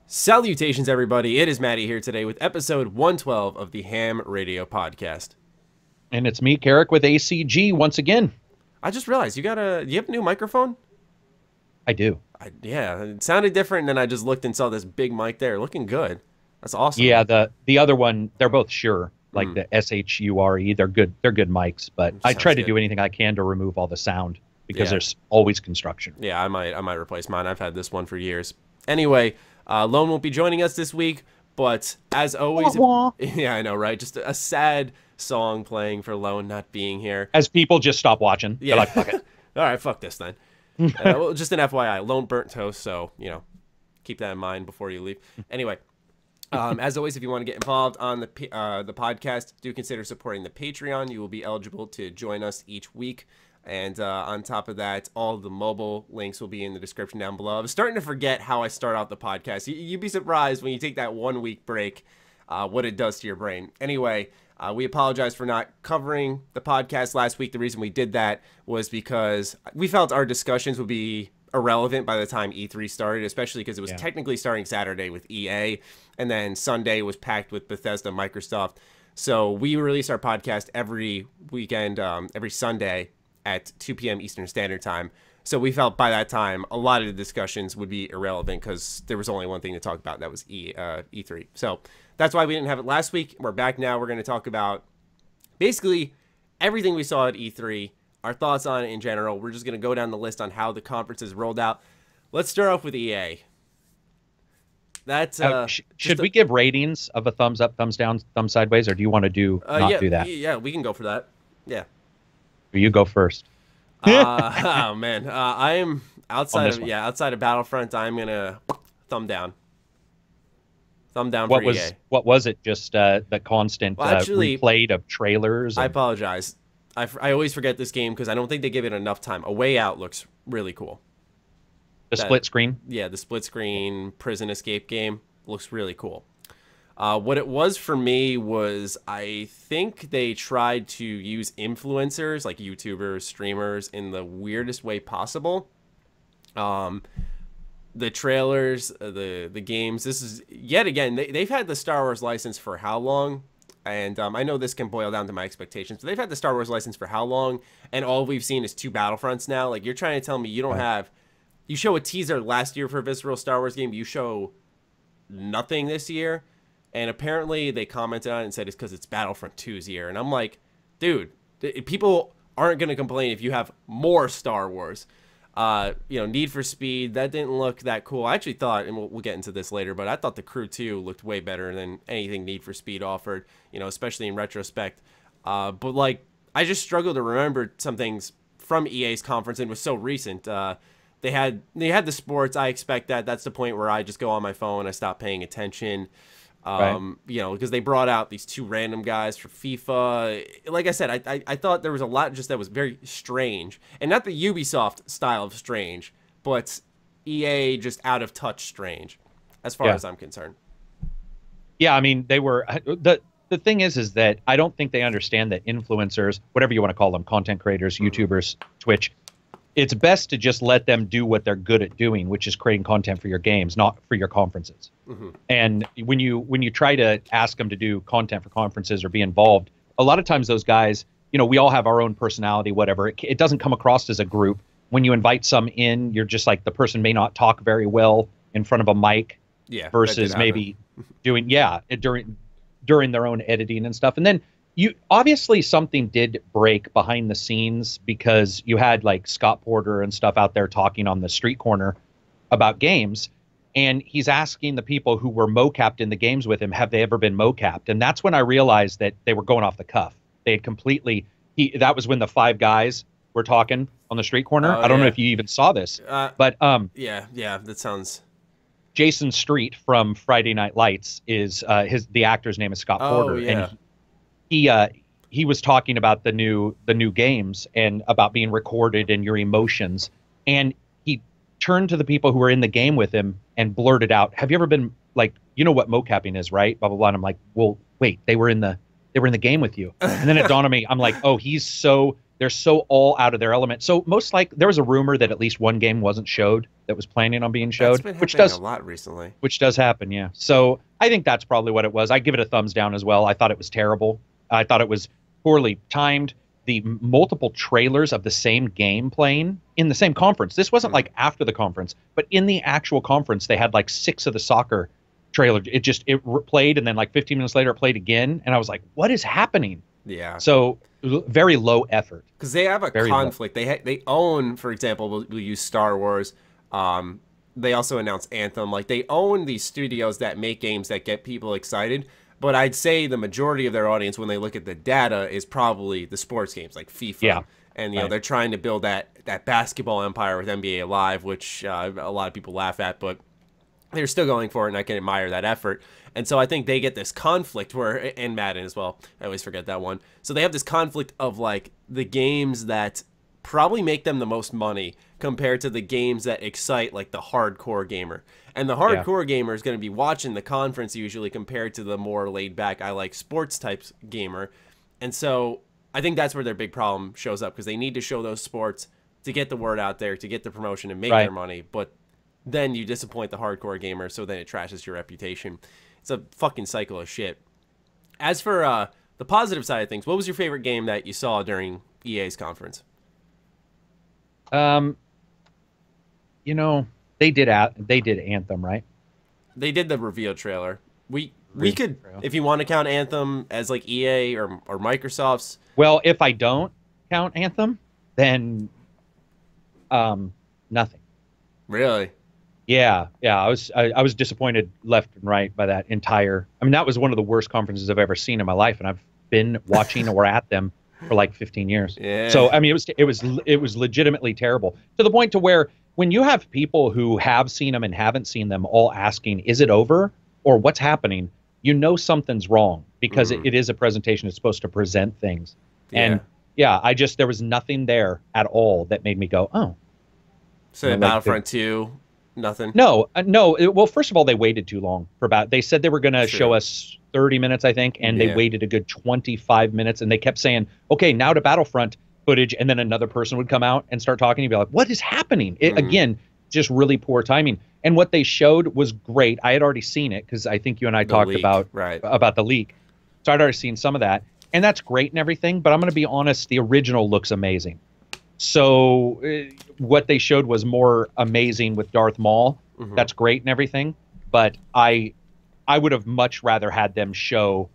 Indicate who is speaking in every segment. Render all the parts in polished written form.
Speaker 1: Salutations, everybody. It is Maddie here today with episode 112 of the H.A.M Radio Podcast.
Speaker 2: And it's me, Karak, with ACG once again.
Speaker 1: I just realized, do you have a new microphone?
Speaker 2: I do.
Speaker 1: Yeah, it sounded different, and then I just looked and saw this big mic there. Looking good. That's awesome.
Speaker 2: Yeah, the other one, they're both Shure, like the SHURE. They're good mics, but I try to do anything I can to remove all the sound because there's always construction.
Speaker 1: Yeah, I might replace mine. I've had this one for years. Anyway, Lone won't be joining us this week, but as always, yeah, I know, right? Just a sad song playing for Lone not being here.
Speaker 2: As people just stop watching.
Speaker 1: Yeah.
Speaker 2: They're like, fuck it.
Speaker 1: All right, fuck this then. Well, just an FYI, Lone burnt toast, so, keep that in mind before you leave. Anyway, as always, if you want to get involved on the podcast, do consider supporting the Patreon. You will be eligible to join us each week. And on top of that, all the mobile links will be in the description down below. I was starting to forget how I start out the podcast. You'd be surprised when you take that 1 week break, what it does to your brain. Anyway, we apologize for not covering the podcast last week. The reason we did that was because we felt our discussions would be irrelevant by the time E3 started, especially because it was technically starting Saturday with EA, and then Sunday was packed with Bethesda, Microsoft. So we release our podcast every weekend, every Sunday, at 2 p.m. Eastern Standard Time. So we felt by that time, a lot of the discussions would be irrelevant because there was only one thing to talk about, and that was E3. So that's why we didn't have it last week. We're back now. We're going to talk about basically everything we saw at E3, our thoughts on it in general. We're just going to go down the list on how the conferences rolled out. Let's start off with EA. That's
Speaker 2: should we give ratings of a thumbs up, thumbs down, thumbs sideways, or do you want to do that?
Speaker 1: Yeah, we can go for that. Yeah.
Speaker 2: You go first.
Speaker 1: Oh man, I am outside of Battlefront. I'm gonna thumb down. Thumb down for EA.
Speaker 2: What was it? Just the constant replay of trailers.
Speaker 1: I apologize. I always forget this game because I don't think they give it enough time. A Way Out looks really cool.
Speaker 2: Split screen.
Speaker 1: Yeah, the split screen prison escape game looks really cool. What it was for me was I think they tried to use influencers like YouTubers, streamers in the weirdest way possible. The trailers, the games, this is yet again, they've had the Star Wars license for how long? And I know this can boil down to my expectations, but they've had the Star Wars license for how long? And all we've seen is 2 Battlefronts now. Like, you're trying to tell me you don't have, you show a teaser last year for a visceral Star Wars game, you show nothing this year. And apparently they commented on it and said it's because it's Battlefront 2's year. And I'm like, dude, people aren't going to complain if you have more Star Wars. Need for Speed, that didn't look that cool. I actually thought, and we'll get into this later, but I thought The Crew 2 looked way better than anything Need for Speed offered, especially in retrospect. But, I just struggle to remember some things from EA's conference, and it was so recent. They had the sports. I expect that. That's the point where I just go on my phone. I stop paying attention. Because they brought out these 2 random guys for FIFA. Like I said, I thought there was a lot just that was very strange. And not the Ubisoft style of strange, but EA just out of touch strange, as far as I'm concerned.
Speaker 2: Yeah, I mean, they were... The thing is that I don't think they understand that influencers, whatever you want to call them, content creators, YouTubers, Twitch, it's best to just let them do what they're good at doing, which is creating content for your games, not for your conferences. And when you try to ask them to do content for conferences or be involved, a lot of times those guys, we all have our own personality, whatever. It doesn't come across as a group. When you invite some in, you're just like, the person may not talk very well in front of a mic versus maybe doing, during their own editing and stuff. And then obviously something did break behind the scenes because you had like Scott Porter and stuff out there talking on the street corner about games. And he's asking the people who were mocapped in the games with him, have they ever been mocapped? And that's when I realized that they were going off the cuff. They had completely, that was when the 5 guys were talking on the street corner. I don't know if you even saw this, but
Speaker 1: that sounds...
Speaker 2: Jason Street from Friday Night Lights is the actor's name is Scott Porter. And he was talking about the new games and about being recorded and your emotions, and he turned to the people who were in the game with him and blurted out, "Have you ever been like, what mocapping is, right? Blah blah blah." And I'm like, "Well, wait, they were in the They were in the game with you. And then it dawned on me, I'm like, oh, they're so all out of their element. So there was a rumor that at least one game wasn't showed that was planning on being showed,
Speaker 1: That's been happening a lot recently.
Speaker 2: Which does happen, yeah. So I think that's probably what it was. I give it a thumbs down as well. I thought it was terrible. I thought it was poorly timed. The multiple trailers of the same game playing in the same conference. This wasn't like after the conference, but in the actual conference, they had like 6 of the soccer trailer. It played, and then like 15 minutes later, it played again, and I was like, "What is happening?"
Speaker 1: Yeah.
Speaker 2: So very low effort.
Speaker 1: Because they have a conflict. They own, for example, we'll use Star Wars. They also announced Anthem. Like, they own these studios that make games that get people excited. But I'd say the majority of their audience, when they look at the data, is probably the sports games like FIFA.
Speaker 2: Yeah.
Speaker 1: And, you know, they're trying to build that basketball empire with NBA Live, which a lot of people laugh at, but they're still going for it, and I can admire that effort. And so I think they get this conflict and Madden as well. I always forget that one. So they have this conflict of, like, the games that probably make them the most money compared to the games that excite, like, the hardcore gamer. And the hardcore gamer is going to be watching the conference usually compared to the more laid-back, I like sports types gamer. And so I think that's where their big problem shows up, because they need to show those sports to get the word out there, to get the promotion and make their money. But then you disappoint the hardcore gamer, so then it trashes your reputation. It's a fucking cycle of shit. As for the positive side of things, what was your favorite game that you saw during EA's conference?
Speaker 2: You know, they did Anthem, right?
Speaker 1: They did the reveal trailer. We could, if you want to count Anthem as like EA or Microsoft's.
Speaker 2: Well, if I don't count Anthem, then nothing.
Speaker 1: Really?
Speaker 2: Yeah. I was disappointed left and right by that entire. I mean, that was one of the worst conferences I've ever seen in my life, and I've been watching or at them for like 15 years.
Speaker 1: Yeah.
Speaker 2: So I mean, it was legitimately terrible, to the point to where when you have people who have seen them and haven't seen them all asking, "Is it over?" or "What's happening?" you know something's wrong, because it is a presentation. It's supposed to present things, and there was nothing there at all that made me go, "Oh."
Speaker 1: So Battlefront 2. Nothing.
Speaker 2: No. Well, first of all, they waited too long they said they were going to show us 30 minutes, I think, and they waited a good 25 minutes, and they kept saying, "Okay, now to Battlefront footage," and then another person would come out and start talking, and you'd be like, "What is happening?" Again, just really poor timing. And what they showed was great. I had already seen it, because I think you and I talked about the leak. So I'd already seen some of that, and that's great and everything. But I'm going to be honest, the original looks amazing. So what they showed was more amazing with Darth Maul. That's great and everything, but I would have much rather had them show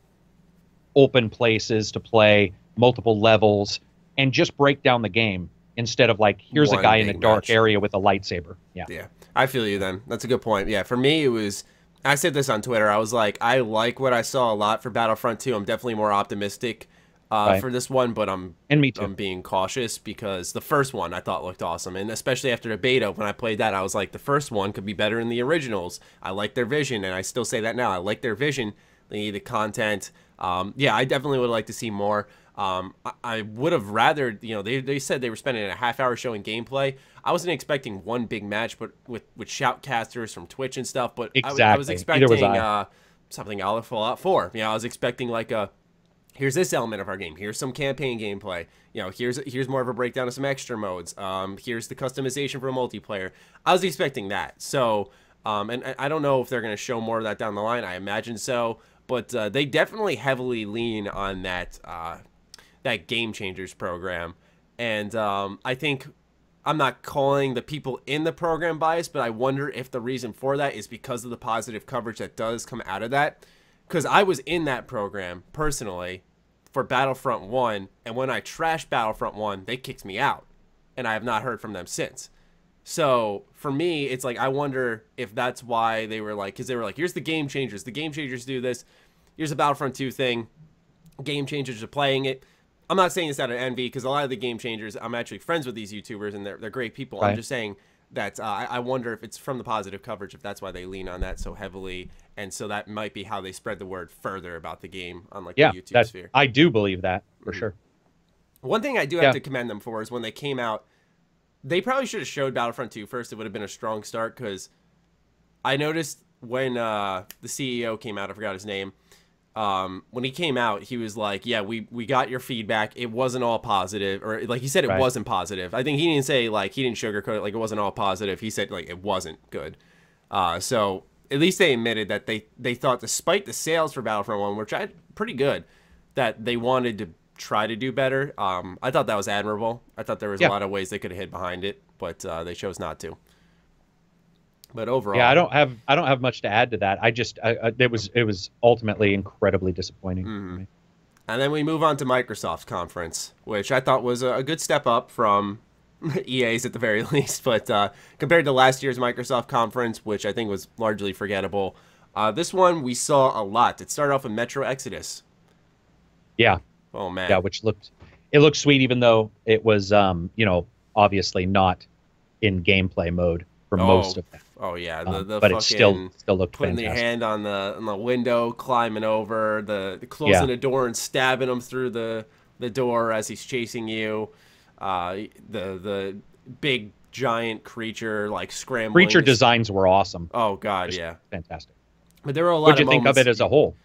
Speaker 2: open places to play, multiple levels, and just break down the game, instead of like, here's a guy in a dark area with a lightsaber. Yeah,
Speaker 1: I feel you then. That's a good point. Yeah, for me, it was, I said this on Twitter, I was like, I like what I saw a lot for Battlefront 2. I'm definitely more optimistic for this one, but I'm being cautious, because the first one I thought looked awesome, and especially after the beta, when I played that, I was like, the first one could be better than the originals. I like their vision, and I still say that now. I like their vision. They need the content. Yeah, I definitely would like to see more. I would have rather, you know, they said they were spending a half hour showing gameplay. I wasn't expecting one big match, but with shoutcasters from Twitch and stuff. But I was expecting something out of Fallout 4. You know, I was expecting like here's this element of our game. Here's some campaign gameplay. You know, here's more of a breakdown of some extra modes. Here's the customization for a multiplayer. I was expecting that. So, and I don't know if they're going to show more of that down the line. I imagine so, but they definitely heavily lean on that that Game Changers program. And I think, I'm not calling the people in the program biased, but I wonder if the reason for that is because of the positive coverage that does come out of that. Because I was in that program, personally, for Battlefront 1, and when I trashed Battlefront 1, they kicked me out. And I have not heard from them since. So, for me, it's like, I wonder if that's why they were like, because they were like, here's the Game Changers. The Game Changers do this. Here's a Battlefront 2 thing. Game Changers are playing it. I'm not saying this out of envy, because a lot of the Game Changers, I'm actually friends with these YouTubers, and they're great people. Right. I'm just saying that I wonder if it's from the positive coverage, if that's why they lean on that so heavily, and so that might be how they spread the word further about the game on like the YouTube sphere.
Speaker 2: I do believe that, for sure.
Speaker 1: One thing I do have to commend them for is when they came out, they probably should have showed Battlefront 2 first. It would have been a strong start, because I noticed when the CEO came out, I forgot his name, when he came out, he was like, yeah, we got your feedback. It wasn't all positive, or like he said, it wasn't positive. I think he didn't say like, he didn't sugarcoat it, like it wasn't all positive. He said like it wasn't good. So at least they admitted that they thought, despite the sales for Battlefront 1, which I pretty good, that they wanted to try to do better. I thought that was admirable. I thought there was a lot of ways they could have hid behind it, but they chose not to. But overall,
Speaker 2: yeah, I don't have much to add to that. It was ultimately incredibly disappointing for me.
Speaker 1: And then we move on to Microsoft's conference, which I thought was a good step up from EA's at the very least. But compared to last year's Microsoft conference, which I think was largely forgettable, this one we saw a lot. It started off with Metro Exodus.
Speaker 2: Yeah.
Speaker 1: Oh man.
Speaker 2: Yeah, which looked sweet, even though it was obviously not in gameplay mode for most of that.
Speaker 1: Oh yeah,
Speaker 2: but it still looked
Speaker 1: putting
Speaker 2: fantastic.
Speaker 1: your hand on the window, climbing over, the closing the door and stabbing him through the door as he's chasing you. The big giant creature like scrambling.
Speaker 2: Creature designs were awesome.
Speaker 1: Oh god, yeah,
Speaker 2: fantastic.
Speaker 1: But there were a lot.
Speaker 2: What'd you think of it as a whole?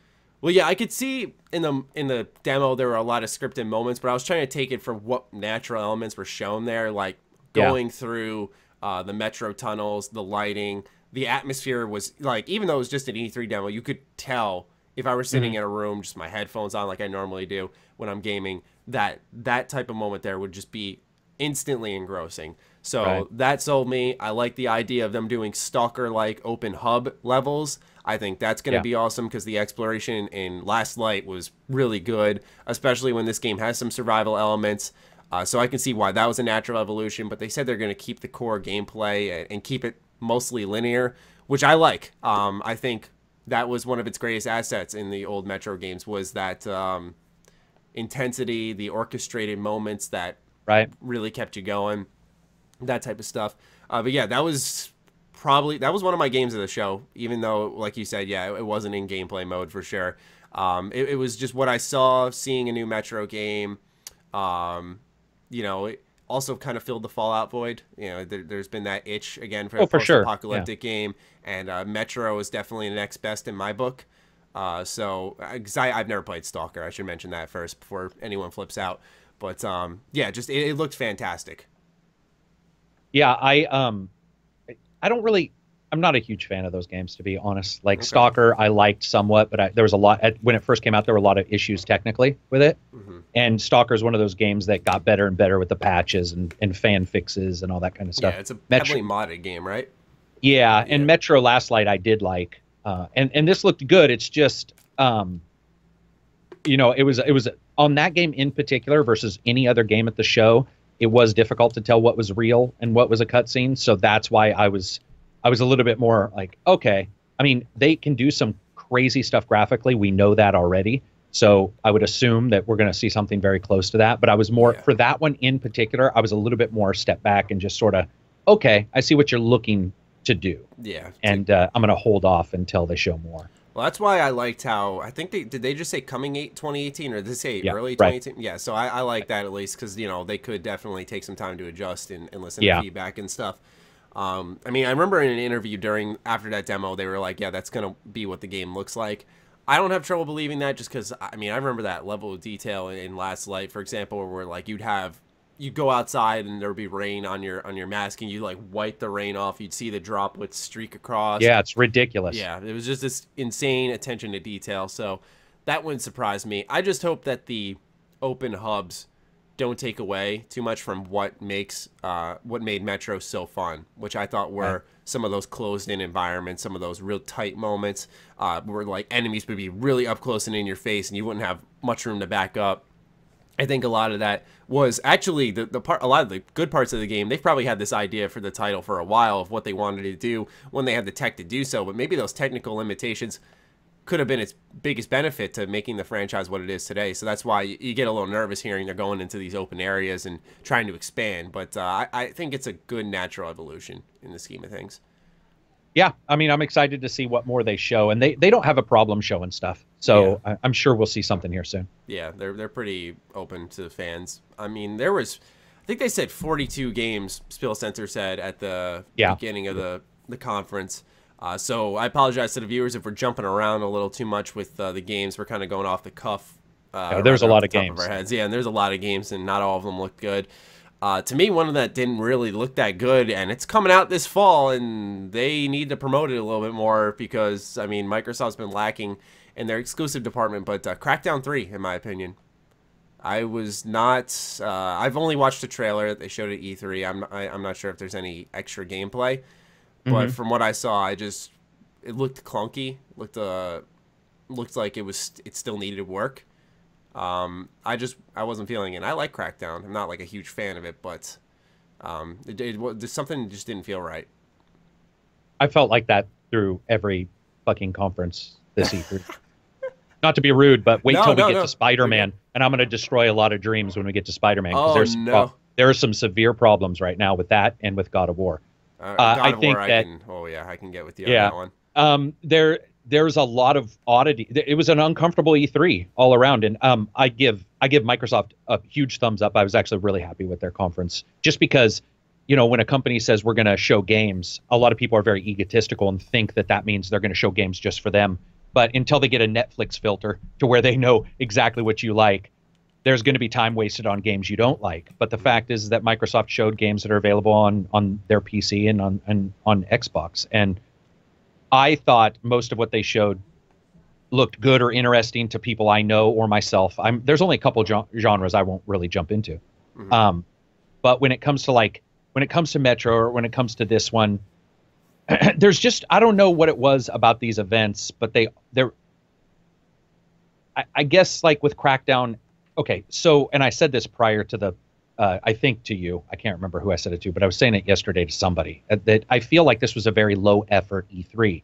Speaker 1: Well, yeah, I could see in the demo there were a lot of scripted moments, but I was trying to take it for what natural elements were shown there, like going through the metro tunnels, the lighting, the atmosphere was like, even though it was just an E3 demo, you could tell if I were sitting in a room, just my headphones on like I normally do when I'm gaming, that type of moment there would just be instantly engrossing. So that sold me. I like the idea of them doing Stalker-like open hub levels. I think that's going to be awesome because the exploration in Last Light was really good, especially when this game has some survival elements. So I can see why that was a natural evolution, but they said they're going to keep the core gameplay and keep it mostly linear, which I like. I think that was one of its greatest assets in the old Metro games, was that intensity, the orchestrated moments that really kept you going, that type of stuff. But yeah, that was one of my games of the show, even though, like you said, yeah, it wasn't in gameplay mode for sure. It was just what I saw, seeing a new Metro game. It also kind of filled the Fallout void. There's been that itch again for a post-apocalyptic game, and Metro is definitely the next best in my book. So, because I've never played Stalker, I should mention that first before anyone flips out. But yeah, just it looked fantastic.
Speaker 2: Yeah, I'm not a huge fan of those games, to be honest. Like Stalker, I liked somewhat, but there was a lot when it first came out. There were a lot of issues technically with it, and Stalker is one of those games that got better and better with the patches and fan fixes and all that kind of stuff.
Speaker 1: Yeah, it's a heavily modded game, right?
Speaker 2: Yeah, and Metro Last Light I did like, and this looked good. It's just, it was on that game in particular versus any other game at the show. It was difficult to tell what was real and what was a cutscene, so that's why I was a little bit more like, okay. I mean, they can do some crazy stuff graphically. We know that already. So I would assume that we're going to see something very close to that. But I was more, for that one in particular, I was a little bit more step back and just sort of, okay, I see what you're looking to do.
Speaker 1: Yeah.
Speaker 2: And I'm going to hold off until they show more.
Speaker 1: Well, that's why I liked how, I think did they just say coming 2018 or did they say early 2018? Yeah, so I like that at least because, they could definitely take some time to adjust and listen to feedback and stuff. I mean, I remember in an interview after that demo, they were like, yeah, that's going to be what the game looks like. I don't have trouble believing that just because, I mean, I remember that level of detail in Last Light, for example, where like you'd go outside and there would be rain on your mask and you like wipe the rain off. You'd see the droplets streak across.
Speaker 2: Yeah, it's ridiculous.
Speaker 1: Yeah, it was just this insane attention to detail. So that wouldn't surprise me. I just hope that the open hubs don't take away too much from what made Metro so fun, which I thought were some of those closed-in environments, some of those real tight moments where like enemies would be really up close and in your face, and you wouldn't have much room to back up. I think a lot of that was actually a lot of the good parts of the game. They've probably had this idea for the title for a while of what they wanted to do when they had the tech to do so, but maybe those technical limitations could have been its biggest benefit to making the franchise what it is today. So that's why you get a little nervous hearing they're going into these open areas and trying to expand. But I think it's a good natural evolution in the scheme of things.
Speaker 2: Yeah, I mean, I'm excited to see what more they show. And they don't have a problem showing stuff. So I'm sure we'll see something here soon.
Speaker 1: Yeah, they're pretty open to fans. I mean, I think they said 42 games, Spill Sensor said, at the beginning of the conference. So I apologize to the viewers if we're jumping around a little too much with the games. We're kind of going off the cuff.
Speaker 2: There's a lot of games.
Speaker 1: Of our heads. Yeah, and there's a lot of games, and not all of them look good. To me, one of that didn't really look that good, and it's coming out this fall, and they need to promote it a little bit more because, I mean, Microsoft's been lacking in their exclusive department, but Crackdown 3, in my opinion. I was not, I've only watched the trailer they showed at E3. I'm not sure if there's any extra gameplay, but from what I saw, it looked clunky, looked like it still needed work. I wasn't feeling it. I like Crackdown. I'm not like a huge fan of it, but something just didn't feel right.
Speaker 2: I felt like that through every fucking conference this E3. Not to be rude, but wait till we get to Spider-Man, and I'm going to destroy a lot of dreams when we get to Spider-Man. Because there are some severe problems right now with that and with God of War. I think I can get with you on that one. There's a lot of oddity. It was an uncomfortable E3 all around, and I give Microsoft a huge thumbs up. I was actually really happy with their conference, just because, you know, when a company says we're going to show games, a lot of people are very egotistical and think that means they're going to show games just for them. But until they get a Netflix filter to where they know exactly what you like, there's going to be time wasted on games you don't like. But the fact is that Microsoft showed games that are available on their PC and on Xbox, and I thought most of what they showed looked good or interesting to people I know or myself. There's only a couple genres I won't really jump into. But when it comes to Metro, or when it comes to this one, there's just, I don't know what it was about these events, but I guess like with Crackdown. Okay, so, and I said this prior to I think to you, I can't remember who I said it to, but I was saying it yesterday to somebody, that I feel like this was a very low effort E3.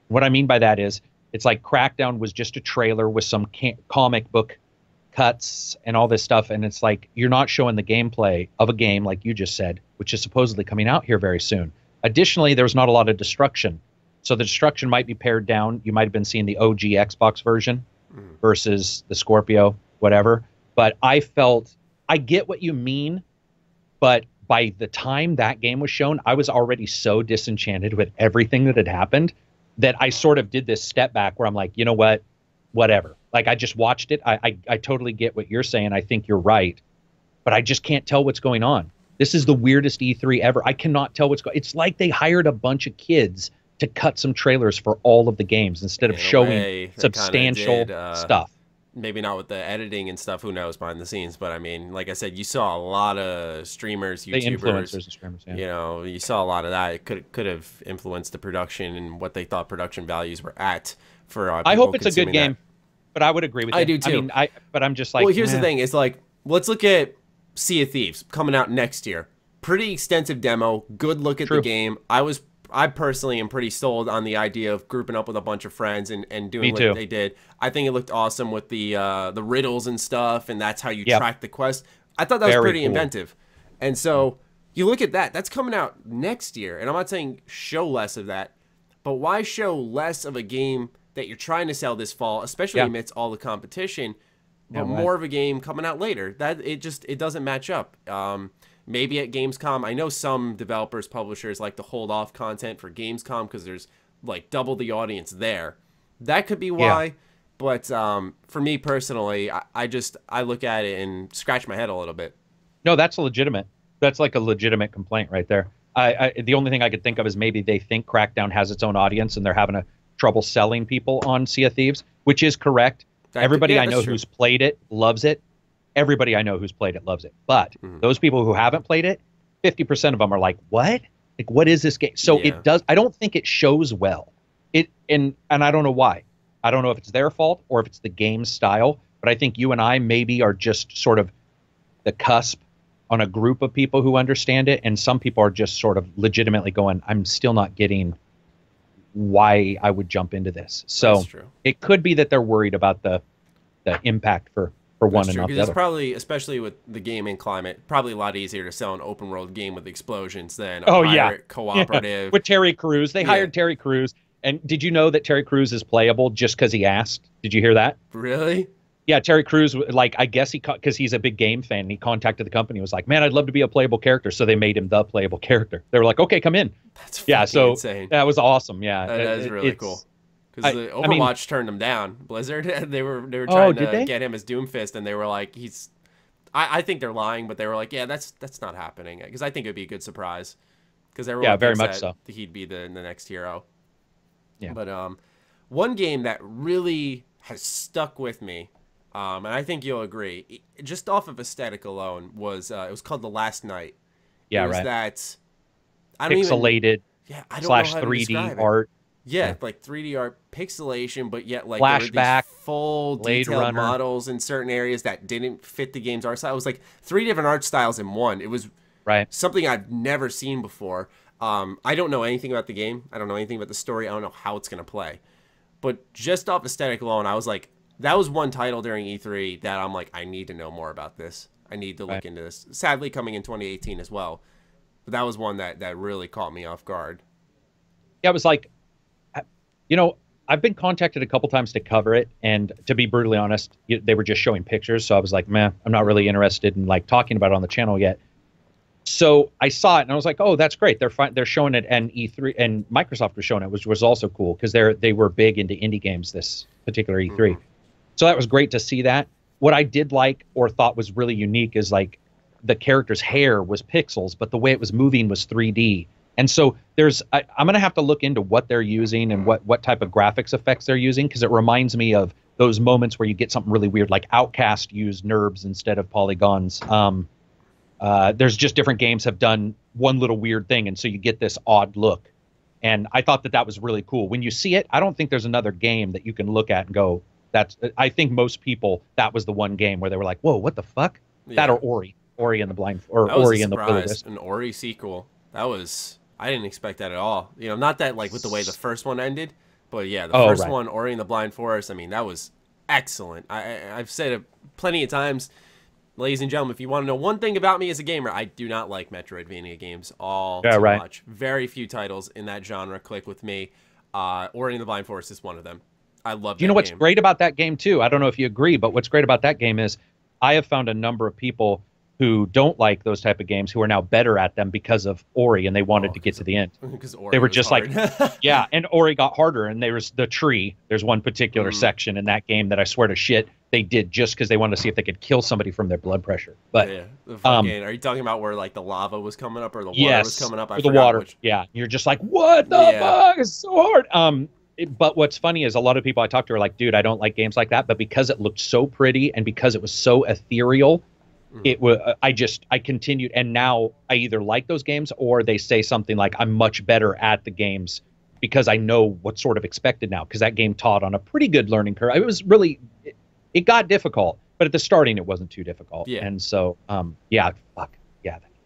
Speaker 2: What I mean by that is, it's like Crackdown was just a trailer with some comic book cuts and all this stuff, and it's like, you're not showing the gameplay of a game, like you just said, which is supposedly coming out here very soon. Additionally, there's not a lot of destruction. So the destruction might be pared down. You might have been seeing the OG Xbox version versus the Scorpio, whatever. But I get what you mean, but by the time that game was shown, I was already so disenchanted with everything that had happened that I sort of did this step back where I'm like, you know what, whatever. Like, I just watched it. I totally get what you're saying. I think you're right, but I just can't tell what's going on. This is the weirdest E3 ever. I cannot tell what's going on. It's like they hired a bunch of kids to cut some trailers for all of the games instead of showing substantial stuff.
Speaker 1: Maybe not with the editing and stuff, who knows behind the scenes, but I mean, like I said, you saw a lot of streamers, YouTubers,
Speaker 2: influencers and streamers, yeah.
Speaker 1: You know, you saw a lot of that. It could have influenced the production and what they thought production values were at for
Speaker 2: I hope it's a good game, but I would agree with you.
Speaker 1: I do too.
Speaker 2: I mean, but I'm just like,
Speaker 1: well, here's the thing. It's like, let's look at Sea of Thieves coming out next year. Pretty extensive demo, good look at the game. I personally am pretty sold on the idea of grouping up with a bunch of friends and doing what they did. I think it looked awesome with the riddles and stuff, and that's how you track the quest. I thought that was pretty inventive. And so you look at that. That's coming out next year, and I'm not saying show less of that, but why show less of a game that you're trying to sell this fall, especially amidst all the competition, but more of a game coming out later? That it doesn't match up. Maybe at Gamescom, I know some developers, publishers like to hold off content for Gamescom because there's like double the audience there. That could be why. But for me personally, I look at it and scratch my head a little bit.
Speaker 2: No, that's legitimate. That's like a legitimate complaint right there. The only thing I could think of is maybe they think Crackdown has its own audience and they're having trouble selling people on Sea of Thieves, which is correct. Everybody I know who's played it loves it. Everybody I know who's played it loves it. But those people who haven't played it, 50% of them are like, what? Like, what is this game? So it does. I don't think it shows well. And I don't know why. I don't know if it's their fault or if it's the game's style. But I think you and I maybe are just sort of the cusp on a group of people who understand it. And some people are just sort of legitimately going, I'm still not getting why I would jump into this. So it could be that they're worried about the impact for one and not the other.
Speaker 1: It's probably, especially with the gaming climate, probably a lot easier to sell an open world game with explosions than a pirate cooperative.
Speaker 2: With Terry Crews. They hired Terry Crews. And did you know that Terry Crews is playable just because he asked? Did you hear that?
Speaker 1: Really?
Speaker 2: Yeah, Terry Crews, like, I guess because he's a big game fan, and he contacted the company, was like, man, I'd love to be a playable character. So they made him the playable character. They were like, okay, come in.
Speaker 1: That's
Speaker 2: Yeah,
Speaker 1: fucking
Speaker 2: so
Speaker 1: insane.
Speaker 2: that was awesome. Yeah,
Speaker 1: That is really cool. Because Overwatch turned him down. Blizzard, they were trying to get him as Doomfist, and they were like, he's. I think they're lying, but they were like, yeah, that's not happening. Because I think it'd be a good surprise. Because everyone
Speaker 2: very
Speaker 1: thinks
Speaker 2: much
Speaker 1: that he'd be the next hero.
Speaker 2: Yeah.
Speaker 1: But one game that really has stuck with me, and I think you'll agree, just off of aesthetic alone, was it was called The Last Night.
Speaker 2: Yeah,
Speaker 1: it was
Speaker 2: right.
Speaker 1: That
Speaker 2: pixelated
Speaker 1: I don't
Speaker 2: slash
Speaker 1: know how to
Speaker 2: 3D art.
Speaker 1: Yeah, like 3D art, pixelation, but yet like
Speaker 2: flashback,
Speaker 1: there were these full
Speaker 2: Blade
Speaker 1: detailed
Speaker 2: Runner
Speaker 1: models in certain areas that didn't fit the game's art style. It was like 3 different art styles in one. It was something I've never seen before. I don't know anything about the game. I don't know anything about the story. I don't know how it's going to play. But just off aesthetic alone, I was like, that was one title during E3 that I'm like, I need to know more about this. I need to look into this. Sadly, coming in 2018 as well. But that was one that really caught me off guard.
Speaker 2: Yeah, it was like, you know, I've been contacted a couple times to cover it, and to be brutally honest, they were just showing pictures, so I was like, man, I'm not really interested in like talking about it on the channel yet. So I saw it, and I was like, oh, that's great. They're showing it, and E3 and Microsoft was showing it, which was also cool because they were big into indie games this particular E3. Mm-hmm. So that was great to see that. What I did like or thought was really unique is like the character's hair was pixels, but the way it was moving was 3D. And so I'm going to have to look into what they're using and what type of graphics effects they're using, because it reminds me of those moments where you get something really weird, like Outcast used NURBS instead of polygons. There's just different games have done one little weird thing, and so you get this odd look. And I thought that was really cool. When you see it, I don't think there's another game that you can look at and go, I think most people, that was the one game where they were like, whoa, what the fuck? Yeah. That or Ori and the Blind, or Ori and the Will of the Wisp.
Speaker 1: An Ori sequel. I didn't expect that at all. You know, not that like with the way the first one ended, but yeah, the first one, Ori and the Blind Forest, I mean, that was excellent. I've said it plenty of times, ladies and gentlemen, if you want to know one thing about me as a gamer, I do not like Metroidvania games too much. Very few titles in that genre click with me. Ori and the Blind Forest is one of them. I love that game.
Speaker 2: You know what's great about that game, too? I don't know if you agree, but what's great about that game is I have found a number of people who don't like those type of games who are now better at them because of Ori, and they wanted to get to the end.
Speaker 1: Because Ori
Speaker 2: they were just
Speaker 1: hard.
Speaker 2: Like, yeah, and Ori got harder, and there's the tree. There's one particular section in that game that I swear to shit they did just because they wanted to see if they could kill somebody from their blood pressure. But
Speaker 1: are you talking about where like the lava was coming up or the water was coming up?
Speaker 2: I forgot the water. Yeah, you're just like, what the fuck? It's so hard. But what's funny is a lot of people I talk to are like, dude, I don't like games like that. But because it looked so pretty and because it was so ethereal, it was. I continued, and now I either like those games or they say something like, I'm much better at the games because I know what's sort of expected now. Because that game taught on a pretty good learning curve. It was really, it got difficult, but at the starting it wasn't too difficult.
Speaker 1: Yeah.
Speaker 2: And so,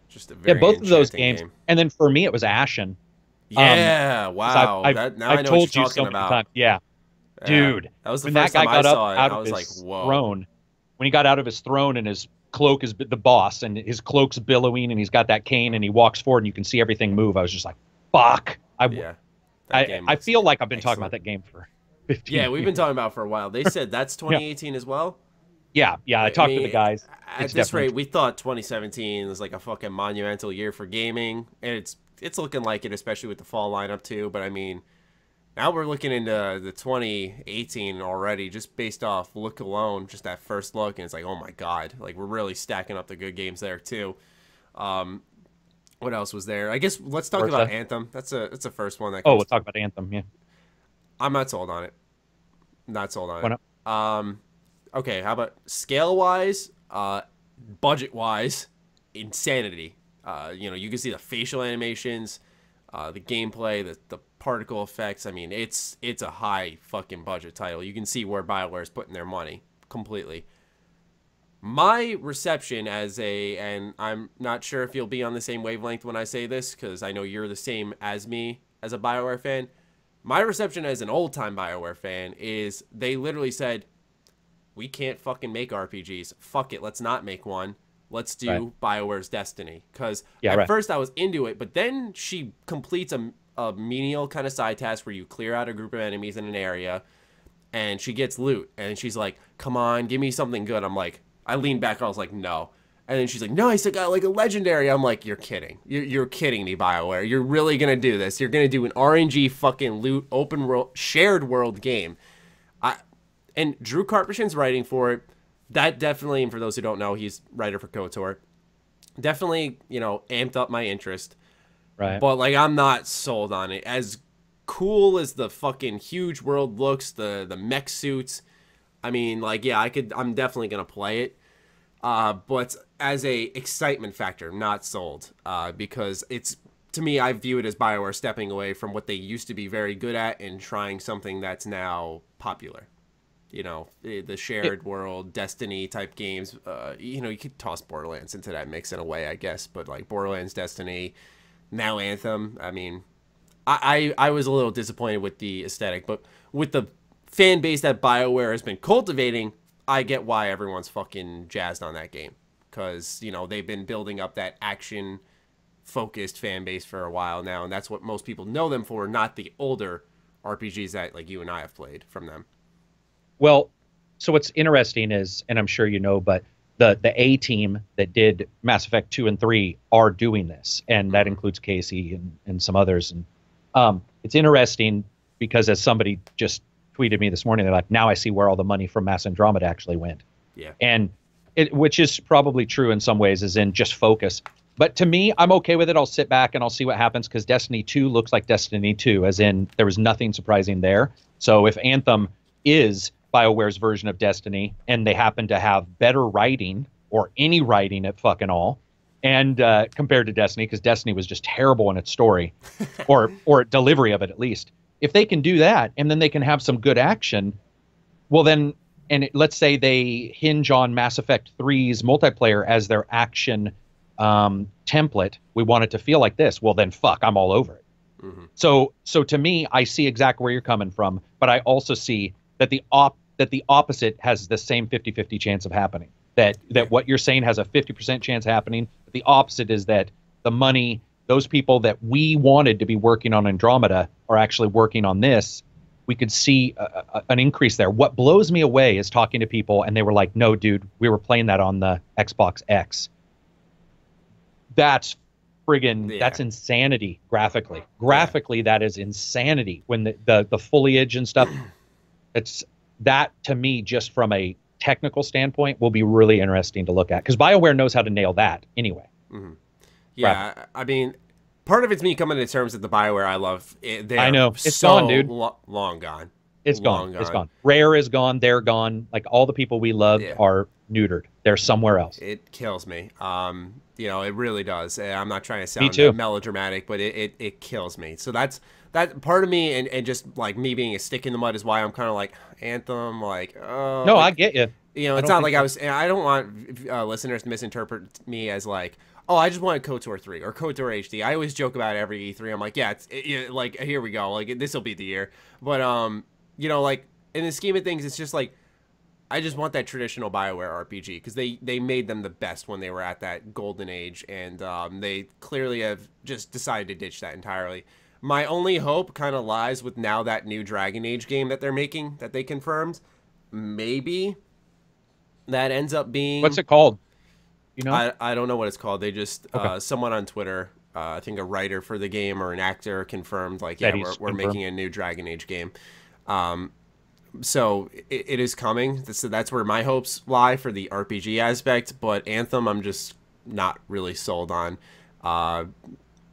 Speaker 1: just a very
Speaker 2: both of those games.
Speaker 1: Game.
Speaker 2: And then for me, it was Ashen.
Speaker 1: Yeah, wow.
Speaker 2: I've told you so many times. Yeah, dude.
Speaker 1: That was the
Speaker 2: when
Speaker 1: first
Speaker 2: that guy
Speaker 1: time
Speaker 2: got
Speaker 1: I saw
Speaker 2: up
Speaker 1: it,
Speaker 2: out
Speaker 1: I
Speaker 2: of
Speaker 1: was
Speaker 2: his
Speaker 1: like, whoa.
Speaker 2: throne, when he got out of his throne and his cloak is the boss and his cloak's billowing and he's got that cane and he walks forward and you can see everything move. I was just like, fuck. I feel like I've been talking about that game for 15 years.
Speaker 1: Yeah, we've been talking about it for a while. They said that's 2018 as well?
Speaker 2: Yeah, I talked to the guys.
Speaker 1: At this rate, we thought 2017 was like a fucking monumental year for gaming, and it's looking like it, especially with the fall lineup too. But I mean, now we're looking into the 2018 already, just based off look alone, just that first look, and it's like, oh my god, like we're really stacking up the good games there too. What else was there? I guess let's talk about Anthem. That's a first one that.
Speaker 2: We'll talk about Anthem. Yeah,
Speaker 1: I'm not sold on it. Not sold on
Speaker 2: it.
Speaker 1: Why not? Okay, how about scale-wise, budget-wise, insanity. You can see the facial animations, the gameplay, the particle effects. I mean, it's a high fucking budget title. You can see where BioWare is putting their money completely. My reception and I'm not sure if you'll be on the same wavelength when I say this, because I know you're the same as me as a BioWare fan. My reception as an old-time BioWare fan is they literally said, we can't fucking make RPGs. Fuck it, let's not make one. Let's do BioWare's Destiny. Because at first I was into it, but then she completes a menial kind of side task where you clear out a group of enemies in an area. and she gets loot, and she's like, come on, give me something good. I'm like, I leaned back, and I was like, no. And then she's like, no, I still got like a legendary. I'm like, you're kidding. You're kidding me, BioWare. You're really going to do this. You're going to do an RNG fucking loot, open world, shared world game. And Drew Karpyshyn's writing for it. That definitely, and for those who don't know, he's writer for KOTOR. Definitely, amped up my interest.
Speaker 2: Right.
Speaker 1: But, like, I'm not sold on it. As cool as the fucking huge world looks, the mech suits, I mean, like, yeah, I'm definitely going to play it. But as a excitement factor, not sold. Because it's, to me, I view it as BioWare stepping away from what they used to be very good at and trying something that's now popular. The shared world, Destiny type games. You could toss Borderlands into that mix in a way, I guess. But like Borderlands, Destiny, now Anthem. I mean, I was a little disappointed with the aesthetic, but with the fan base that BioWare has been cultivating, I get why everyone's fucking jazzed on that game. Because, they've been building up that action-focused fan base for a while now, and that's what most people know them for, not the older RPGs that like you and I have played from them.
Speaker 2: Well, so what's interesting is, and I'm sure you know, but the A team that did Mass Effect 2 and 3 are doing this, and that includes Casey and some others. And it's interesting because, as somebody just tweeted me this morning, they're like, now I see where all the money from Mass Andromeda actually went.
Speaker 1: Yeah.
Speaker 2: And which is probably true in some ways, as in just focus. But to me, I'm okay with it. I'll sit back and I'll see what happens, because Destiny 2 looks like Destiny 2, as in there was nothing surprising there. So if Anthem is BioWare's version of Destiny, and they happen to have better writing, or any writing at fucking all, and compared to Destiny, because Destiny was just terrible in its story, or delivery of it at least. If they can do that, and then they can have some good action, well then, let's say they hinge on Mass Effect 3's multiplayer as their action template. We want it to feel like this. Well then, fuck, I'm all over it. Mm-hmm. So to me, I see exactly where you're coming from, but I also see that the opposite has the same 50-50 chance of happening. That what you're saying has a 50% chance happening. But the opposite is that the money, those people that we wanted to be working on Andromeda are actually working on this. We could see an increase there. What blows me away is talking to people, and they were like, no, dude, we were playing that on the Xbox X. That's friggin', that's insanity graphically. Graphically, that is insanity. When the foliage and stuff, it's that, to me, just from a technical standpoint, will be really interesting to look at, because BioWare knows how to nail that anyway.
Speaker 1: Mm-hmm. Yeah, right. I mean, part of it's me coming to terms with the BioWare I love.
Speaker 2: I know. It's
Speaker 1: so
Speaker 2: gone, dude.
Speaker 1: Long gone.
Speaker 2: It's gone. It's gone. Rare is gone. They're gone. Like, all the people we loved are neutered. They're somewhere else.
Speaker 1: It kills me. It really does. I'm not trying to sound melodramatic, but it kills me. So that part of me, and just like me being a stick in the mud, is why I'm kind of like Anthem. Like, oh,
Speaker 2: no,
Speaker 1: like,
Speaker 2: I get you.
Speaker 1: It's not like I don't want listeners to misinterpret me as like, oh, I just wanted KOTOR 3 or KOTOR HD. I always joke about every E3. I'm like, like, here we go. Like, this will be the year. But, like, in the scheme of things, it's just like, I just want that traditional BioWare RPG, because they made them the best when they were at that golden age, and they clearly have just decided to ditch that entirely. My only hope kind of lies with now that new Dragon Age game that they're making, that they confirmed. Maybe that ends up being...
Speaker 2: What's it called? You know?
Speaker 1: I don't know what it's called. They just someone on Twitter, I think a writer for the game or an actor, confirmed like, yeah, we're making a new Dragon Age game. So it is coming. So that's where my hopes lie for the RPG aspect. But Anthem, I'm just not really sold on.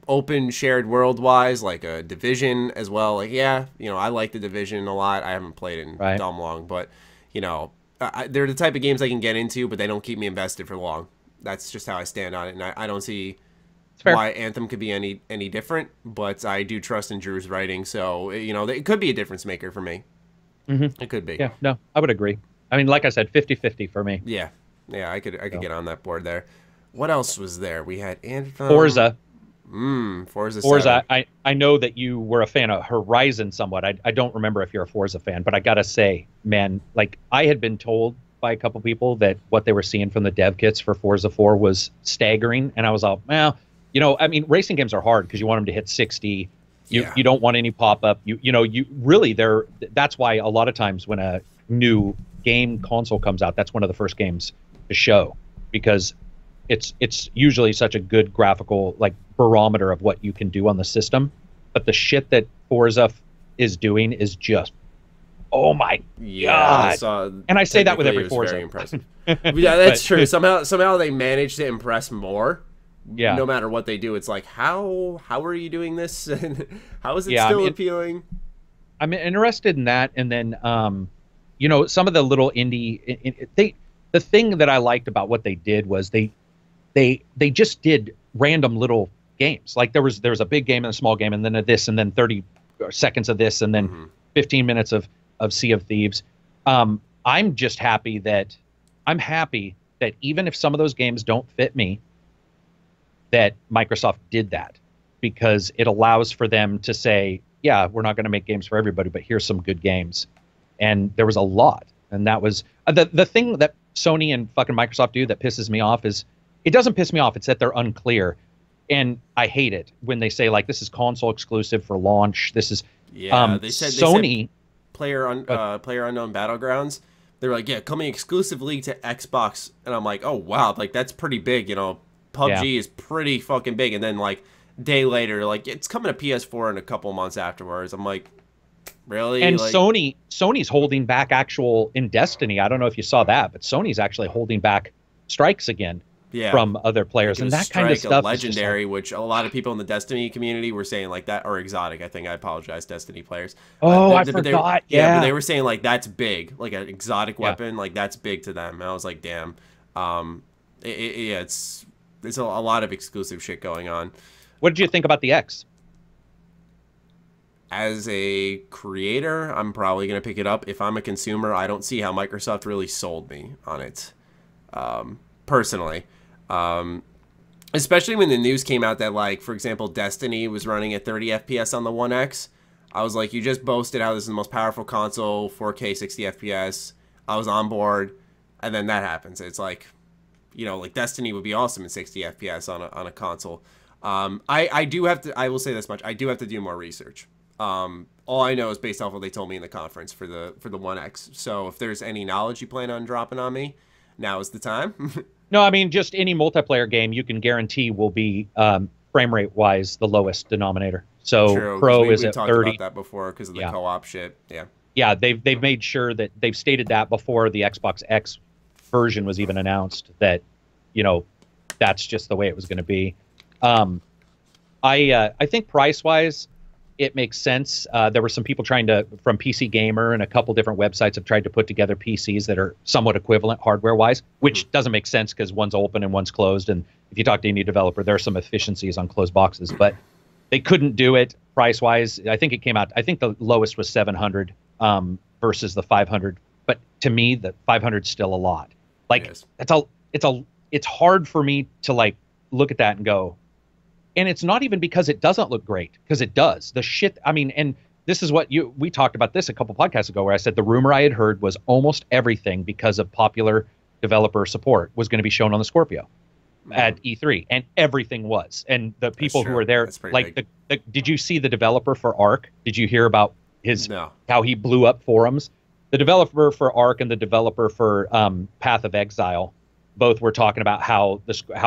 Speaker 1: Open shared world wise, like a Division as well. Like, yeah, I like the Division a lot. I haven't played it in dumb long, but they're the type of games I can get into, but they don't keep me invested for long. That's just how I stand on it, and I don't see why Anthem could be any different. But I do trust in Drew's writing, so it could be a difference maker for me.
Speaker 2: Mm-hmm.
Speaker 1: It could be.
Speaker 2: Yeah, no, I would agree. I mean, like I said, 50-50 for me.
Speaker 1: Yeah, I could get on that board there. What else was there? We had Anthem.
Speaker 2: Forza.
Speaker 1: Forza 7.
Speaker 2: Forza, I know that you were a fan of Horizon somewhat. I don't remember if you're a Forza fan, but I gotta say, man, like, I had been told by a couple people that what they were seeing from the dev kits for Forza 4 was staggering, and I was all, well, I mean, racing games are hard because you want them to hit 60, You don't want any pop-up. You know, you really that's why a lot of times when a new game console comes out, that's one of the first games to show, because it's usually such a good graphical like barometer of what you can do on the system. But the shit that Forza is doing is just, oh my god! And I say that with every Forza.
Speaker 1: Very impressive. Yeah, that's true. Somehow they manage to impress more.
Speaker 2: Yeah.
Speaker 1: No matter what they do, it's like, how are you doing this? And how is it still appealing?
Speaker 2: I'm interested in that. And then, you know, some of the little indie, the thing that I liked about what they did was they just did random little games. Like there was a big game and a small game, and then a this, and then 30 seconds of this, and then 15 minutes of Sea of Thieves. I'm just happy that even if some of those games don't fit me, that Microsoft did that, because it allows for them to say, yeah, we're not going to make games for everybody, but here's some good games. And there was a lot. And that was the thing that Sony and fucking Microsoft do that pisses me off is, it doesn't piss me off, it's that they're unclear. And I hate it when they say, like, this is console exclusive for launch. This is
Speaker 1: they said Sony Player Unknown Battlegrounds. They were like, yeah, coming exclusively to Xbox. And I'm like, oh wow, like that's pretty big, you know. PUBG is pretty fucking big, and then like day later, like it's coming to PS4 in a couple months afterwards. I'm like, really?
Speaker 2: And
Speaker 1: like,
Speaker 2: Sony's holding back in Destiny. I don't know if you saw that, but Sony's actually holding back strikes again from other players, and that kind of stuff.
Speaker 1: Legendary, which a lot of people in the Destiny community were saying like that, or Exotic. I think I apologize, Destiny players.
Speaker 2: Oh, I forgot.
Speaker 1: But they were saying like that's big, like an exotic weapon, like that's big to them. And I was like, damn. There's a lot of exclusive shit going on.
Speaker 2: What did you think about the X?
Speaker 1: As a creator, I'm probably going to pick it up. If I'm a consumer, I don't see how Microsoft really sold me on it, personally. Especially when the news came out that, like, for example, Destiny was running at 30 FPS on the One X. I was like, you just boasted how this is the most powerful console, 4K 60 FPS. I was on board, and then that happens. It's like, you know, like Destiny would be awesome in 60 FPS on a console. I will say this much. I do have to do more research. All I know is based off what they told me in the conference for the One X. So if there's any knowledge you plan on dropping on me, now is the time.
Speaker 2: No, I mean, just any multiplayer game you can guarantee will be frame rate wise the lowest denominator. So
Speaker 1: True,
Speaker 2: Pro is at 30. We
Speaker 1: talked about that before because of the co-op shit. Yeah.
Speaker 2: Yeah, they've made sure that they've stated that before the Xbox X version was even announced, that, you know, that's just the way it was going to be. I think price wise it makes sense. There were some people trying to, from PC Gamer and a couple different websites, have tried to put together PCs that are somewhat equivalent hardware wise, which doesn't make sense because one's open and one's closed. And if you talk to any developer, there are some efficiencies on closed boxes, but they couldn't do it price wise. I think it came out, I think the lowest was 700 versus the 500. But to me, the 500 is still a lot. Like it's hard for me to like look at that and go, and it's not even because it doesn't look great, because it does. The shit, I mean, and this is what we talked about this a couple podcasts ago, where I said the rumor I had heard was almost everything, because of popular developer support, was going to be shown on the Scorpio at E3, and everything was. And the people who were there, like did you see the developer for Ark? Did you hear about how he blew up forums? The developer for Ark and the developer for Path of Exile both were talking about how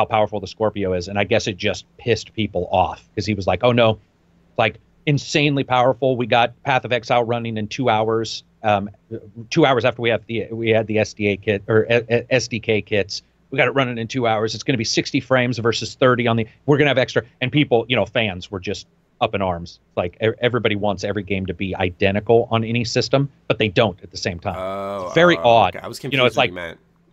Speaker 2: powerful the Scorpio is, and I guess it just pissed people off, because he was like, "Oh no, like insanely powerful. We got Path of Exile running in 2 hours. 2 hours after we had the SDA kit or SDK kits, we got it running in 2 hours. It's going to be 60 frames versus 30 on the. We're going to have extra." And people, you know, fans were just up in arms. Like everybody wants every game to be identical on any system, but they don't at the same time. It's very odd.
Speaker 1: Okay. I was confused.
Speaker 2: You know, it's like,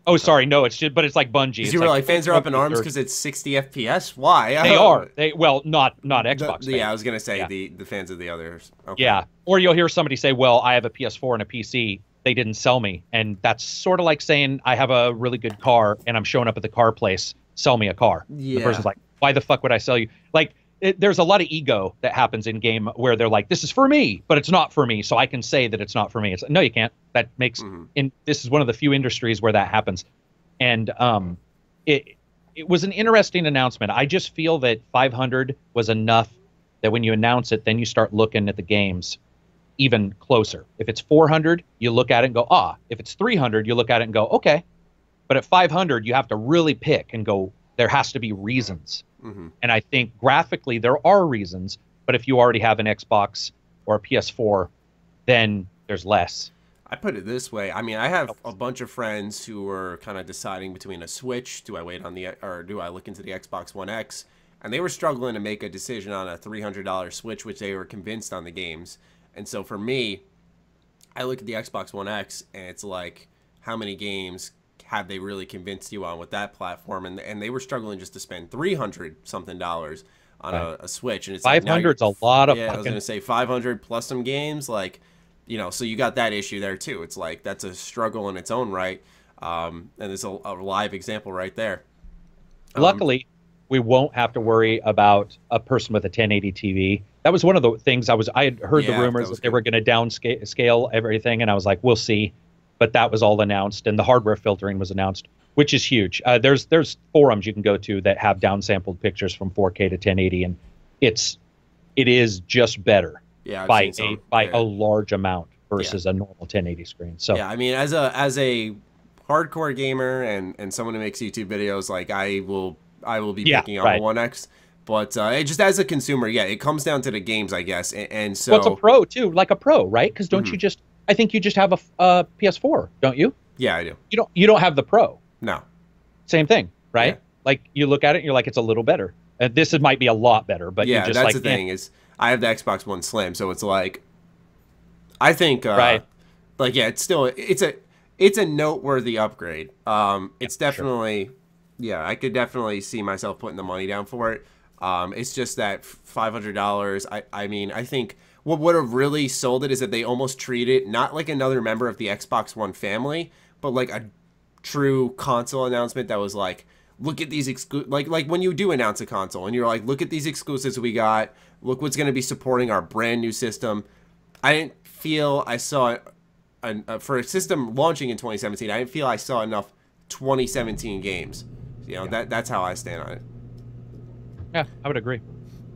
Speaker 2: oh, sorry, no, it's just, but it's like Bungie.
Speaker 1: Because you were like, fans are up in arms because it's 60 FPS. Why?
Speaker 2: They are. Well, not Xbox.
Speaker 1: Yeah, I was gonna say the fans of the others. Okay.
Speaker 2: Yeah, or you'll hear somebody say, "Well, I have a PS4 and a PC. They didn't sell me," and that's sort of like saying, "I have a really good car and I'm showing up at the car place. Sell me a car." Yeah. The person's like, "Why the fuck would I sell you?" Like, there's a lot of ego that happens in game where they're like, "This is for me, but it's not for me, so I can say that it's not for me." It's like, no, you can't. That makes this is one of the few industries where that happens. And it was an interesting announcement. I just feel that 500 was enough that when you announce it, then you start looking at the games even closer. If it's 400, you look at it and go, ah. If it's 300, you look at it and go, okay. But at 500, you have to really pick and go, there has to be reasons. And I think graphically there are reasons, but if you already have an Xbox or a PS4, then there's less.
Speaker 1: I put it this way. I mean, I have a bunch of friends who were kind of deciding between a Switch, do I wait on the, or do I look into the Xbox One X? And they were struggling to make a decision on a $300 Switch, which they were convinced on the games. And so for me, I look at the Xbox One X, and it's like, how many games have they really convinced you on with that platform? And they were struggling just to spend $300-something on a Switch. And it's
Speaker 2: 500's a lot of
Speaker 1: I was going to say 500 plus some games, like, you know, so you got that issue there too. It's like, that's a struggle in its own right. And there's a live example right there.
Speaker 2: Luckily, we won't have to worry about a person with a 1080 TV. That was one of the things I had heard the rumors that they were going to downscale everything, and I was like, we'll see. But that was all announced, and the hardware filtering was announced, which is huge. There's forums you can go to that have downsampled pictures from 4K to 1080, and it is just better by a large amount versus a normal 1080 screen. So
Speaker 1: yeah, I mean, as a hardcore gamer and someone who makes YouTube videos, like I will be picking up a One X. But just as a consumer, yeah, it comes down to the games, I guess. And so
Speaker 2: it's a pro too, like a pro, right? Because don't you just? I think you just have a PS4, don't you?
Speaker 1: Yeah, I do.
Speaker 2: You don't have the Pro.
Speaker 1: No.
Speaker 2: Same thing, right?
Speaker 1: Yeah.
Speaker 2: Like you look at it, and you're like, it's a little better. This might be a lot better, but
Speaker 1: yeah,
Speaker 2: you're just
Speaker 1: that's
Speaker 2: like,
Speaker 1: the thing is, I have the Xbox One Slim, so it's like, I think, like, yeah, it's a noteworthy upgrade. It's definitely, yeah, I could definitely see myself putting the money down for it. It's just that $500. I mean, I think what would have really sold it is that they almost treat it not like another member of the Xbox One family, but like a true console announcement that was like, look at these like when you do announce a console and you're like, look at these exclusives we got. Look what's going to be supporting our brand new system. I didn't feel I saw for a system launching in 2017. I didn't feel I saw enough 2017 games. You know, that's how I stand on it.
Speaker 2: Yeah, I would agree.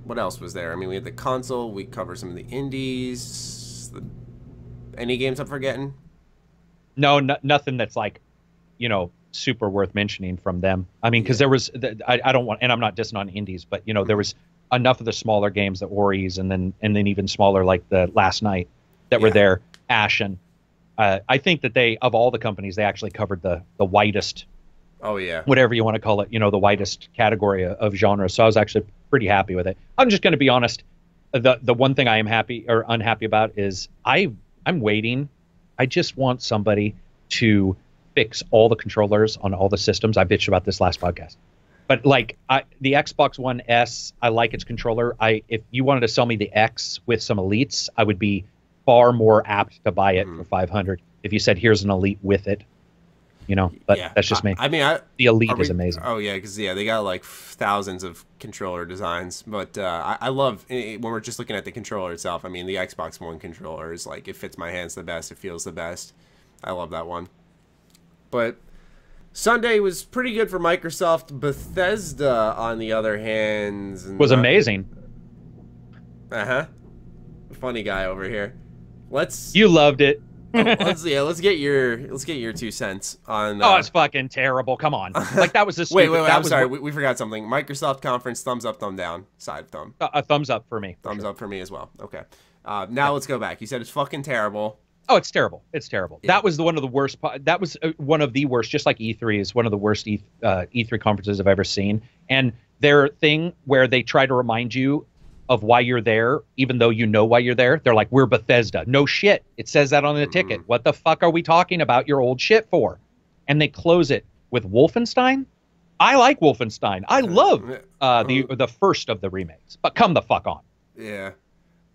Speaker 1: What else was there? I mean, we had the console. We covered some of the indies. Any games I'm forgetting?
Speaker 2: No, nothing that's like, you know, super worth mentioning from them. I mean, because there was, I don't want, and I'm not dissing on indies, but you know, there was enough of the smaller games, the Oris, and then even smaller like the Last Night that were there. Ashen. I think that they, of all the companies, they actually covered the widest.
Speaker 1: Oh yeah.
Speaker 2: Whatever you want to call it, you know, the widest category of genre. So I was actually pretty happy with it. I'm just going to be honest. The one thing I am happy or unhappy about is I'm waiting. I just want somebody to fix all the controllers on all the systems. I bitched about this last podcast. But like the Xbox One S, I like its controller. If you wanted to sell me the X with some elites, I would be far more apt to buy it for $500. If you said here's an elite with it, you know. But that's just me.
Speaker 1: I mean,
Speaker 2: the elite is amazing.
Speaker 1: Oh yeah, because they got like thousands of controller designs. But I love when we're just looking at the controller itself. I mean, the Xbox One controller is like, it fits my hands the best. It feels the best. I love that one. But Sunday was pretty good for Microsoft. Bethesda, on the other hand,
Speaker 2: was amazing.
Speaker 1: Funny guy over here.
Speaker 2: You loved it.
Speaker 1: let's get your 2 cents on.
Speaker 2: Oh, it's fucking terrible. Come on, like that was a
Speaker 1: wait. I'm sorry, we forgot something. Microsoft conference, thumbs up, thumb down, side thumb.
Speaker 2: A thumbs up for me.
Speaker 1: Thumbs up for me as well. Okay. Now let's go back. You said it's fucking terrible.
Speaker 2: Oh, it's terrible. It's terrible. Yeah. That was one of the worst. That was one of the worst. Just like E3 is one of the worst E3 conferences I've ever seen. And their thing where they try to remind you of why you're there, even though you know why you're there. They're like, we're Bethesda. No shit. It says that on the ticket. What the fuck are we talking about your old shit for? And they close it with Wolfenstein. I like Wolfenstein. I love the first of the remakes. But come the fuck on.
Speaker 1: Yeah.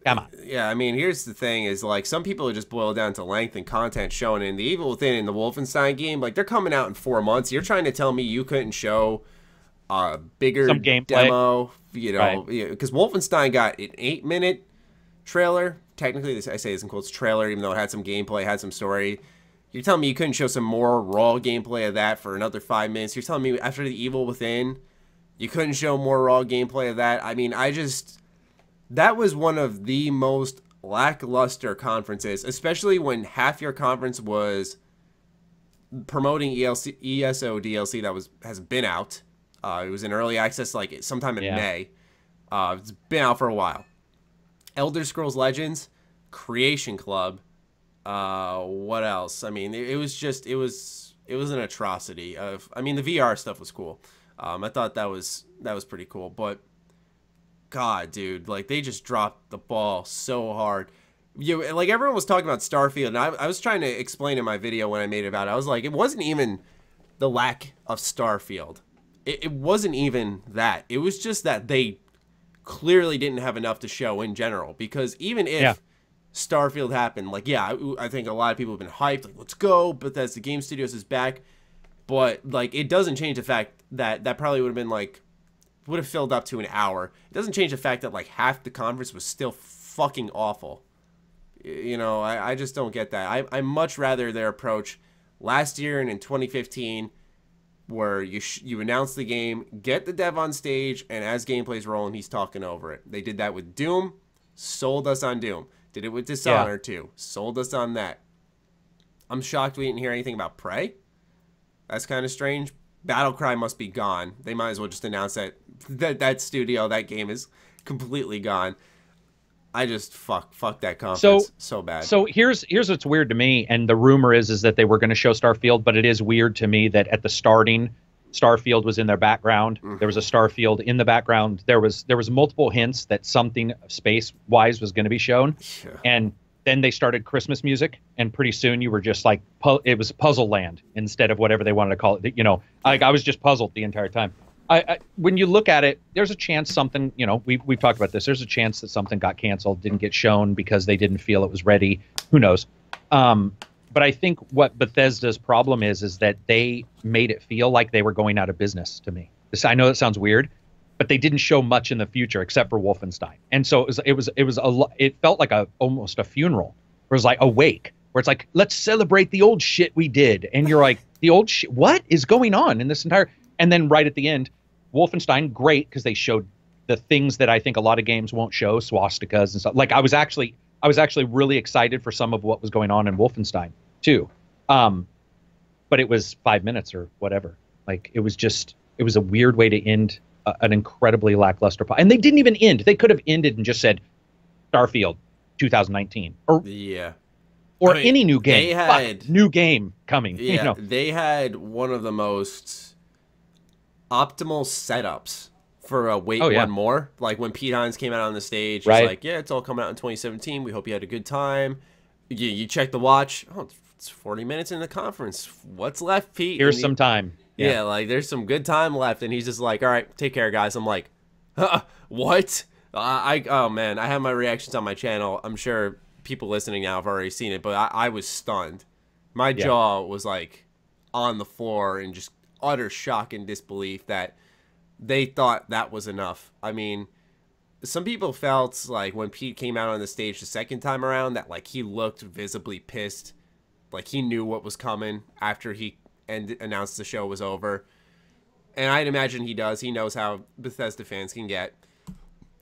Speaker 2: Come on.
Speaker 1: Yeah, I mean, here's the thing is, like, some people just boil down to length and content shown in the Evil Within and the Wolfenstein game. Like, they're coming out in 4 months. You're trying to tell me you couldn't show a bigger demo, you know, because Wolfenstein got an 8-minute trailer. Technically, I say this in quotes, trailer, even though it had some gameplay, had some story. You're telling me you couldn't show some more raw gameplay of that for another 5 minutes. You're telling me after the Evil Within, you couldn't show more raw gameplay of that. I mean, that was one of the most lackluster conferences, especially when half your conference was promoting ESO DLC that has been out. It was in early access like sometime in May. It's been out for a while. Elder Scrolls Legends, Creation Club, what else? I mean, it was an atrocity. I mean, the VR stuff was cool. I thought that was pretty cool, but God, dude, like they just dropped the ball so hard. Like everyone was talking about Starfield, and I was trying to explain in my video when I made it about it. I was like, it wasn't even the lack of Starfield. It wasn't even that. It was just that they clearly didn't have enough to show in general. Because even if Starfield happened, like, I think a lot of people have been hyped, like, let's go, Bethesda Game Studios is back. But, like, it doesn't change the fact that that probably would have been, like, would have filled up to an hour. It doesn't change the fact that, like, half the conference was still fucking awful. You know, I just don't get that. I much rather their approach last year and in 2015, where you announce the game, get the dev on stage, and as gameplay's rolling, he's talking over it. They did that with Doom, sold us on Doom. Did it with Dishonored too, sold us on that. I'm shocked we didn't hear anything about Prey. That's kind of strange. Battlecry must be gone. They might as well just announce that studio, that game is completely gone. I just fuck that conference so bad.
Speaker 2: So here's what's weird to me, and the rumor is that they were going to show Starfield, but it is weird to me that at the starting, Starfield was in their background. There was a Starfield in the background. There was multiple hints that something space-wise was going to be shown, and then they started Christmas music, and pretty soon you were just like, it was Puzzle Land instead of whatever they wanted to call it. You know, like I was just puzzled the entire time. When you look at it, there's a chance something, you know, we've talked about this. There's a chance that something got canceled, didn't get shown because they didn't feel it was ready. Who knows? But I think what Bethesda's problem is that they made it feel like they were going out of business to me. I know that sounds weird, but they didn't show much in the future except for Wolfenstein. And so it felt like almost a funeral. Where it was like a wake, where it's like, let's celebrate the old shit we did. And you're like, the old shit, what is going on in this entire, and then right at the end, Wolfenstein, great, because they showed the things that I think a lot of games won't show, swastikas and stuff. Like I was actually really excited for some of what was going on in Wolfenstein too. But it was 5 minutes or whatever. Like it was a weird way to end an incredibly lackluster and they didn't even end. They could have ended and just said Starfield 2019 or any new game. They had new game coming.
Speaker 1: Yeah,
Speaker 2: you know?
Speaker 1: They had one of the most optimal setups for a one more. Like when Pete Hines came out on the stage, he's like, yeah, it's all coming out in 2017. We hope you had a good time. You check the watch. Oh, it's 40 minutes in the conference. What's left, Pete?
Speaker 2: Here's some time.
Speaker 1: Yeah, like there's some good time left. And he's just like, all right, take care, guys. I'm like, what? Oh, man, I have my reactions on my channel. I'm sure people listening now have already seen it, but I was stunned. My jaw was like on the floor and just utter shock and disbelief that they thought that was enough. I mean, some people felt like when Pete came out on the stage the second time around that like he looked visibly pissed, like he knew what was coming after he announced the show was over. And I'd imagine he does. He knows how Bethesda fans can get,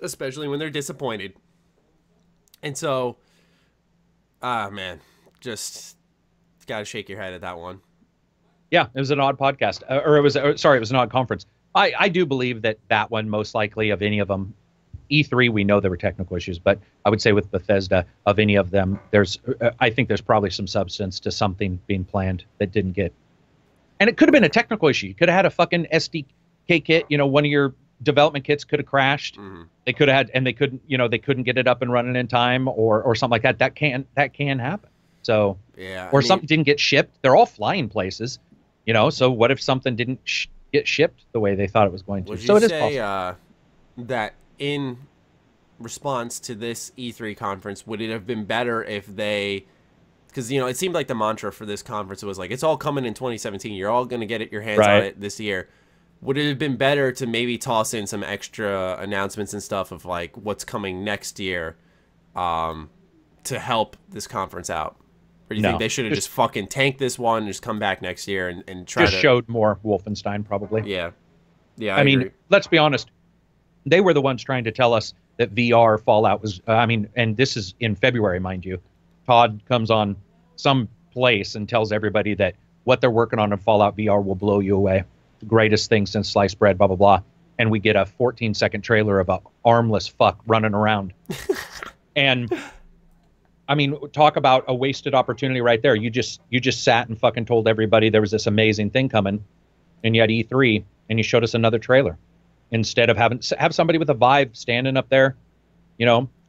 Speaker 1: especially when they're disappointed. And so, man, just gotta shake your head at that one.
Speaker 2: Yeah, it was an odd podcast, it was an odd conference. I do believe that one most likely of any of them, E3, we know there were technical issues, but I would say with Bethesda, of any of them, I think there's probably some substance to something being planned that didn't get. And it could have been a technical issue. You could have had a fucking SDK kit, you know, one of your development kits could have crashed. They could have had, and they couldn't get it up and running in time or something like that. That can happen. So, yeah, or something didn't get shipped. They're all flying places. You know, so what if something didn't get shipped the way they thought it was going to? So it is possible.
Speaker 1: That in response to this E3 conference, would it have been better if they, because, you know, it seemed like the mantra for this conference was like, it's all coming in 2017. You're all going to get your hands on it this year. Would it have been better to maybe toss in some extra announcements and stuff of like what's coming next year to help this conference out? Or do you think they should have just fucking tanked this one and just come back next year and try to...
Speaker 2: Just showed more Wolfenstein, probably.
Speaker 1: Yeah. Yeah,
Speaker 2: I mean, let's be honest. They were the ones trying to tell us that VR Fallout was, and this is in February, mind you. Todd comes on some place and tells everybody that what they're working on in Fallout VR will blow you away. The greatest thing since sliced bread, blah, blah, blah. And we get a 14-second trailer of a armless fuck running around. And I mean, talk about a wasted opportunity right there. You just sat and fucking told everybody there was this amazing thing coming, and you had E3, and you showed us another trailer instead of have somebody with a Vive standing up there,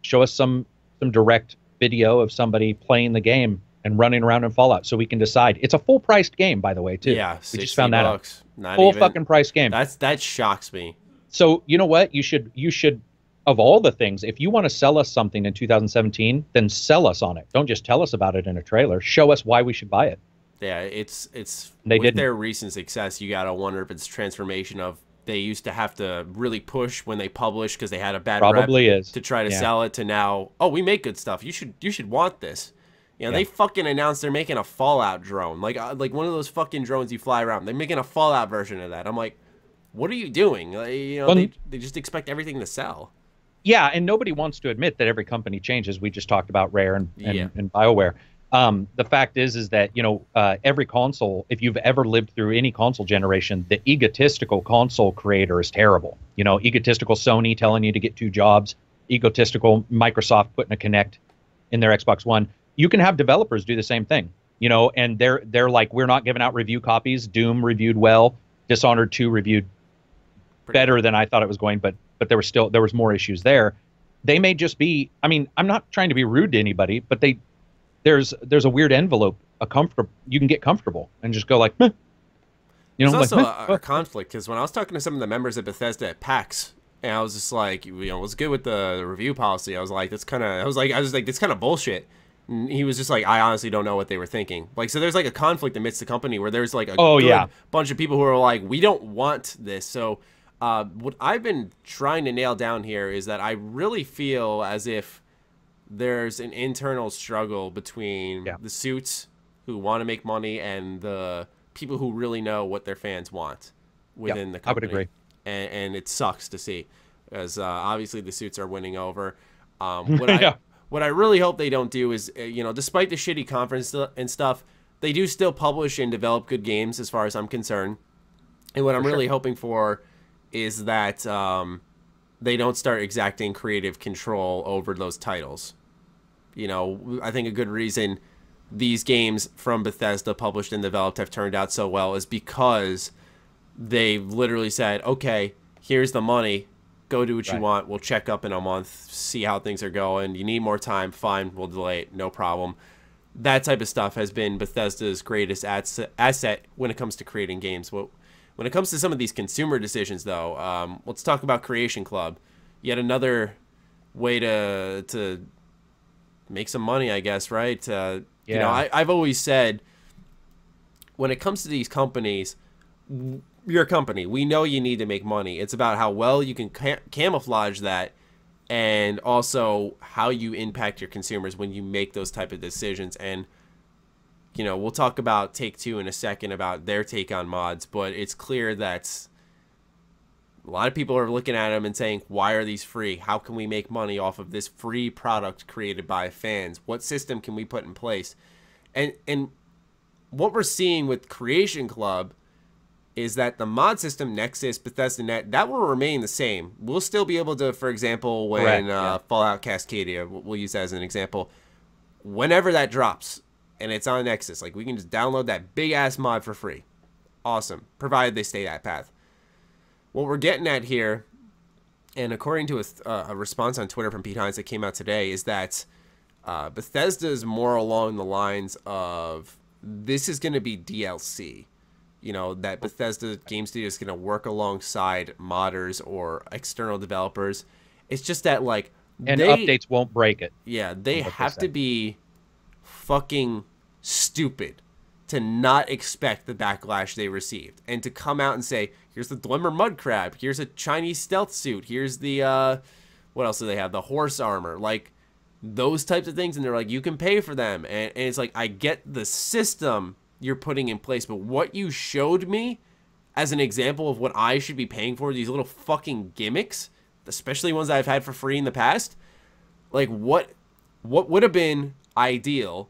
Speaker 2: show us some direct video of somebody playing the game and running around in Fallout, so we can decide. It's a full-priced game, by the way, too.
Speaker 1: Yeah,
Speaker 2: we just found that out.
Speaker 1: Full
Speaker 2: fucking price game.
Speaker 1: That shocks me.
Speaker 2: So you know what? You should. Of all the things, if you want to sell us something in 2017, then sell us on it. Don't just tell us about it in a trailer. Show us why we should buy it.
Speaker 1: Yeah, it's
Speaker 2: they
Speaker 1: with
Speaker 2: didn't.
Speaker 1: Their recent success, you gotta wonder if it's transformation of they used to have to really push when they published because they had a bad
Speaker 2: Probably
Speaker 1: rep
Speaker 2: is.
Speaker 1: to try to sell it to now, oh, we make good stuff. You should want this. They fucking announced they're making a Fallout drone, like one of those fucking drones you fly around. They're making a Fallout version of that. I'm like, what are you doing? They just expect everything to sell.
Speaker 2: Yeah, and nobody wants to admit that every company changes. We just talked about Rare and BioWare. The fact is that, every console, if you've ever lived through any console generation, the egotistical console creator is terrible. Egotistical Sony telling you to get 2 jobs, egotistical Microsoft putting a Kinect in their Xbox One. You can have developers do the same thing, and they're like, we're not giving out review copies. Doom reviewed well. Dishonored 2 reviewed better than I thought it was going, but there was more issues there. They may just be, I'm not trying to be rude to anybody, but there's a weird envelope, you can get comfortable and just go like, meh.
Speaker 1: There's also a conflict, because when I was talking to some of the members of Bethesda at PAX, and I was just like, what's good with the review policy? I was like, that's kind of bullshit. And he was just like, I honestly don't know what they were thinking. Like, so there's like a conflict amidst the company where there's like a bunch of people who are like, we don't want this. So what I've been trying to nail down here is that I really feel as if there's an internal struggle between the suits who want to make money and the people who really know what their fans want within the company.
Speaker 2: I would agree.
Speaker 1: And it sucks to see, as obviously the suits are winning over. What I really hope they don't do is, despite the shitty conference and stuff, they do still publish and develop good games as far as I'm concerned. And what I'm really hoping for is that they don't start exacting creative control over those titles. I think a good reason these games from Bethesda published and developed have turned out so well is because they've literally said, okay, here's the money. Go do what you want. We'll check up in a month, see how things are going. You need more time. Fine, we'll delay it. No problem. That type of stuff has been Bethesda's greatest asset when it comes to creating games. When it comes to some of these consumer decisions, though, let's talk about Creation Club. Yet another way to make some money, I guess, right? I've always said, when it comes to these companies, you're a company. We know you need to make money. It's about how well you can camouflage that, and also how you impact your consumers when you make those type of decisions. And we'll talk about Take-Two in a second about their take on mods, but it's clear that a lot of people are looking at them and saying, why are these free? How can we make money off of this free product created by fans? What system can we put in place? And what we're seeing with Creation Club is that the mod system, Nexus, Bethesda Net, that will remain the same. We'll still be able to, for example, when Fallout Cascadia, we'll use that as an example, whenever that drops and it's on Nexus, like we can just download that big-ass mod for free. Awesome, provided they stay that path. What we're getting at here, and according to a response on Twitter from Pete Hines that came out today, is that Bethesda is more along the lines of, this is going to be DLC. That Bethesda Game Studio is going to work alongside modders or external developers. It's just that, like...
Speaker 2: And updates won't break it.
Speaker 1: Yeah, they have to be fucking stupid to not expect the backlash they received. And to come out and say, here's the Glimmer Mud Crab, here's a Chinese stealth suit, here's the... what else do they have? The horse armor. Like, those types of things. And they're like, you can pay for them. And it's like, I get the system you're putting in place, but what you showed me as an example of what I should be paying for, these little fucking gimmicks, especially ones that I've had for free in the past, like what would have been ideal?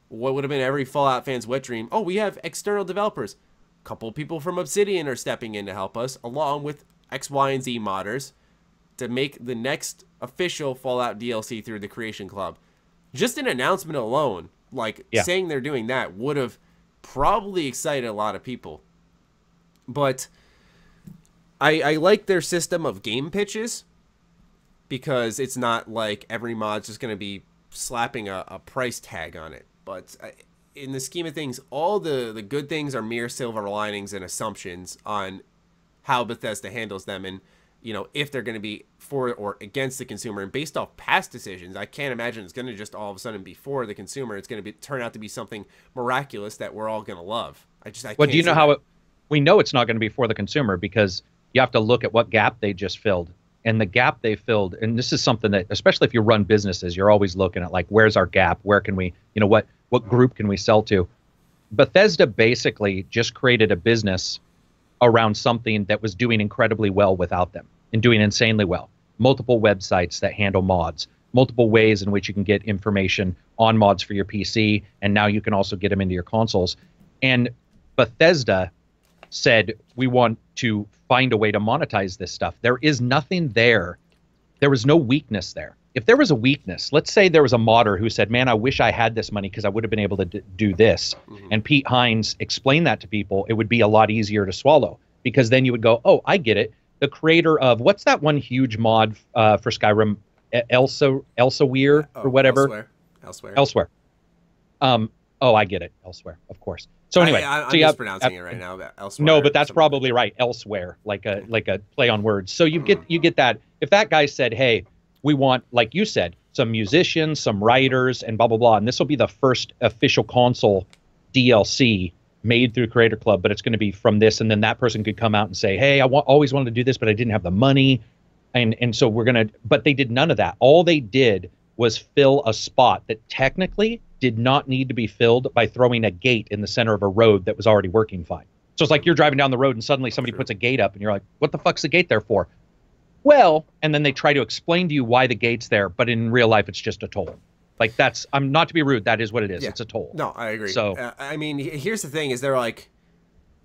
Speaker 1: What would have been every Fallout fan's wet dream? Oh, we have external developers. A couple people from Obsidian are stepping in to help us, along with X, Y, and Z modders, to make the next official Fallout DLC through the Creation Club. Just an announcement alone, like saying they're doing that, would have probably excited a lot of people. But I like their system of game pitches, because it's not like every mod's just going to be slapping a price tag on it. But in the scheme of things, all the good things are mere silver linings and assumptions on how Bethesda handles them, and if they're going to be for or against the consumer. And based off past decisions, I can't imagine it's going to just all of a sudden be for the consumer. It's going to turn out to be something miraculous that we're all going to love.
Speaker 2: Well, do you know how we know it's not going to be for the consumer? Because you have to look at what gap they just filled. And the gap they filled, and this is something that, especially if you run businesses, you're always looking at, like, where's our gap? Where can we, what group can we sell to? Bethesda basically just created a business around something that was doing incredibly well without them, and doing insanely well. Multiple websites that handle mods, multiple ways in which you can get information on mods for your PC, and now you can also get them into your consoles. And Bethesda said, we want to find a way to monetize this stuff. There is nothing there. There was no weakness there. If there was a weakness, let's say there was a modder who said, man, I wish I had this money because I would have been able to do this. And Pete Hines explained that to people, it would be a lot easier to swallow, because then you would go, oh, I get it. The creator of, what's that one huge mod for Skyrim, Elsewhere or whatever? Elsewhere. Oh, I get it. Elsewhere, of course. So anyway,
Speaker 1: I'm mispronouncing it right now. But Elsewhere.
Speaker 2: No, but that's probably right. Elsewhere, like a play on words. So you get that. If that guy said, hey, we want, like you said, some musicians, some writers, and blah blah blah, and this will be the first official console DLC made through Creator Club, but it's going to be from this, and then that person could come out and say, hey, I always wanted to do this, but I didn't have the money, and so we're gonna. But they did none of that. All they did was fill a spot that technically did not need to be filled by throwing a gate in the center of a road that was already working fine. So it's like you're driving down the road and suddenly somebody puts a gate up and you're like, what the fuck's the gate there for? Well, and then they try to explain to you why the gate's there, but in real life, it's just a toll. Like, I'm not to be rude, that is what it is. Yeah. It's a toll.
Speaker 1: No, I agree. So, I mean, here's the thing is they're like,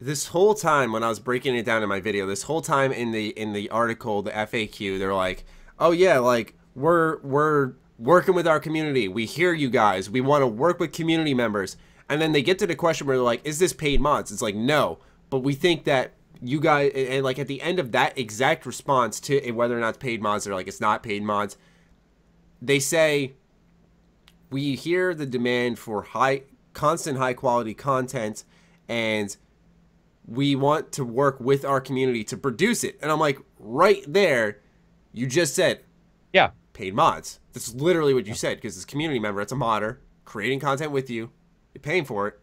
Speaker 1: this whole time when I was breaking it down in my video, this whole time in the article, the FAQ, they're like, oh yeah, like we're working with our community. We hear you guys. We want to work with community members. And then they get to the question where they're like, is this paid mods? It's like, no, but we think that you guys, and like at the end of that exact response to whether or not it's paid mods, they're like, it's not paid mods. They say, we hear the demand for constant high quality content, and we want to work with our community to produce it. And I'm like, right there, you just said,
Speaker 2: yeah,
Speaker 1: paid mods. That's literally what you said, because it's a community member, it's a modder, creating content with you, you're paying for it.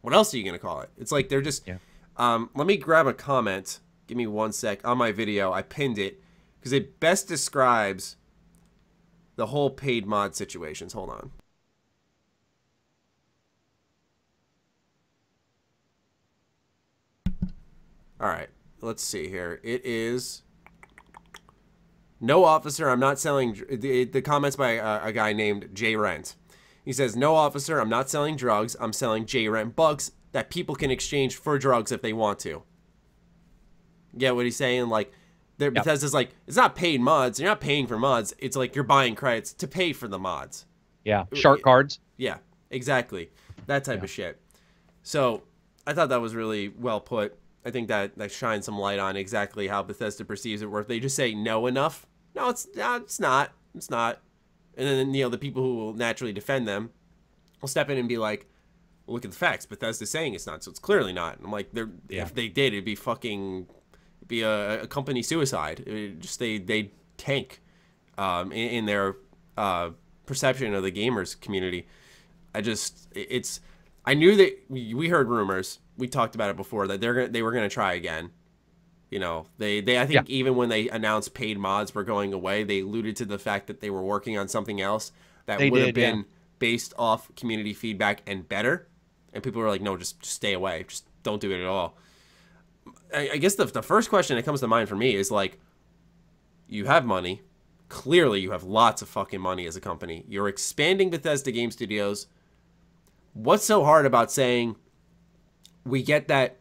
Speaker 1: What else are you going to call it? It's like they're just... Yeah. Let me grab a comment. Give me 1 sec. On my video, I pinned it, because it best describes the whole paid mod situations. Hold on. All right. Let's see here. It is... No, officer, I'm not selling... The comments by a guy named J Rent. He says, no, officer, I'm not selling drugs. I'm selling J Rent bugs that people can exchange for drugs if they want to. Get what he's saying? Like, yep. Bethesda's like, it's not paid mods. You're not paying for mods. It's like you're buying credits to pay for the mods.
Speaker 2: Yeah, shark cards.
Speaker 1: Yeah, exactly. That type of shit. So I thought that was really well put. I think that shines some light on exactly how Bethesda perceives it, where if they just say no enough, no, it's not. It's not. And then, the people who will naturally defend them will step in and be like, well, look at the facts. Bethesda's saying it's not, so it's clearly not. And I'm like, if they did, it'd be a company suicide. They tank in their perception of the gamers community. I knew that we heard rumors. We talked about it before that they were gonna try again. I think even when they announced paid mods were going away, they alluded to the fact that they were working on something else that would have been based off community feedback and better. And people were like, no, just stay away. Just don't do it at all. I guess the first question that comes to mind for me is like, you have money. Clearly, you have lots of fucking money as a company. You're expanding Bethesda Game Studios. What's so hard about saying we get that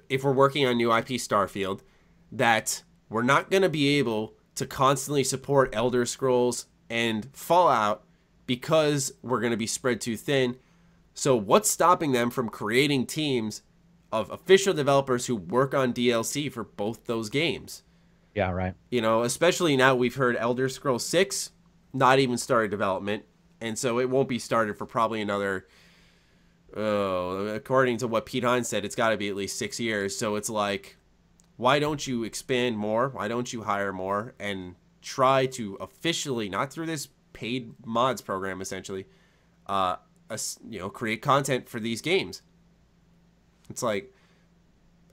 Speaker 1: if we're working on new IP Starfield, that we're not going to be able to constantly support Elder Scrolls and Fallout because we're going to be spread too thin. So what's stopping them from creating teams of official developers who work on DLC for both those games?
Speaker 2: Yeah, right.
Speaker 1: You know, especially now we've heard Elder Scrolls 6 not even started development, and so it won't be started for probably another, according to what Pete Hines said, it's got to be at least 6 years. So it's like, why don't you expand more? Why don't you hire more and try to officially, not through this paid mods program essentially, create content for these games? It's like,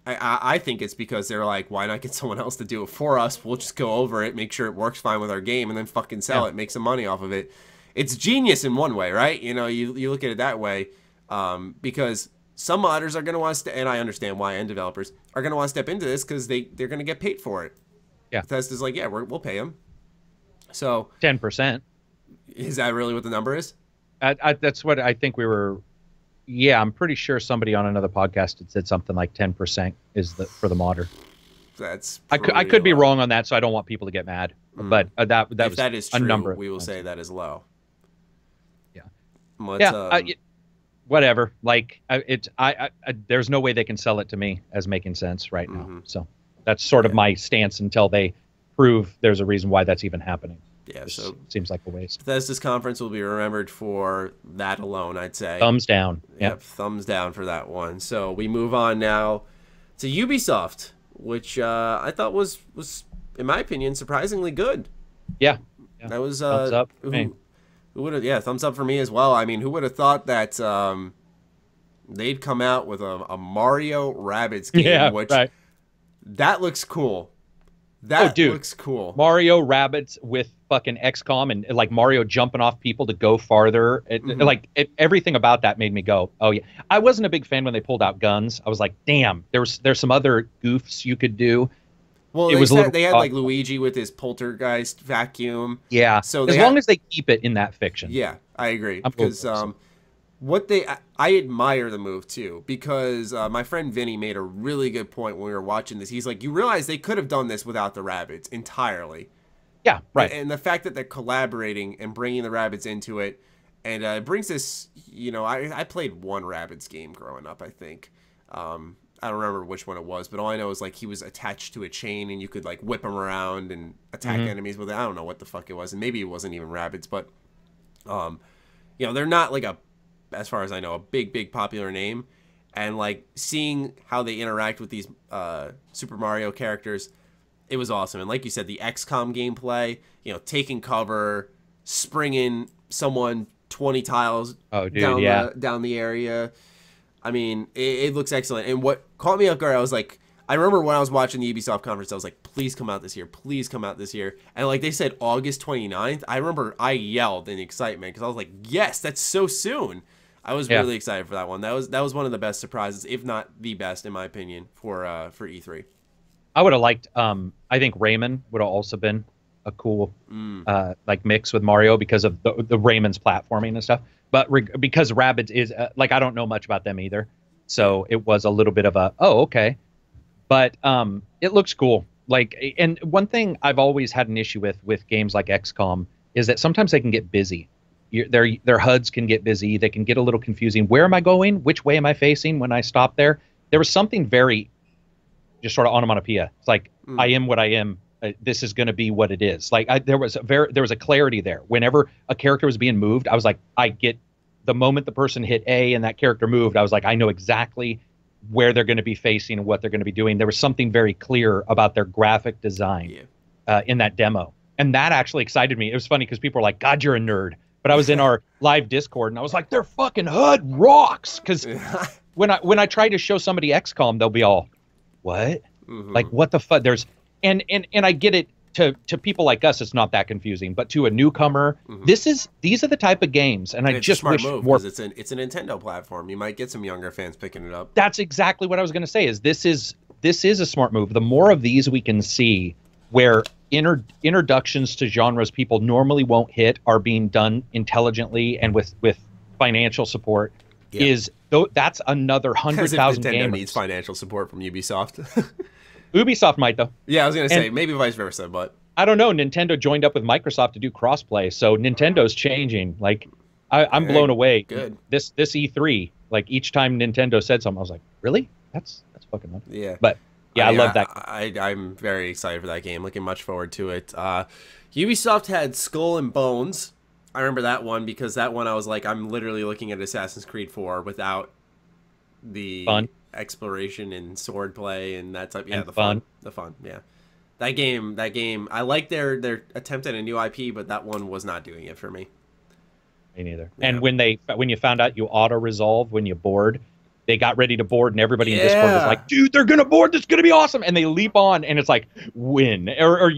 Speaker 1: I think it's because they're like, why not get someone else to do it for us? We'll just go over it, make sure it works fine with our game, and then fucking sell it, make some money off of it. It's genius in one way, right? You know, you look at it that way, because some modders are going to want to, and I understand why, and developers are going to want to step into this because they're going to get paid for it. Yeah. Bethesda's like, yeah, we'll pay them. So
Speaker 2: 10%.
Speaker 1: Is that really what the number is?
Speaker 2: That's what I think we were. Yeah, I'm pretty sure somebody on another podcast had said something like 10% is for the modder.
Speaker 1: That's
Speaker 2: I could be wrong on that, so I don't want people to get mad. But that
Speaker 1: if
Speaker 2: was
Speaker 1: that is true,
Speaker 2: a number.
Speaker 1: We will say that is low.
Speaker 2: Yeah. Whatever. Like there's no way they can sell it to me as making sense right now. So that's sort of my stance until they prove there's a reason why that's even happening.
Speaker 1: Yeah, so
Speaker 2: seems like a waste.
Speaker 1: Bethesda's conference will be remembered for that alone, I'd say.
Speaker 2: Thumbs down.
Speaker 1: Yep, thumbs down for that one. So we move on now to Ubisoft, which I thought was, in my opinion, surprisingly good.
Speaker 2: Yeah.
Speaker 1: That was
Speaker 2: thumbs up.
Speaker 1: Who would have? Yeah, thumbs up for me as well. I mean, who would have thought that they'd come out with a Mario Rabbids game? Which that looks cool. That looks cool.
Speaker 2: Mario Rabbids with fucking XCOM and like Mario jumping off people to go farther. Everything about that made me go, oh yeah. I wasn't a big fan when they pulled out guns. I was like, damn, there's some other goofs you could do.
Speaker 1: Well, they had like Luigi with his poltergeist vacuum.
Speaker 2: Yeah. So as long as they keep it in that fiction.
Speaker 1: Yeah, I agree. Because I admire the move too, because my friend Vinny made a really good point when we were watching this. He's like, you realize they could have done this without the Rabbids entirely.
Speaker 2: Yeah, right.
Speaker 1: And the fact that they're collaborating and bringing the Rabbids into it, and it brings this, you know, I played one Rabbids game growing up, I think. I don't remember which one it was, but all I know is like he was attached to a chain and you could like whip him around and attack enemies with it. I don't know what the fuck it was, and maybe it wasn't even Rabbids, but you know, they're not like as far as I know, a big popular name, and like seeing how they interact with these Super Mario characters, it was awesome. And like you said, the XCOM gameplay, you know, taking cover, springing someone 20 tiles down the area. I mean, it looks excellent. And what caught me off guard, I was like, I remember when I was watching the Ubisoft conference, I was like, please come out this year. Please come out this year. And like they said, August 29th. I remember I yelled in excitement because I was like, yes, that's so soon. I was really excited for that one. That was one of the best surprises, if not the best, in my opinion, for E3.
Speaker 2: I would have liked. I think Rayman would have also been a cool like mix with Mario because of the Rayman's platforming and stuff. But because Rabbids is like, I don't know much about them either, so it was a little bit of a okay. But it looks cool. Like, and one thing I've always had an issue with games like XCOM is that sometimes they can get busy. Their HUDs can get busy. They can get a little confusing. Where am I going? Which way am I facing when I stop there? There was something very just sort of onomatopoeia. It's like, I am what I am. This is going to be what it is. Like there was a clarity there. Whenever a character was being moved, I was like, I get the moment the person hit A and that character moved, I was like, I know exactly where they're going to be facing and what they're going to be doing. There was something very clear about their graphic design in that demo. And that actually excited me. It was funny because people were like, God, you're a nerd. But I was in our live Discord and I was like, their fucking HUD rocks. Because when I try to show somebody XCOM, they'll be all, what? Like, what the fuck? There's and I get it. To people like us, it's not that confusing. But to a newcomer, these are the type of games. And I just wish more.
Speaker 1: It's a Nintendo platform. You might get some younger fans picking it up.
Speaker 2: That's exactly what I was going to say. This is a smart move. The more of these we can see, where introductions to genres people normally won't hit are being done intelligently and with financial support. That's another 100,000 gamers.
Speaker 1: Nintendo needs financial support from Ubisoft.
Speaker 2: Ubisoft might, though.
Speaker 1: Yeah, I was gonna say maybe vice versa, but
Speaker 2: I don't know. Nintendo joined up with Microsoft to do crossplay, so Nintendo's changing. Like, I'm blown away.
Speaker 1: Good.
Speaker 2: This E3, like each time Nintendo said something, I was like, really? That's fucking fun.
Speaker 1: Yeah.
Speaker 2: But yeah, I love that.
Speaker 1: I'm very excited for that game. Looking much forward to it. Ubisoft had Skull and Bones. I remember that one because that one I was like, I'm literally looking at Assassin's Creed 4 without the exploration and sword play and that type. Yeah, the fun. Yeah, that game. I like their attempt at a new IP, but that one was not doing it for me.
Speaker 2: Me neither.
Speaker 1: Yeah.
Speaker 2: And when you found out you auto resolve when you board, they got ready to board, and everybody in Discord was like, "Dude, they're gonna board. This is gonna be awesome!" And they leap on, and it's like win or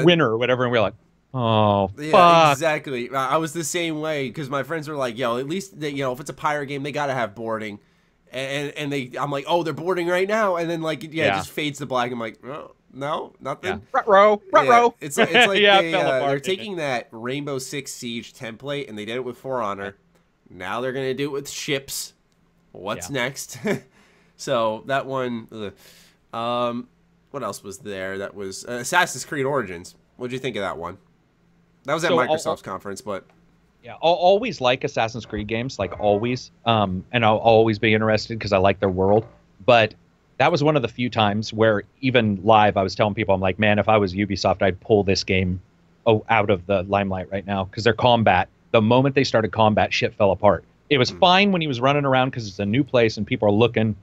Speaker 2: winner or whatever, and we're like, "Oh,
Speaker 1: yeah,
Speaker 2: fuck."
Speaker 1: Exactly. I was the same way because my friends were like, "Yo, at least if it's a pirate game, they gotta have boarding," and I'm like, "Oh, they're boarding right now," and then it just fades to black. I'm like, "Oh, no, nothing."
Speaker 2: Ruh-roh.
Speaker 1: It's like they're taking that Rainbow Six Siege template and they did it with For Honor. Now they're gonna do it with ships. What's next? So that one. What else was there? That was Assassin's Creed Origins. What'd you think of that one? That was at Microsoft's conference, but
Speaker 2: yeah, I'll always like Assassin's Creed games, like always. And I'll always be interested because I like their world. But that was one of the few times where even live, I was telling people, I'm like, man, if I was Ubisoft, I'd pull this game out of the limelight right now because their combat. The moment they started combat, shit fell apart. It was fine when he was running around because it's a new place and people are looking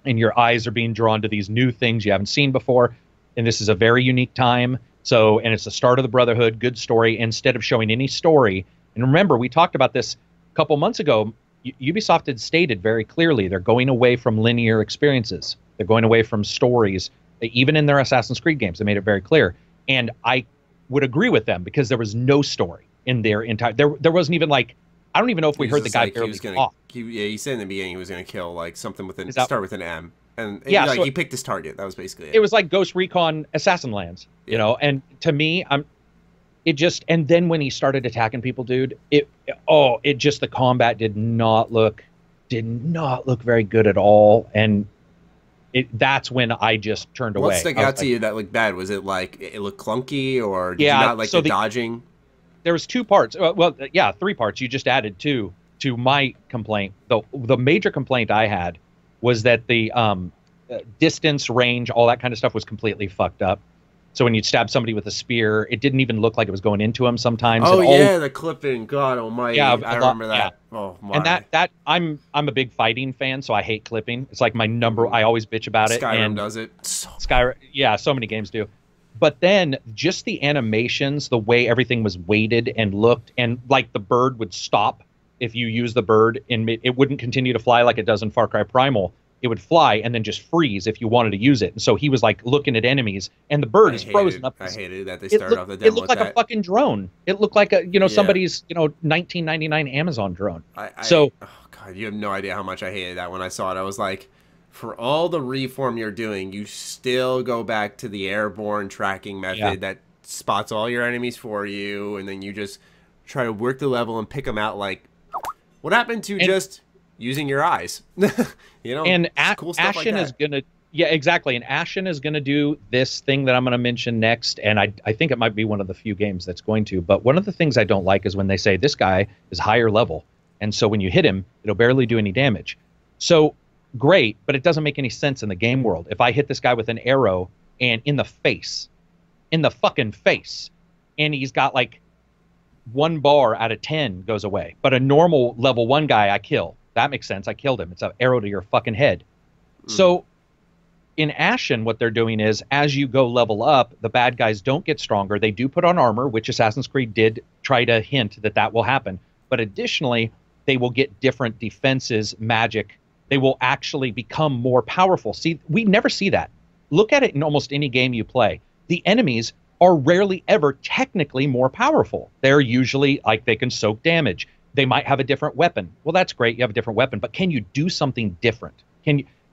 Speaker 2: and your eyes are being drawn to these new things you haven't seen before. And this is a very unique time. And it's the start of the Brotherhood, good story, instead of showing any story. And remember, we talked about this a couple months ago. Ubisoft had stated very clearly they're going away from linear experiences. They're going away from stories. Even in their Assassin's Creed games, they made it very clear. And I would agree with them because there was no story in their entire... There wasn't even I don't even know if we heard the guy barely talk.
Speaker 1: He said in the beginning he was going to kill something with start with an M. And he picked his target. That was basically it.
Speaker 2: It was like Ghost Recon Assassin Lands, and to me, and then when he started attacking people, dude, the combat did not look very good at all. And that's when I just turned away.
Speaker 1: What stuck out to you that looked bad? Was it it looked clunky or did you not like the dodging?
Speaker 2: There was two parts. Three parts. You just added two to my complaint. The major complaint I had was that the distance, range, all that kind of stuff was completely fucked up. So when you'd stab somebody with a spear, it didn't even look like it was going into him sometimes.
Speaker 1: The clipping. God almighty. Yeah, I remember that. Yeah. Oh, my.
Speaker 2: And that I'm a big fighting fan, so I hate clipping. It's like my number. I always bitch about it.
Speaker 1: Skyrim does it.
Speaker 2: Skyrim, so many games do. But then just the animations, the way everything was weighted and looked, and the bird would stop if you use the bird, and it wouldn't continue to fly like it does in Far Cry Primal. It would fly and then just freeze if you wanted to use it. And so he was looking at enemies, and the bird is frozen up.
Speaker 1: I hated that they started off the demo.
Speaker 2: It looked like a fucking drone. It looked like somebody's 1999 Amazon drone.
Speaker 1: Oh God, you have no idea how much I hated that when I saw it. I was like, for all the reform you're doing, you still go back to the airborne tracking method that spots all your enemies for you, and then you just try to work the level and pick them out. What happened to just using your eyes?
Speaker 2: And
Speaker 1: cool stuff
Speaker 2: Ashen
Speaker 1: like
Speaker 2: is gonna, exactly. And Ashen is gonna do this thing that I'm gonna mention next, and I think it might be one of the few games that's going to. But one of the things I don't like is when they say this guy is higher level, and so when you hit him, it'll barely do any damage. So great, but it doesn't make any sense in the game world. If I hit this guy with an arrow and in the fucking face, and he's got 1 bar out of 10 goes away, but a normal level 1 guy I kill. That makes sense. I killed him. It's an arrow to your fucking head. So in Ashen, what they're doing is as you go level up, the bad guys don't get stronger. They do put on armor, which Assassin's Creed did try to hint that will happen. But additionally, they will get different defenses, magic. They will actually become more powerful. See, we never see that. Look at it in almost any game you play. The enemies are rarely ever technically more powerful. They're usually they can soak damage. They might have a different weapon. Well, that's great. You have a different weapon, but can you do something different?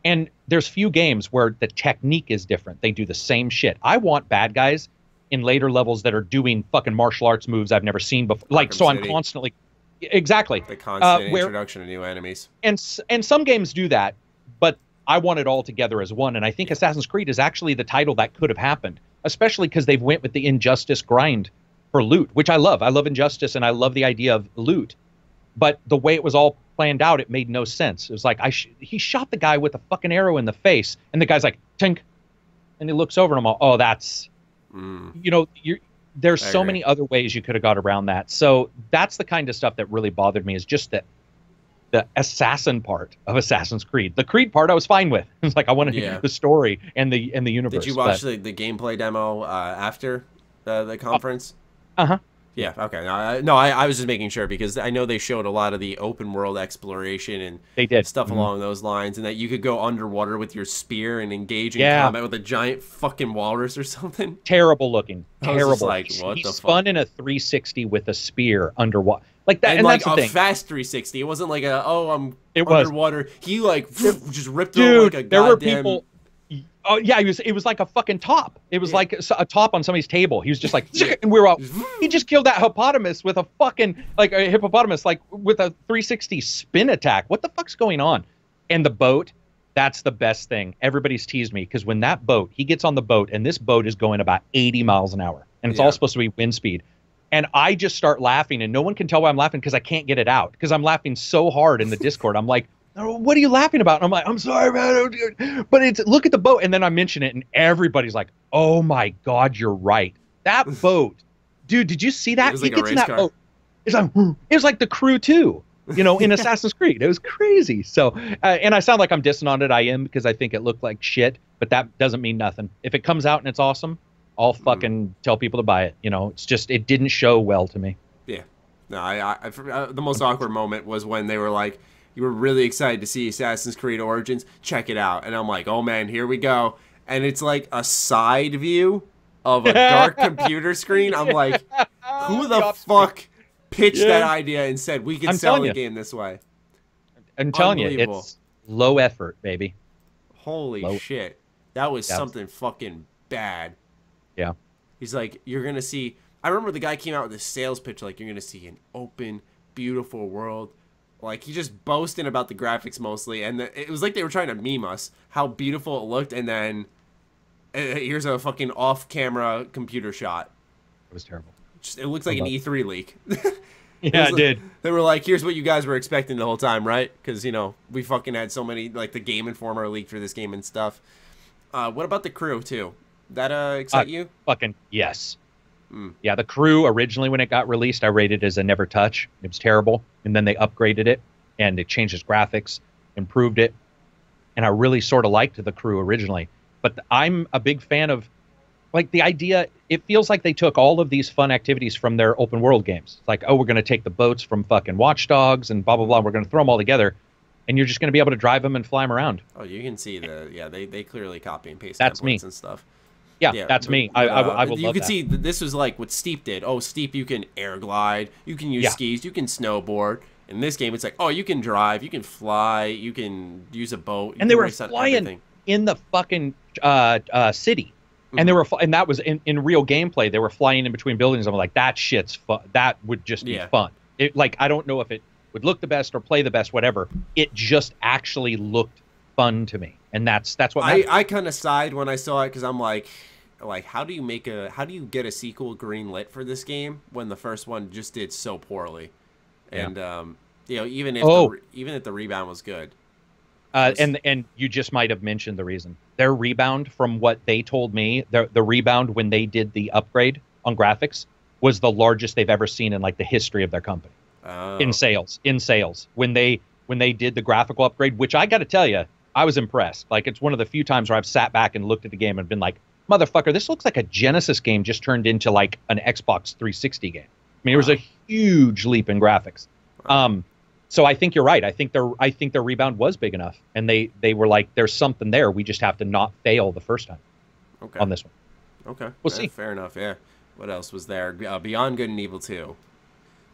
Speaker 2: And there's few games where the technique is different. They do the same shit. I want bad guys in later levels that are doing fucking martial arts moves I've never seen before. Like, so I'm constantly, exactly.
Speaker 1: The constant introduction of new enemies.
Speaker 2: And some games do that, but I want it all together as one. And I think Assassin's Creed is actually the title that could have happened, especially because they've went with the Injustice grind for loot, which I love. I love Injustice, and I love the idea of loot. But the way it was all planned out, it made no sense. It was like, he shot the guy with a fucking arrow in the face, and the guy's like, tink. And he looks over and I'm all, oh, that's, you know, there's so many other ways you could have got around that. So that's the kind of stuff that really bothered me, is just the assassin part of Assassin's Creed. The Creed part I was fine with. It's like, I want to hear the story and the universe.
Speaker 1: Did you watch the gameplay demo after the conference?
Speaker 2: Uh-huh.
Speaker 1: Yeah, okay. I was just making sure, because I know they showed a lot of the open world exploration and
Speaker 2: they did
Speaker 1: stuff along those lines, and that you could go underwater with your spear and engage in combat with a giant fucking walrus or something.
Speaker 2: Terrible looking. Terrible.
Speaker 1: Like, what
Speaker 2: he
Speaker 1: the
Speaker 2: spun
Speaker 1: fuck?
Speaker 2: in a 360 with a spear underwater. Like that,
Speaker 1: and
Speaker 2: like
Speaker 1: that's the thing. Fast 360. It wasn't like I'm underwater. He like just ripped through like a goddamn...
Speaker 2: There were people... Oh yeah, it was like a fucking top. It was like a top on somebody's table. He was just like, and we were all, he just killed that hippopotamus with a fucking, like a hippopotamus, like with a 360 spin attack. What the fuck's going on? And the boat, that's the best thing. Everybody's teased me, because when he gets on the boat, and this boat is going about 80 miles an hour, and it's all supposed to be wind speed. And I just start laughing, and no one can tell why I'm laughing, because I can't get it out, because I'm laughing so hard in the Discord. I'm like, what are you laughing about? And I'm like, I'm sorry, man. But it's, look at the boat. And then I mention it, and everybody's like, oh my God, you're right. That boat, dude, did you see that?
Speaker 1: He gets in that boat.
Speaker 2: It was like the Crew 2, you know, in Assassin's Creed. It was crazy. So, and I sound like I'm dissing on it. I am, because I think it looked like shit, but that doesn't mean nothing. If it comes out and it's awesome, I'll fucking tell people to buy it. You know, it's just, it didn't show well to me.
Speaker 1: Yeah. No, the most awkward moment was when they were like, you were really excited to see Assassin's Creed Origins. Check it out. And I'm like, oh man, here we go. And it's like a side view of a dark computer screen. I'm like, who the fuck pitched that idea and said we can sell the game this way?
Speaker 2: I'm telling you, it's low effort, baby.
Speaker 1: Holy shit. That was something fucking bad.
Speaker 2: Yeah.
Speaker 1: He's like, you're going to see... I remember the guy came out with this sales pitch, like, you're going to see an open, beautiful world. Like, he just boasting about the graphics mostly, and it was like they were trying to meme us, how beautiful it looked, and then here's a fucking off-camera computer shot.
Speaker 2: It was terrible.
Speaker 1: It looks like an E3 leak.
Speaker 2: Yeah, it did.
Speaker 1: They were like, here's what you guys were expecting the whole time, right? Because, you know, we fucking had so many, like, the Game Informer leaked for this game and stuff. What about the Crew, too? That excite you?
Speaker 2: Fucking yes. Yeah, the Crew, originally when it got released, I rated as a never touch. It was terrible. And then they upgraded it, and it changed its graphics, improved it. And I really sort of liked the Crew originally. But I'm a big fan of, like, the idea, it feels like they took all of these fun activities from their open world games. It's like, oh, we're going to take the boats from fucking Watch Dogs and blah, blah, blah. We're going to throw them all together. And you're just going to be able to drive them and fly them around.
Speaker 1: Oh, you can see they clearly copy and paste
Speaker 2: That's
Speaker 1: templates
Speaker 2: me.
Speaker 1: and stuff.
Speaker 2: Yeah, that's me. I will love that.
Speaker 1: You can see this was like what Steep did. Oh, Steep, you can air glide, you can use skis, you can snowboard. In this game, it's like, oh, you can drive, you can fly, you can use a boat.
Speaker 2: And they were flying in the fucking city. And they were, and that was in real gameplay. They were flying in between buildings. I'm like, that shit's fun. That would just be fun. It, like, I don't know if it would look the best or play the best, whatever. It just actually looked fun to me. And that's what
Speaker 1: I kind of sighed when I saw it, because I'm like how do you get a sequel green lit for this game when the first one just did so poorly? And you know, even if the rebound was good.
Speaker 2: And you just might have mentioned the reason. Their rebound, from what they told me, the rebound when they did the upgrade on graphics was the largest they've ever seen in like the history of their company. In sales. When they did the graphical upgrade, which I got to tell you, I was impressed. Like, it's one of the few times where I've sat back and looked at the game and been like, motherfucker, this looks like a Genesis game just turned into like an Xbox 360 game. I mean, it was a huge leap in graphics. So I think you're right. I think their rebound was big enough, and they were like, there's something there. We just have to not fail the first time on this one.
Speaker 1: Okay.
Speaker 2: We'll see.
Speaker 1: Fair enough. Yeah. What else was there? Beyond Good and Evil 2,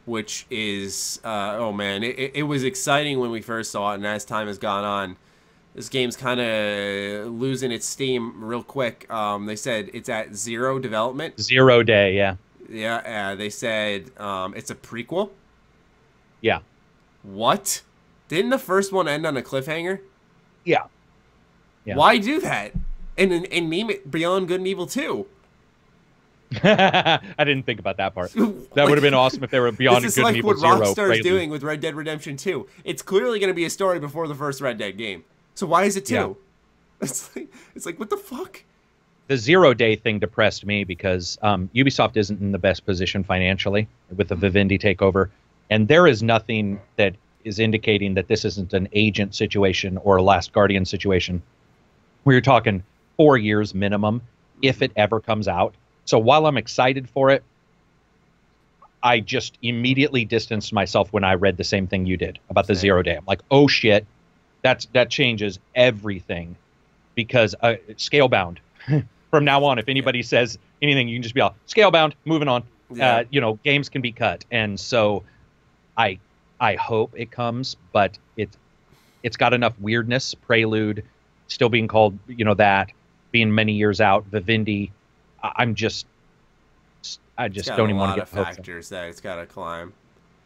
Speaker 1: which is, oh man, it was exciting when we first saw it, and as time has gone on, this game's kind of losing its steam real quick. They said it's at 0 development.
Speaker 2: 0 day, yeah.
Speaker 1: Yeah, they said it's a prequel.
Speaker 2: Yeah.
Speaker 1: What? Didn't the first one end on a cliffhanger?
Speaker 2: Yeah.
Speaker 1: Why do that? And Beyond Good and Evil 2.
Speaker 2: I didn't think about that part. That would have been awesome if they were Beyond Good and Evil 0.
Speaker 1: This is like what Rockstar's doing with Red Dead Redemption 2. It's clearly going to be a story before the first Red Dead game. So why is it 2? Yeah. It's like, what the fuck?
Speaker 2: The 0 day thing depressed me because Ubisoft isn't in the best position financially with the Vivendi takeover. And there is nothing that is indicating that this isn't an agent situation or a Last Guardian situation. We're talking 4 years minimum if it ever comes out. So while I'm excited for it, I just immediately distanced myself when I read the same thing you did about the 0 day. I'm like, oh shit, that changes everything because scale bound. From now on, if anybody says anything, you can just be all scale bound, moving on. Yeah. Games can be cut. And so I hope it comes, but it's got enough weirdness, Prelude, still being called, that, being many years out, Vivendi. I just don't even want to get
Speaker 1: a lot of factors that it's got to climb.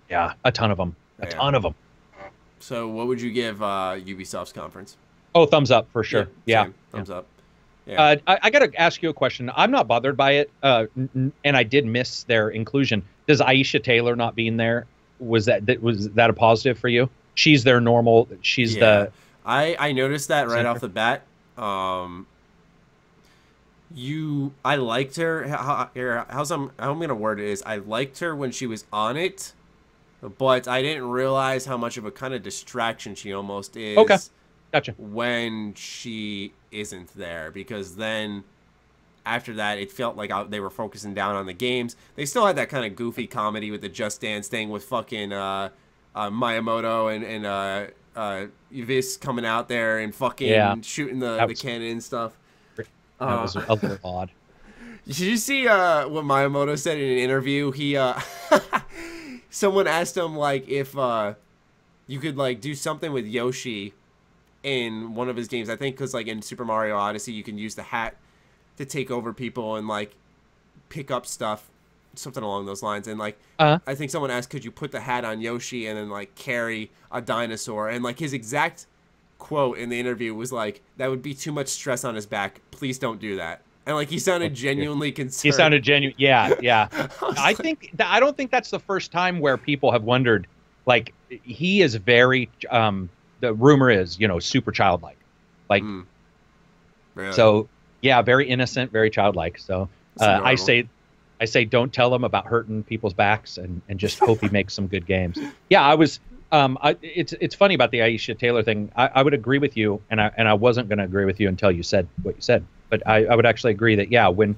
Speaker 2: Yeah, a ton of them. A ton of them.
Speaker 1: So what would you give Ubisoft's conference?
Speaker 2: Oh, thumbs up for sure. Yeah.
Speaker 1: Thumbs up. Yeah.
Speaker 2: I got to ask you a question. I'm not bothered by it, and I did miss their inclusion. Does Aisha Taylor not being there, was that a positive for you? She's their normal. She's the.
Speaker 1: I noticed that right off the bat. I liked her. How I'm gonna word it is, I liked her when she was on it, but I didn't realize how much of a kind of distraction she almost is.
Speaker 2: Okay, gotcha.
Speaker 1: When she isn't there, because then after that, it felt like they were focusing down on the games. They still had that kind of goofy comedy with the Just Dance thing with fucking Miyamoto and Yves coming out there and fucking shooting the cannon and stuff.
Speaker 2: That was a little odd.
Speaker 1: Did you see what Miyamoto said in an interview? He someone asked him like if you could like do something with Yoshi in one of his games. I think because like in Super Mario Odyssey, you can use the hat to take over people and like pick up stuff, something along those lines. And like I think someone asked, could you put the hat on Yoshi and then like carry a dinosaur? And like his exact quote in the interview was like, that would be too much stress on his back, please don't do that. And like he sounded genuinely concerned.
Speaker 2: He sounded genuine. Yeah. I don't think that's the first time where people have wondered. Like he is very the rumor is super childlike, like really? So yeah, very innocent, very childlike. So I say don't tell him about hurting people's backs and just hope he makes some good games. Yeah, I was it's funny about the Aisha Taylor thing. I would agree with you, and I wasn't going to agree with you until you said what you said. But I would actually agree that when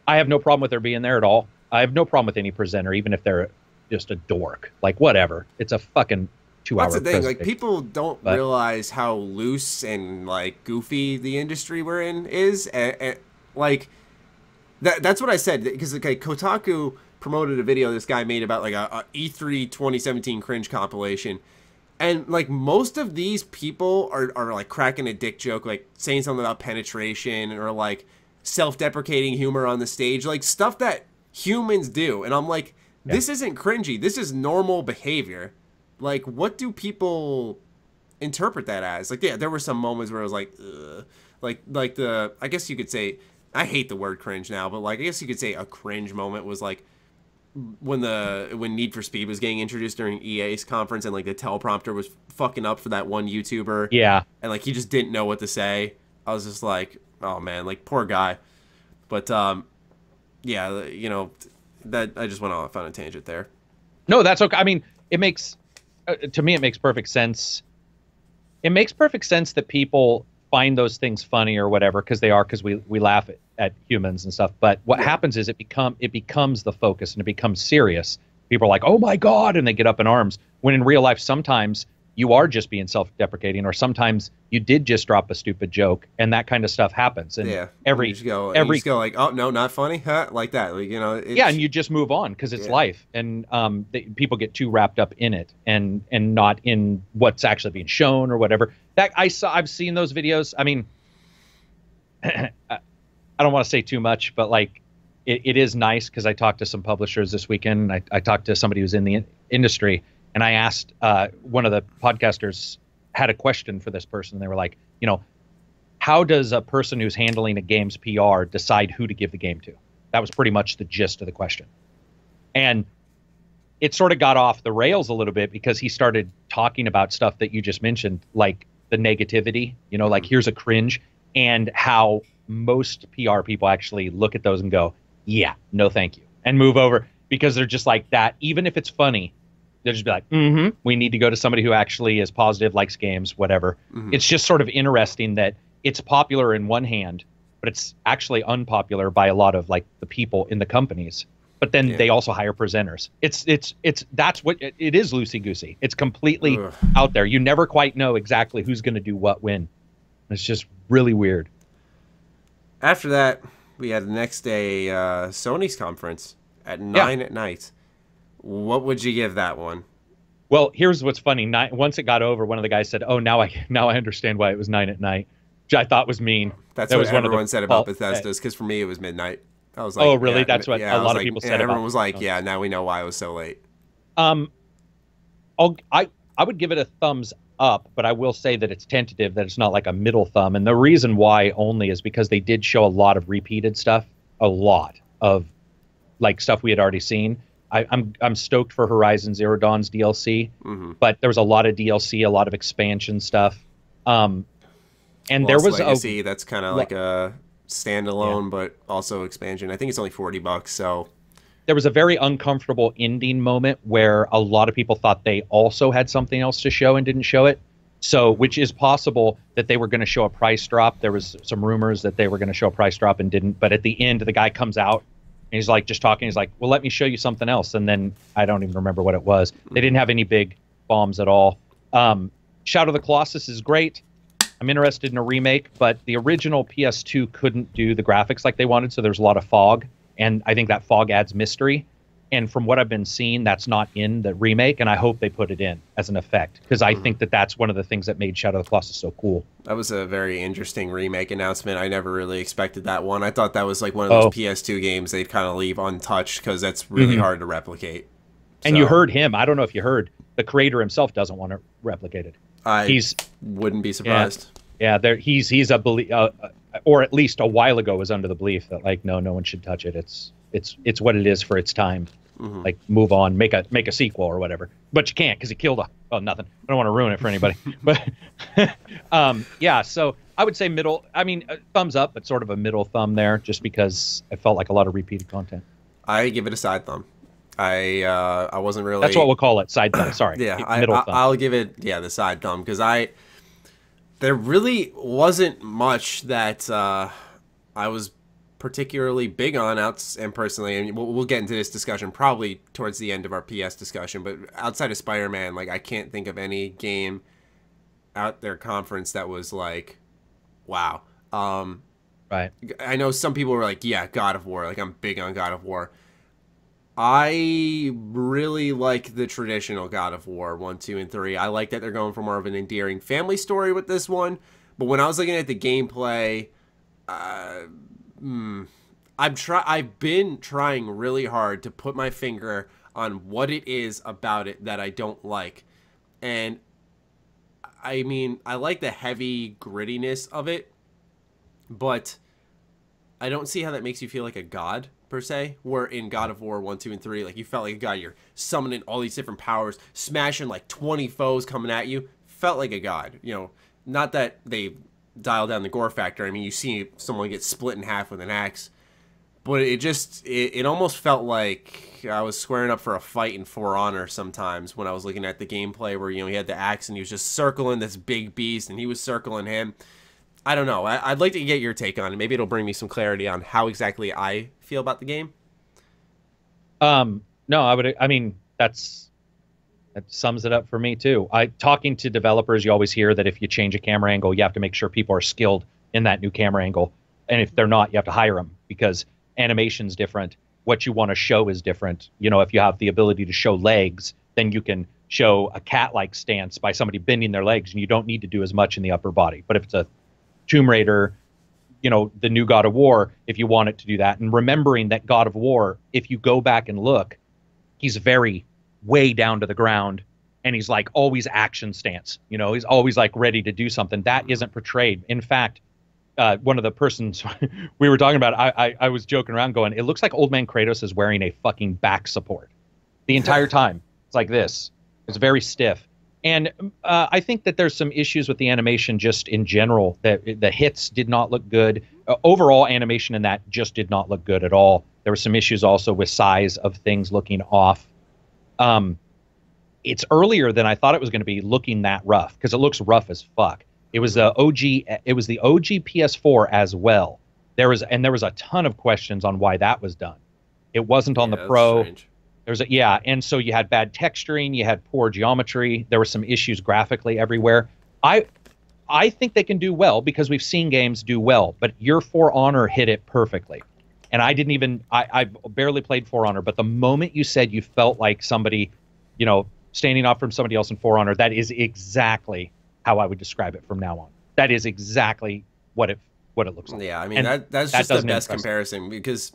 Speaker 2: I have no problem with her being there at all. I have no problem with any presenter, even if they're just a dork. Like whatever, it's a fucking 2 hour.
Speaker 1: That's the thing. Like people don't realize how loose and like goofy the industry we're in is. Like that's what I said, because okay, Kotaku promoted a video this guy made about like a E3 2017 cringe compilation, and like most of these people are like cracking a dick joke, like saying something about penetration or like self-deprecating humor on the stage, like stuff that humans do. And I'm like, this isn't cringy, this is normal behavior. Like what do people interpret that as? Like there were some moments where it was like ugh. like the, I guess you could say, I hate the word cringe now, but like I guess you could say a cringe moment was like when Need for Speed was getting introduced during EA's conference, and like the teleprompter was fucking up for that one YouTuber. Yeah. And like he just didn't know what to say. I was just like, oh man, like poor guy. But yeah, that I just went off on a tangent there.
Speaker 2: No, that's okay. I mean, it makes to me it makes perfect sense. It makes perfect sense that people find those things funny or whatever, because we laugh at humans and stuff. But what happens is it becomes the focus and it becomes serious. People are like, oh my God, and they get up in arms, when in real life sometimes you are just being self-deprecating, or sometimes you did just drop a stupid joke, and that kind of stuff happens. And
Speaker 1: you just go like, oh no, not funny, huh? Like that, like,
Speaker 2: and you just move on because it's life, and people get too wrapped up in it and not in what's actually being shown or whatever. I've seen those videos. I mean, I don't want to say too much, but like it is nice because I talked to some publishers this weekend. I talked to somebody who's in the industry, and I asked one of the podcasters had a question for this person. They were like, how does a person who's handling a game's PR decide who to give the game to? That was pretty much the gist of the question. And it sort of got off the rails a little bit because he started talking about stuff that you just mentioned, like the negativity, like here's a cringe, and how most PR people actually look at those and go, yeah, no, thank you, and move over, because they're just like that. Even if it's funny, they'll just be like, we need to go to somebody who actually is positive, likes games, whatever. It's just sort of interesting that it's popular in one hand, but it's actually unpopular by a lot of like the people in the companies. But then they also hire presenters. That's what it is, loosey goosey. It's completely out there. You never quite know exactly who's going to do what when. It's just really weird.
Speaker 1: After that, we had the next day Sony's conference at 9 at night. What would you give that one?
Speaker 2: Well, here's what's funny. Once it got over, one of the guys said, "Oh, now I understand why it was 9 at night," which I thought was mean.
Speaker 1: That's what everyone said about Bethesda's, because for me it was midnight. I was like,
Speaker 2: oh, really? That's what a lot of people said.
Speaker 1: Everyone was like, yeah, now we know why it was so late.
Speaker 2: I would give it a thumbs up, but I will say that it's tentative, that it's not like a middle thumb. And the reason why only is because they did show a lot of repeated stuff, a lot of like stuff we had already seen. I'm stoked for Horizon Zero Dawn's DLC, but there was a lot of DLC, a lot of expansion stuff. And there was
Speaker 1: Legacy, that's kind of like a standalone, but also expansion. I think it's only $40, so
Speaker 2: there was a very uncomfortable ending moment where a lot of people thought they also had something else to show and didn't show it. So, which is possible that they were going to show a price drop. There was some rumors that they were going to show a price drop and didn't. But at the end, the guy comes out and he's like just talking. He's like, "Well, let me show you something else." And then I don't even remember what it was. They didn't have any big bombs at all. Shadow of the Colossus is great. I'm interested in a remake, but the original PS2 couldn't do the graphics like they wanted, so there's a lot of fog, and I think that fog adds mystery. And from what I've been seeing, that's not in the remake, and I hope they put it in as an effect, because I think that that's one of the things that made Shadow of the Colossus so cool.
Speaker 1: That was a very interesting remake announcement. I never really expected that one. I thought that was like one of those PS2 games they'd kind of leave untouched, because that's really hard to replicate.
Speaker 2: And you heard him. I don't know if you heard. The creator himself doesn't want to replicate it.
Speaker 1: I wouldn't be surprised.
Speaker 2: Yeah, he's a belief, or at least a while ago was under the belief that like no one should touch it. It's what it is for its time. Like move on, make a sequel or whatever. But you can't, because he killed nothing. I don't want to ruin it for anybody. But yeah, so I would say middle. I mean, thumbs up, but sort of a middle thumb there, just because I felt like a lot of repeated content.
Speaker 1: I give it a side thumb. I wasn't really.
Speaker 2: That's what we'll call it, side thumb. Sorry.
Speaker 1: Yeah, I'll give it the side thumb, because there really wasn't much that I was particularly big on and personally, and we'll get into this discussion probably towards the end of our PS discussion, but outside of Spider-Man, like I can't think of any game out their conference that was like, wow.
Speaker 2: Right.
Speaker 1: I know some people were like, yeah, God of War, like I'm big on God of War. I really like the traditional God of War 1, 2, and 3. I like that they're going for more of an endearing family story with this one. But when I was looking at the gameplay, I've been trying really hard to put my finger on what it is about it that I don't like. And I mean, I like the heavy grittiness of it, but I don't see how that makes you feel like a god, per se, where in God of War 1, 2, and 3, like you felt like a god. You're summoning all these different powers, smashing like 20 foes coming at you. Felt like a god. Not that they dial down the gore factor. I mean, you see someone get split in half with an axe, but it almost felt like I was squaring up for a fight in For Honor sometimes when I was looking at the gameplay, where he had the axe and he was just circling this big beast and he was circling him. I don't know. I'd like to get your take on it. Maybe it'll bring me some clarity on how exactly I feel about the game.
Speaker 2: No, I mean, that sums it up for me too. Talking to developers, you always hear that if you change a camera angle, you have to make sure people are skilled in that new camera angle. And if they're not, you have to hire them, because animation's different. What you want to show is different. If you have the ability to show legs, then you can show a cat-like stance by somebody bending their legs, and you don't need to do as much in the upper body. But if it's a Tomb Raider, you know, the new God of War, if you want it to do that, and remembering that God of War, if you go back and look, he's very way down to the ground, and he's like always action stance. You know, he's always like ready to do something. That isn't portrayed. In fact, one of the persons we were talking about, I was joking around going, it looks like old man Kratos is wearing a fucking back support the entire time. It's like this. It's very stiff. And I think that there's some issues with the animation just in general, that the hits did not look good. Overall animation in that just did not look good at all. There were some issues also with size of things looking off. It's earlier than I thought it was going to be looking that rough, because it looks rough as fuck. It was the OG PS4 as well. There was a ton of questions on why that was done. It wasn't on the Pro.
Speaker 1: Strange.
Speaker 2: And so you had bad texturing, you had poor geometry, there were some issues graphically everywhere. I think they can do well, because we've seen games do well, but your For Honor hit it perfectly. And I barely played For Honor, but the moment you said you felt like somebody, you know, standing off from somebody else in For Honor, that is exactly how I would describe it from now on. That is exactly what it looks like.
Speaker 1: Yeah, I mean, that's just the best comparison, because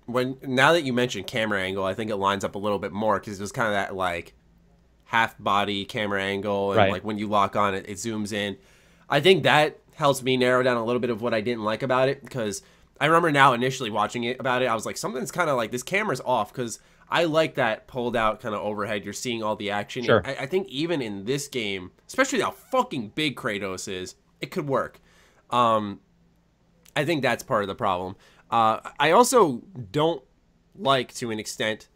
Speaker 1: now that you mentioned camera angle, I think it lines up a little bit more, because it was kind of that like half body camera angle, and like when you lock on it, it zooms in. I think that helps me narrow down a little bit of what I didn't like about it, because I remember now initially watching it about it, I was like, something's kind of like, this camera's off, because I like that pulled out kind of overhead. You're seeing all the action.
Speaker 2: Sure.
Speaker 1: I think even in this game, especially how fucking big Kratos is, it could work. I think that's part of the problem. I also don't like, to an extent,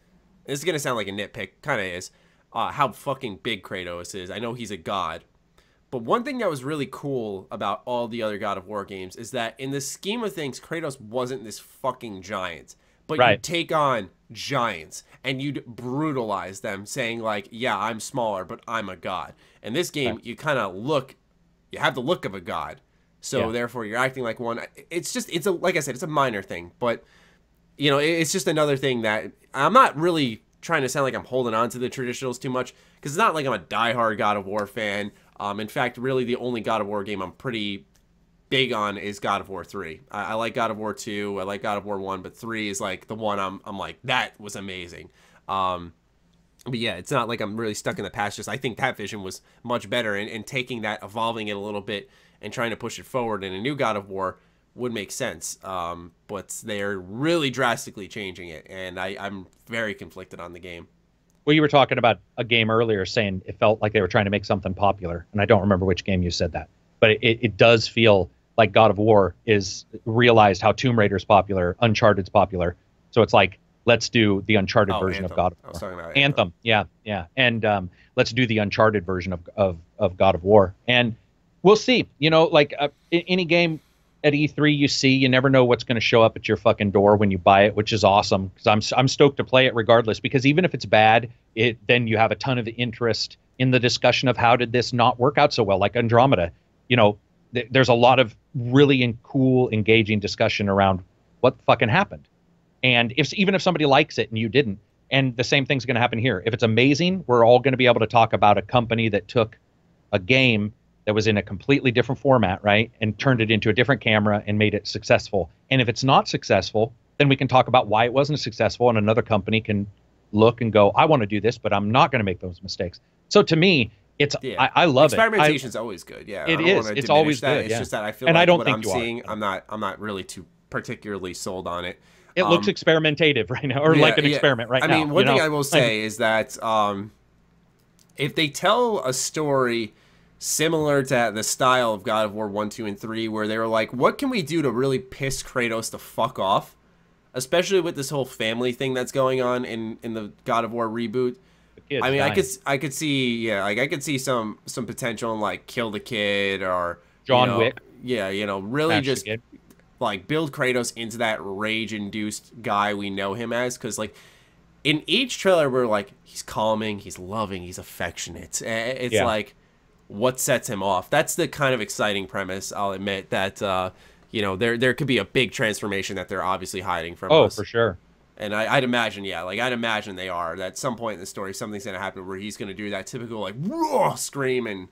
Speaker 1: this is going to sound like a nitpick, kind of is, how fucking big Kratos is. I know he's a god. But one thing that was really cool about all the other God of War games is that in the scheme of things, Kratos wasn't this fucking giant. But you take on giants and you'd brutalize them, saying like, yeah, I'm smaller, but I'm a god. In this game, you kind of you have the look of a god. So therefore you're acting like one. It's like I said, it's a minor thing, but you know, it's just another thing that I'm not really trying to sound like I'm holding on to the traditionals too much, because it's not like I'm a diehard God of War fan. In fact, really the only God of War game I'm pretty big on is God of War 3. I like God of War 2, I like God of War 1, but 3 is like the one I'm like, that was amazing. But yeah, it's not like I'm really stuck in the past. Just I think that vision was much better, and taking that, evolving it a little bit, and trying to push it forward in a new God of War would make sense. But they're really drastically changing it, and I'm very conflicted on the game.
Speaker 2: Well, you were talking about a game earlier saying it felt like they were trying to make something popular, and I don't remember which game you said that, but it does feel like God of War is realized how Tomb Raider's popular, Uncharted's popular, so it's like, let's do the Uncharted version
Speaker 1: Anthem.
Speaker 2: of God of War.
Speaker 1: I was talking about
Speaker 2: Anthem. Yeah. And let's do the Uncharted version of God of War. And we'll see. You know, like any game at E3 you never know what's going to show up at your fucking door when you buy it, which is awesome, because I'm stoked to play it regardless, because even if it's bad, then you have a ton of interest in the discussion of how did this not work out so well, like Andromeda. You know, there's a lot of really cool, engaging discussion around what fucking happened. And even if somebody likes it and you didn't, and the same thing's going to happen here. If it's amazing, we're all going to be able to talk about a company that took a game that was in a completely different format, right, and turned it into a different camera and made it successful. And if it's not successful, then we can talk about why it wasn't successful, and another company can look and go, I want to do this, but I'm not going to make those mistakes. So to me, it's I love it.
Speaker 1: Experimentation's always good. Yeah,
Speaker 2: it is. It's always good.
Speaker 1: It's just that I feel
Speaker 2: and
Speaker 1: like
Speaker 2: I don't
Speaker 1: what
Speaker 2: think
Speaker 1: I'm seeing, I'm not really too particularly sold on it.
Speaker 2: It looks experimentative right now, or like an experiment right now.
Speaker 1: I mean, one thing I will say is that if they tell a story similar to the style of God of War 1, 2, and 3, where they were like, what can we do to really piss Kratos the fuck off? Especially with this whole family thing that's going on in the God of War reboot. I mean, I could see, like I could see some potential in like kill the kid, or
Speaker 2: John Wick.
Speaker 1: Yeah, really just like build Kratos into that rage-induced guy we know him as, because like in each trailer we're like, he's calming, he's loving, he's affectionate. It's like, what sets him off? That's the kind of exciting premise. I'll admit that there could be a big transformation that they're obviously hiding from us.
Speaker 2: For sure.
Speaker 1: And I'd imagine, yeah, like I'd imagine they are. That at some point in the story, something's gonna happen where he's gonna do that typical like raw scream and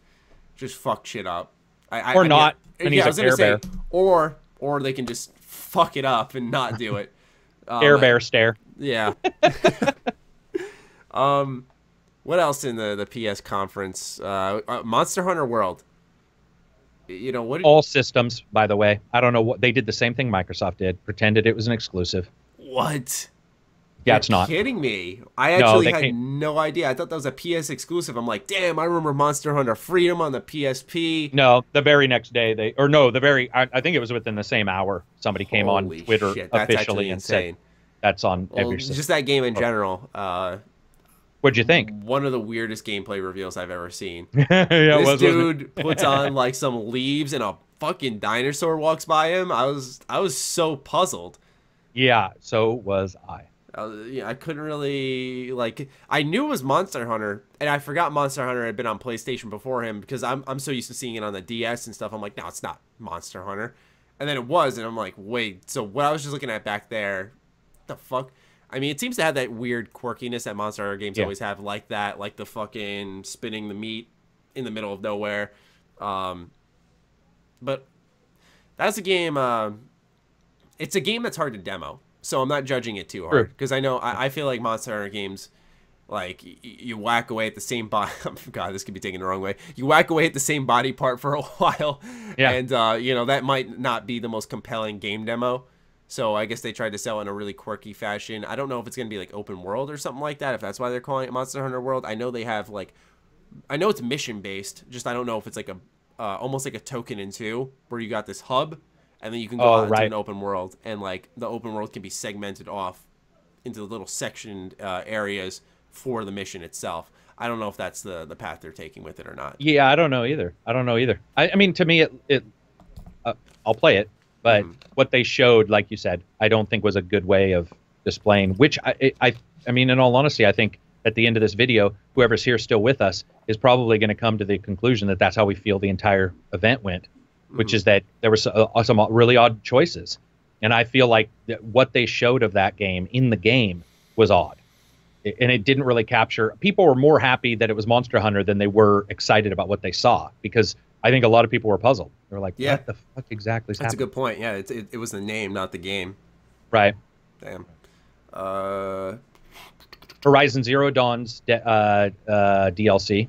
Speaker 1: just fuck shit up.
Speaker 2: Or not. And
Speaker 1: yeah, I
Speaker 2: he's
Speaker 1: was
Speaker 2: a
Speaker 1: gonna
Speaker 2: Care
Speaker 1: say,
Speaker 2: Bear.
Speaker 1: or they can just fuck it up and not do it.
Speaker 2: Care Bear stare.
Speaker 1: Yeah. What else in the PS conference? Monster Hunter World. You know what?
Speaker 2: All systems, by the way. I don't know what they did. The same thing Microsoft did. Pretended it was an exclusive.
Speaker 1: What?
Speaker 2: Yeah, it's not.
Speaker 1: You're kidding me. I actually had no idea. I thought that was a PS exclusive. I'm like, damn, I remember Monster Hunter Freedom on the PSP.
Speaker 2: No, the very next day I think it was within the same hour somebody came on Twitter officially and said that's on every system.
Speaker 1: Just that game in general.
Speaker 2: What'd you think?
Speaker 1: One of the weirdest gameplay reveals I've ever seen.
Speaker 2: Yeah,
Speaker 1: this dude puts on like some leaves and a fucking dinosaur walks by him. I was so puzzled.
Speaker 2: Yeah, so was I.
Speaker 1: I couldn't really like. I knew it was Monster Hunter, and I forgot Monster Hunter had been on PlayStation before him because I'm so used to seeing it on the DS and stuff. I'm like, no, it's not Monster Hunter, and then it was, and I'm like, wait. So what I was just looking at back there, the fuck. I mean, it seems to have that weird quirkiness that Monster Hunter games always have, like that, like the fucking spinning the meat in the middle of nowhere. But that's a game. It's a game that's hard to demo. So I'm not judging it too hard because I know I feel like Monster Hunter games, like you whack away at the same body. God, this could be taken the wrong way. You whack away at the same body part for a while, and you know that might not be the most compelling game demo. So I guess they tried to sell it in a really quirky fashion. I don't know if it's gonna be like open world or something like that. If that's why they're calling it Monster Hunter World, I know they have like, I know it's mission based. Just I don't know if it's like a almost like a Token in 2 where you got this hub. And then you can go out into an open world, and like the open world can be segmented off into little sectioned areas for the mission itself. I don't know if that's the path they're taking with it or not.
Speaker 2: Yeah, I don't know either. I mean, to me, I'll play it, but what they showed, like you said, I don't think was a good way of displaying. Which I mean, in all honesty, I think at the end of this video, whoever's here still with us is probably going to come to the conclusion that that's how we feel the entire event went. Which is that there were some really odd choices. And I feel like what they showed of that game in the game was odd. And it didn't really capture. People were more happy that it was Monster Hunter than they were excited about what they saw. Because I think a lot of people were puzzled. They were like, what the fuck exactly is happening?
Speaker 1: That's a good point. Yeah, it was the name, not the game.
Speaker 2: Right.
Speaker 1: Damn.
Speaker 2: Horizon Zero Dawn's DLC.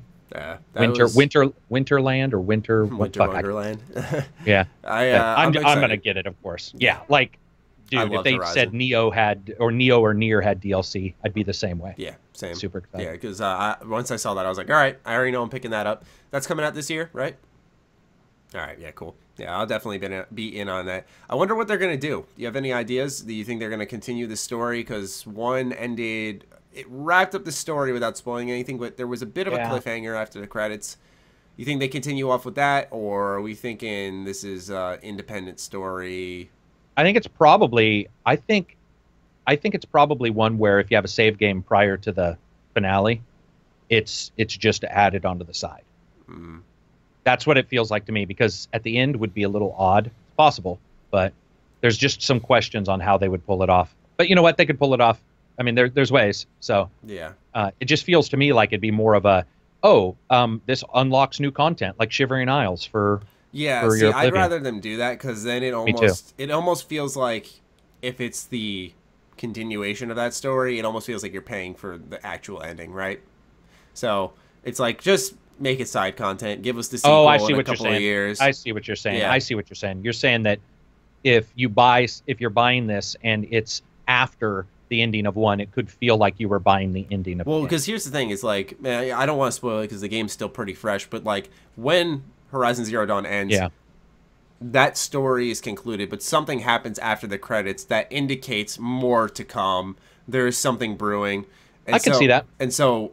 Speaker 2: Winterland or Winter
Speaker 1: Wonderland.
Speaker 2: Yeah, I'm
Speaker 1: excited.
Speaker 2: gonna get it, of course. Yeah, like, dude, if they said Neo or Nier had DLC, I'd be the same way.
Speaker 1: Yeah, same.
Speaker 2: Super excited.
Speaker 1: Yeah, because once I saw that, I was like, all right, I already know I'm picking that up. That's coming out this year, right? All right, yeah, cool. Yeah, I'll definitely be in on that. I wonder what they're gonna do. Do you have any ideas? Do you think they're gonna continue the story? Because one ended. It wrapped up the story without spoiling anything, but there was a bit of a cliffhanger after the credits. You think they continue off with that, or are we thinking this is independent story?
Speaker 2: I think it's probably. I think it's probably one where if you have a save game prior to the finale, it's just added onto the side. That's what it feels like to me, because at the end would be a little odd. It's possible, but there's just some questions on how they would pull it off. But you know what? They could pull it off. I mean, there's ways. So
Speaker 1: yeah,
Speaker 2: it just feels to me like it'd be more of a, this unlocks new content like Shivering Isles for
Speaker 1: see, I'd rather them do that, because then it almost feels like if it's the continuation of that story, it almost feels like you're paying for the actual ending, right? So it's like, just make it side content, give us the sequel in a couple of years.
Speaker 2: I see what you're saying.
Speaker 1: Yeah.
Speaker 2: I see what you're saying. You're saying that if you're buying this and it's after the ending of one, it could feel like you were buying the ending of
Speaker 1: well, because here's the thing, is like, man, I don't want to spoil it because the game's still pretty fresh, but like when Horizon Zero Dawn ends, that story is concluded, but something happens after the credits that indicates more to come. There's something brewing. And
Speaker 2: I can see that.
Speaker 1: And so,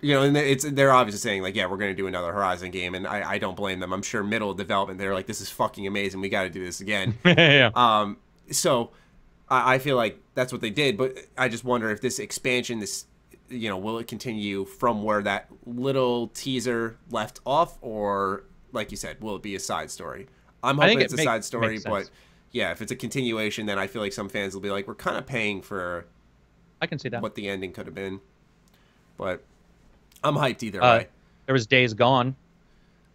Speaker 1: you know, and they're obviously saying like, yeah, we're going to do another Horizon game, and I don't blame them. I'm sure middle of development, they're like, this is fucking amazing. We got to do this again.
Speaker 2: Yeah.
Speaker 1: So I feel like that's what they did, but I just wonder if this expansion, you know, will it continue from where that little teaser left off, or like you said, will it be a side story? I'm hoping it's a side story, but yeah, if it's a continuation, then I feel like some fans will be like, we're kind of paying for
Speaker 2: I can see that.
Speaker 1: what the ending could have been. But I'm hyped either way.
Speaker 2: There was Days Gone.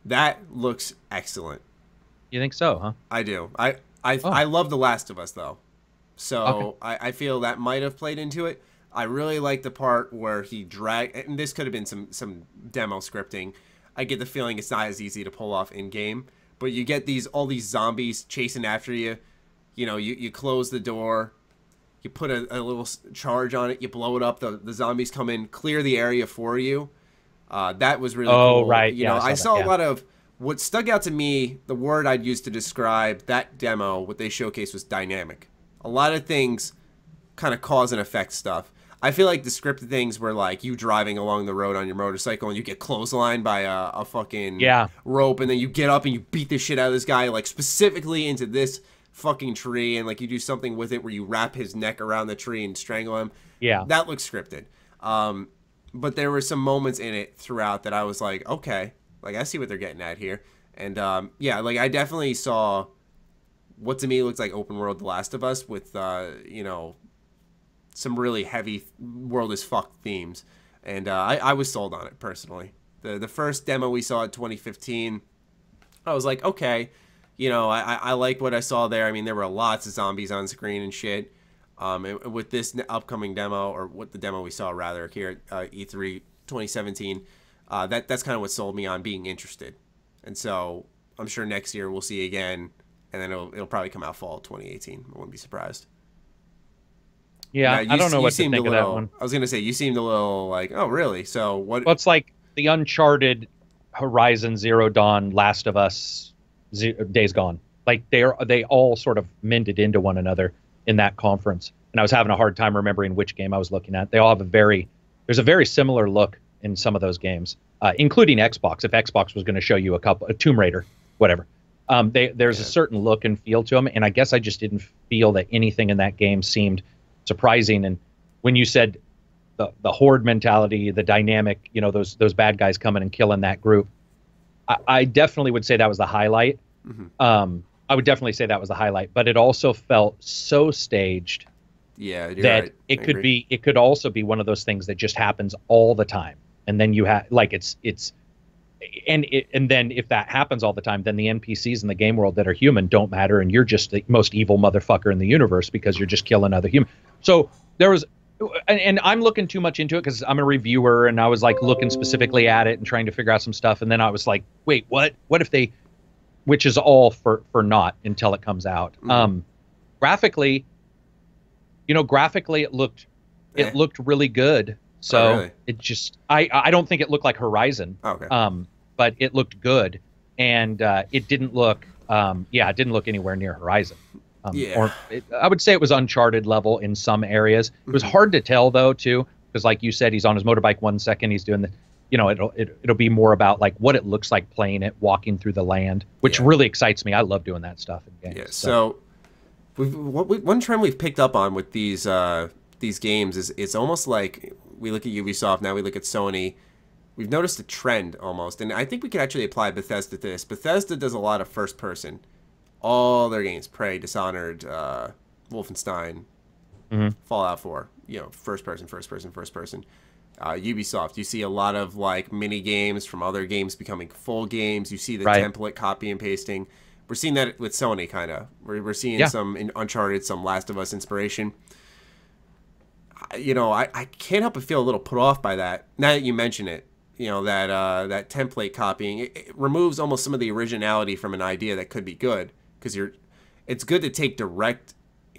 Speaker 1: That looks excellent.
Speaker 2: You think so, huh?
Speaker 1: I do. I love The Last of Us, though. So I feel that might have played into it. I really like the part where he dragged, and this could have been some demo scripting. I get the feeling it's not as easy to pull off in game, but you get all these zombies chasing after you. You know, you close the door, you put a little charge on it, you blow it up. The zombies come in, clear the area for you. That was really cool.
Speaker 2: Oh, right.
Speaker 1: You know, I saw a lot of what stuck out to me. The word I'd use to describe that demo, what they showcased, was dynamic. A lot of things kind of cause and effect stuff. I feel like the scripted things were like you driving along the road on your motorcycle and you get clotheslined by a fucking rope, and then you get up and you beat the shit out of this guy, like specifically into this fucking tree, and like you do something with it where you wrap his neck around the tree and strangle him. Yeah. That looks scripted. But there were some moments in it throughout that I was like, okay, like I see what they're getting at here. And yeah, like I definitely saw what to me looks like open world The Last of Us with, you know, some really heavy world is fucked themes. And I was sold on it personally. The first demo we saw in 2015, I was like, okay, you know, I liked what I saw there. I mean, there were lots of zombies on screen and shit. With this upcoming demo, or what the demo we saw rather here at E3 2017, that's kind of what sold me on being interested. And so I'm sure next year we'll see again, and then it'll probably come out fall 2018. I wouldn't be surprised.
Speaker 2: Yeah, I don't know what to think of that one.
Speaker 1: I was gonna say you seemed a little like, oh really? So what?
Speaker 2: Well, it's like the Uncharted, Horizon Zero Dawn, Last of Us, Days Gone. Like they all sort of mended into one another in that conference, and I was having a hard time remembering which game I was looking at. They all have there's a very similar look in some of those games, including Xbox. If Xbox was going to show you a Tomb Raider, whatever, there's a certain look and feel to them, and I guess I just didn't feel that anything in that game seemed surprising. And when you said the horde mentality, the dynamic, you know, those bad guys coming and killing that group, I definitely would say that was the highlight. Mm-hmm. I would definitely say that was the highlight, but it also felt so staged.
Speaker 1: Yeah,
Speaker 2: that
Speaker 1: right.
Speaker 2: It could also be one of those things that just happens all the time, and then you have like and then if that happens all the time, then the NPCs in the game world that are human don't matter, and you're just the most evil motherfucker in the universe because you're just killing other humans. So there was, and I'm looking too much into it because I'm a reviewer, and I was like looking specifically at it and trying to figure out some stuff, and then I was like, wait, what if they? Which is all for naught until it comes out. Mm. Graphically, it looked really good. So really? It just I don't think it looked like Horizon.
Speaker 1: Okay.
Speaker 2: But it looked good, and it didn't look it didn't look anywhere near Horizon. I would say it was Uncharted level in some areas. It was hard to tell though too, because like you said, he's on his motorbike 1 second, he's doing the. You know, it'll be more about like what it looks like playing it, walking through the land, which really excites me. I love doing that stuff in games.
Speaker 1: Yeah. So one trend we've picked up on with these games is it's almost like we look at Ubisoft, now we look at Sony. We've noticed a trend almost, and I think we could actually apply Bethesda to this. Bethesda does a lot of first person. All their games, Prey, Dishonored, Wolfenstein, Fallout 4, you know, first person. Ubisoft, you see a lot of like mini games from other games becoming full games. You see the template copy and pasting. We're seeing that with Sony, kind of. We're seeing some in Uncharted, some Last of Us inspiration. You know, I can't help but feel a little put off by that. Now that you mention it, you know, that template copying, it removes almost some of the originality from an idea that could be good, because it's good to take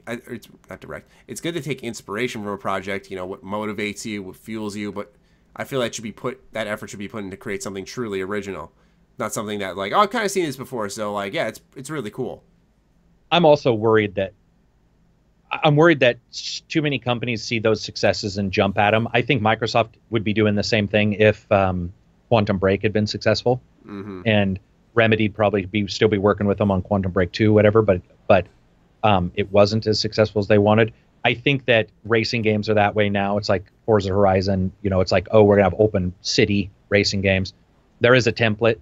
Speaker 1: it's not direct. It's good to take inspiration from a project, you know, what motivates you, what fuels you, but I feel that that effort should be put in to create something truly original, not something that like, oh, I've kind of seen this before, so like, yeah, it's really cool.
Speaker 2: I'm also worried that too many companies see those successes and jump at them. I think Microsoft would be doing the same thing if Quantum Break had been successful, and Remedy'd probably still be working with them on Quantum Break 2, whatever, but it wasn't as successful as they wanted. I think that racing games are that way now. It's like Forza Horizon, you know, it's like, oh, we're gonna have open city racing games. There is a template,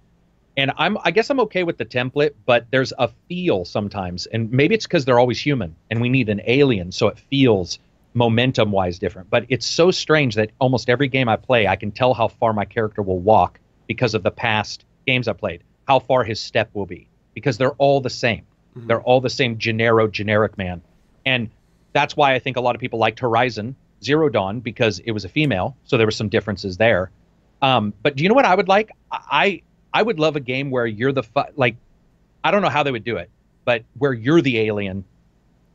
Speaker 2: And I guess I'm okay with the template, but there's a feel sometimes, and maybe it's because they're always human, and we need an alien, so it feels momentum-wise different. But it's so strange that almost every game I play, I can tell how far my character will walk because of the past games I played, how far his step will be, because they're all the same. Mm-hmm. They're all the same generic man. And that's why I think a lot of people liked Horizon Zero Dawn, because it was a female, so there were some differences there. But do you know what I would like? I would love a game where you're the like, I don't know how they would do it, but where you're the alien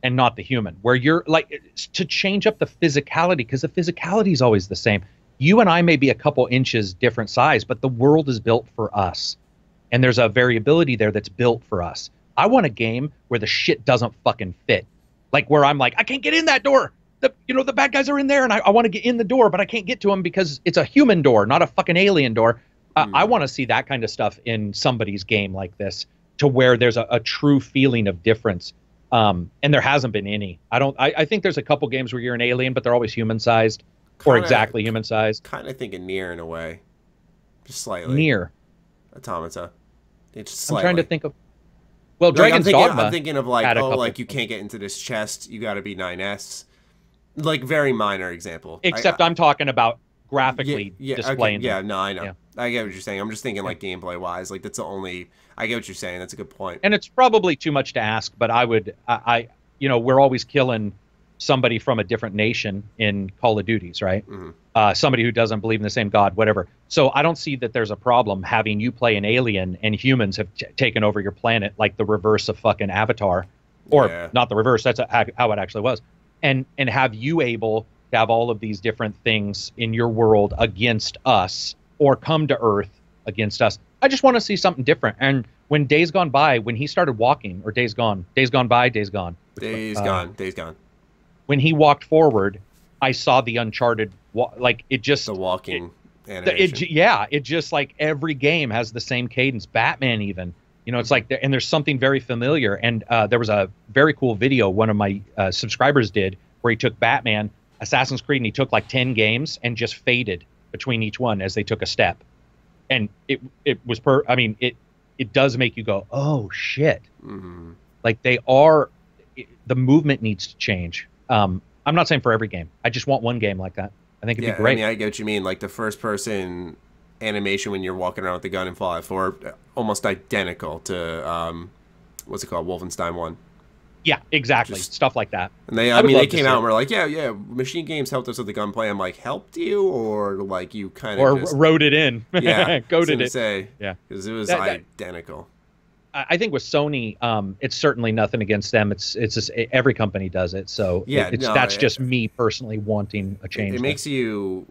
Speaker 2: and not the human, where you're like, to change up the physicality, because the physicality is always the same. You and I may be a couple inches different size, but the world is built for us, and there's a variability there that's built for us. I want a game where the shit doesn't fucking fit, like where I'm like, I can't get in that door. The bad guys are in there, and I want to get in the door, but I can't get to them because it's a human door, not a fucking alien door. I want to see that kind of stuff in somebody's game like this, to where there's a true feeling of difference. And there hasn't been any. I think there's a couple games where you're an alien, but they're always human-sized or exactly human-sized.
Speaker 1: Kind of thinking Nier in a way. Just slightly.
Speaker 2: Nier.
Speaker 1: Automata. It's just
Speaker 2: slightly. I'm trying to think of... Well, like, Dragon's Dogma.
Speaker 1: I'm thinking of like, like you can't get into this chest. You got to be 9S. Like, very minor example.
Speaker 2: Except I'm talking about graphically displaying.
Speaker 1: Okay, no, I know. Yeah. I get what you're saying. I'm just thinking like gameplay wise, like that's the only. I get what you're saying. That's a good point.
Speaker 2: And it's probably too much to ask, but we're always killing somebody from a different nation in Call of Duties, right? Mm-hmm. Somebody who doesn't believe in the same God, whatever. So I don't see that there's a problem having you play an alien and humans have taken over your planet, like the reverse of fucking Avatar, or not the reverse. That's how it actually was, and have you able to have all of these different things in your world against us, or come to Earth against us. I just want to see something different. And when Days Gone By, when he started walking, or Days Gone By, Days Gone. When he walked forward, I saw the Uncharted, like it just...
Speaker 1: The walking animation.
Speaker 2: It just like every game has the same cadence. Batman even. It's like, and there's something very familiar. And there was a very cool video one of my subscribers did where he took Batman, Assassin's Creed, and he took like 10 games and just faded between each one as they took a step, and it was it does make you go, oh shit. Mm-hmm. Like the movement needs to change. I'm not saying for every game. I just want one game like that. I think it'd be great.
Speaker 1: I get what you mean. Like the first person animation when you're walking around with the gun in Fallout 4, almost identical to what's it called, Wolfenstein 1.
Speaker 2: Yeah, exactly. Stuff like that.
Speaker 1: And they came out and were like, yeah, Machine Games helped us with the gunplay. I'm like, helped you, or like you kind of just
Speaker 2: wrote it in, coded it.
Speaker 1: Because it was identical.
Speaker 2: I think with Sony, it's certainly nothing against them. It's just every company does it. So that's just me personally wanting a change.
Speaker 1: It makes you.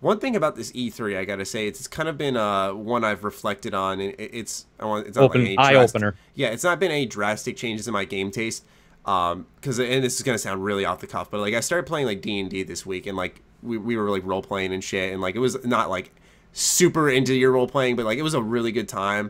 Speaker 1: One thing about this E3, I gotta say, it's kind of been one I've reflected on. It's not
Speaker 2: eye opener.
Speaker 1: Yeah, it's not been any drastic changes in my game taste. And this is gonna sound really off the cuff, but like I started playing like D&D this week, and like we were like role playing and shit, and like it was not like super into your role playing, but like it was a really good time.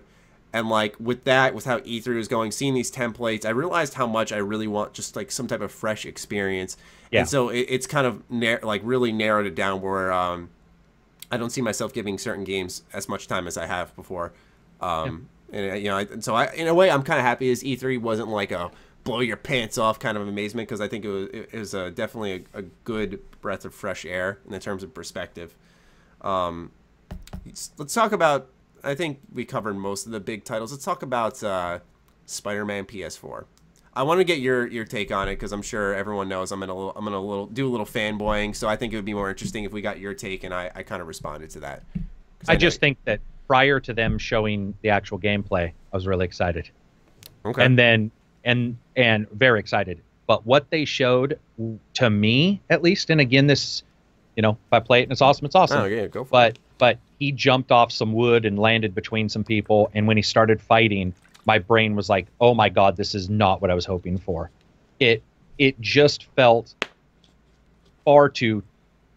Speaker 1: And like with how E3 was going, seeing these templates, I realized how much I really want just like some type of fresh experience. Yeah. And so it's kind of really narrowed it down where I don't see myself giving certain games as much time as I have before. And in a way, I'm kind of happy as E3 wasn't like a blow your pants off kind of amazement, because I think it was definitely a good breath of fresh air in terms of perspective. Let's talk about. I think we covered most of the big titles. Let's talk about Spider-Man PS4. I want to get your take on it, because I'm sure everyone knows I'm gonna do a little fanboying. So I think it would be more interesting if we got your take, and I kind of responded to that.
Speaker 2: I just think that prior to them showing the actual gameplay, I was really excited. Okay. And then and very excited. But what they showed, to me at least, and again, this, if I play it and it's awesome, it's awesome.
Speaker 1: Oh yeah, go for it.
Speaker 2: But he jumped off some wood and landed between some people, and when he started fighting, my brain was like, oh my God, this is not what I was hoping for. It just felt far too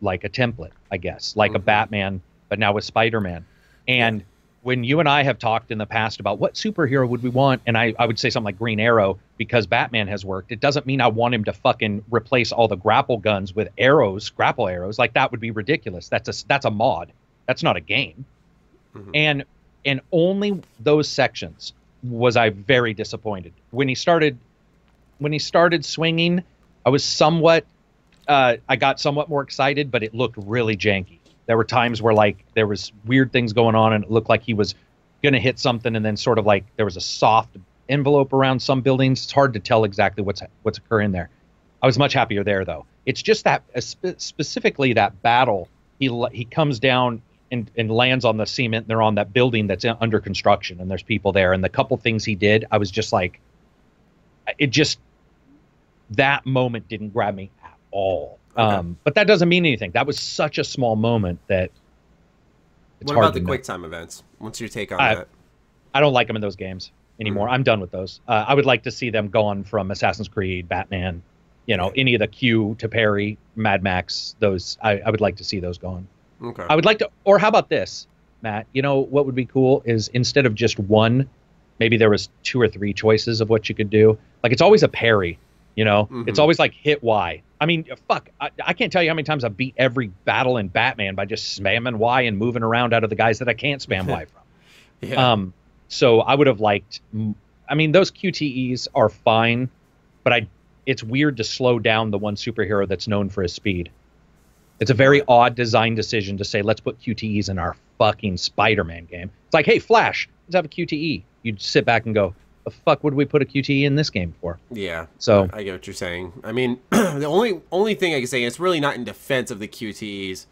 Speaker 2: like a template, I guess, like a Batman, but now with Spider-Man. And when you and I have talked in the past about what superhero would we want, and I would say something like Green Arrow, because Batman has worked, it doesn't mean I want him to fucking replace all the grapple guns with grapple arrows. Like, that would be ridiculous. That's a mod. That's not a game. And and only those sections was I very disappointed. When he started swinging, I was somewhat I got somewhat more excited, but it looked really janky. There were times where like there was weird things going on, and it looked like he was gonna hit something, and then sort of like there was a soft envelope around some buildings. It's hard to tell exactly what's occurring there. I was much happier there, though. It's just that specifically that battle. He comes down and lands on the cement. They're on that building that's under construction, and there's people there. And the couple things he did, I was just like, that moment didn't grab me at all. Okay. But that doesn't mean anything. That was such a small moment that it's
Speaker 1: what
Speaker 2: hard
Speaker 1: about
Speaker 2: to
Speaker 1: the
Speaker 2: know.
Speaker 1: QuickTime events? What's your take on that?
Speaker 2: I don't like them in those games anymore. I'm done with those. I would like to see them gone from Assassin's Creed, Batman, any of the Q to parry, Mad Max. Those I would like to see those gone.
Speaker 1: Okay.
Speaker 2: I would like to, or how about this, Matt? What would be cool is instead of just one, maybe there was 2 or 3 choices of what you could do. Like it's always a parry. It's always like hit Y. I mean, fuck, I can't tell you how many times I've beat every battle in Batman by just spamming Y and moving around out of the guys that I can't spam Y from.
Speaker 1: Yeah.
Speaker 2: So I would have liked, those QTEs are fine, but it's weird to slow down the one superhero that's known for his speed. It's a very odd design decision to say, let's put QTEs in our fucking Spider-Man game. It's like, hey, Flash, let's have a QTE. You'd sit back and go, the fuck would we put a QTE in this game for?
Speaker 1: Yeah.
Speaker 2: So
Speaker 1: I get what you're saying. I mean, the only thing I can say, it's really not in defense of the QTEs,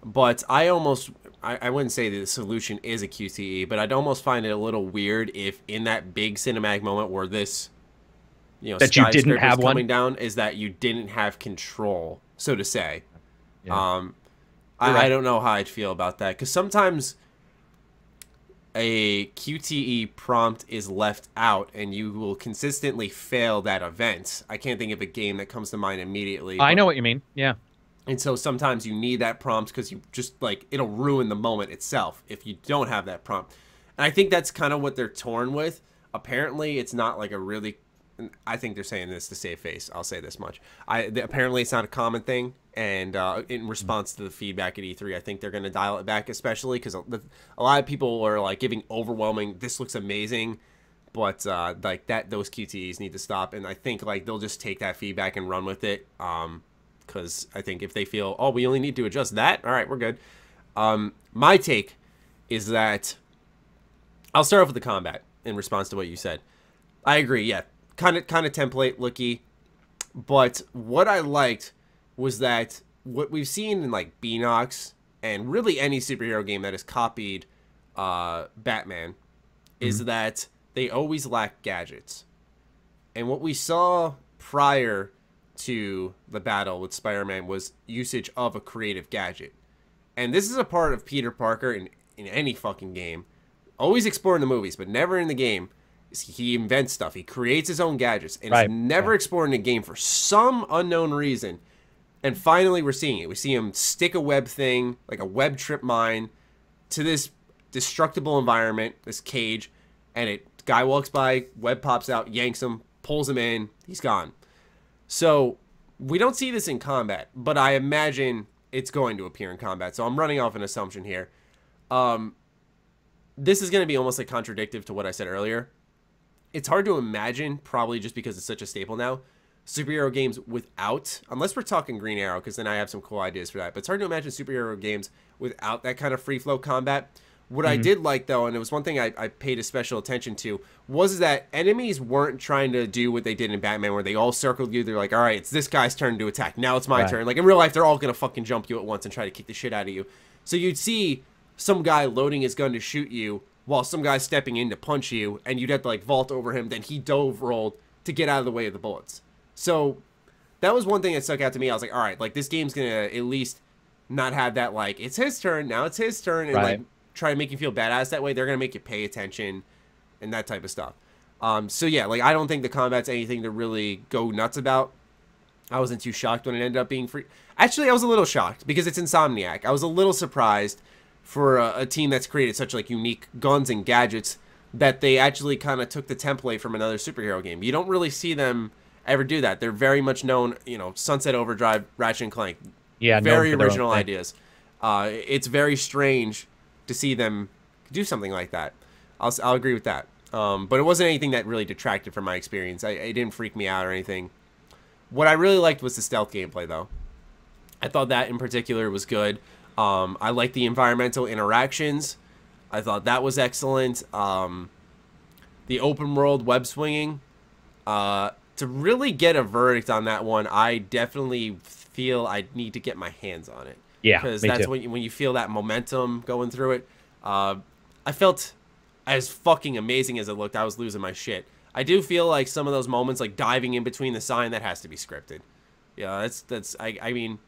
Speaker 1: but I wouldn't say that the solution is a QTE, but I'd almost find it a little weird if in that big cinematic moment where this,
Speaker 2: that you didn't have
Speaker 1: coming
Speaker 2: one
Speaker 1: down, is that you didn't have control, so to say.
Speaker 2: Yeah.
Speaker 1: I don't know how I'd feel about that, because sometimes a QTE prompt is left out and you will consistently fail that event. I can't think of a game that comes to mind immediately.
Speaker 2: I know what you mean. Yeah.
Speaker 1: And so sometimes you need that prompt because you just like it'll ruin the moment itself if you don't have that prompt. And I think that's kind of what they're torn with. Apparently, it's not like a really. I think they're saying this to save face. I'll say this much. Apparently, it's not a common thing. And in response to the feedback at E3, I think they're going to dial it back, especially because a lot of people are like giving overwhelming. This looks amazing, but like those QTEs need to stop. And I think like they'll just take that feedback and run with it. Because I think if they feel, oh, we only need to adjust that, all right, we're good. My take is that I'll start off with the combat in response to what you said. I agree, yeah, kind of template looky, but what I liked was that what we've seen in like Beanox and really any superhero game that has copied Batman is that they always lack gadgets, and what we saw prior to the battle with Spider-Man was usage of a creative gadget. And this is a part of Peter Parker in any fucking game. Always exploring the movies, but never in the game. He invents stuff. He creates his own gadgets. And it's never explored in a game for some unknown reason. And finally we're seeing it. We see him stick a web thing, like a web trip mine, to this destructible environment, this cage, and guy walks by, web pops out, yanks him, pulls him in, he's gone. So we don't see this in combat, but I imagine it's going to appear in combat. So I'm running off an assumption here. This is going to be almost like contradictory to what I said earlier. It's hard to imagine, probably just because it's such a staple now, superhero games without, unless we're talking Green Arrow, because then I have some cool ideas for that. But it's hard to imagine superhero games without that kind of free flow combat. What I did like, though, and it was one thing I paid a special attention to, was that enemies weren't trying to do what they did in Batman, where they all circled you. They're like, all right, it's this guy's turn to attack. Now it's my turn. Like, in real life, they're all going to fucking jump you at once and try to kick the shit out of you. So you'd see some guy loading his gun to shoot you while some guy's stepping in to punch you, and you'd have to, like, vault over him. Then he dove rolled to get out of the way of the bullets. So that was one thing that stuck out to me. I was like, all right, like, this game's going to at least not have that, like, it's his turn, now it's his turn, and, like, try to make you feel badass that way. They're going to make you pay attention and that type of stuff. So yeah, like, I don't think the combat's anything to really go nuts about. I wasn't too shocked when it ended up being free. Actually, I was a little shocked because it's Insomniac. I was a little surprised for a team that's created such like unique guns and gadgets that they actually kind of took the template from another superhero game. You don't really see them ever do that. They're very much known, Sunset Overdrive, Ratchet and Clank. Yeah, very original ideas. It's very strange to see them do something like that. I'll agree with that. But it wasn't anything that really detracted from my experience. It didn't freak me out or anything. What I really liked was the stealth gameplay, though. I thought that in particular was good. I liked the environmental interactions. I thought that was excellent. The open world web swinging. To really get a verdict on that one, I definitely feel I need to get my hands on it.
Speaker 2: Yeah,
Speaker 1: because
Speaker 2: me
Speaker 1: that's
Speaker 2: too.
Speaker 1: when you feel that momentum going through it. I felt as fucking amazing as it looked. I was losing my shit. I do feel like some of those moments, like diving in between the sign, that has to be scripted. Yeah, I mean,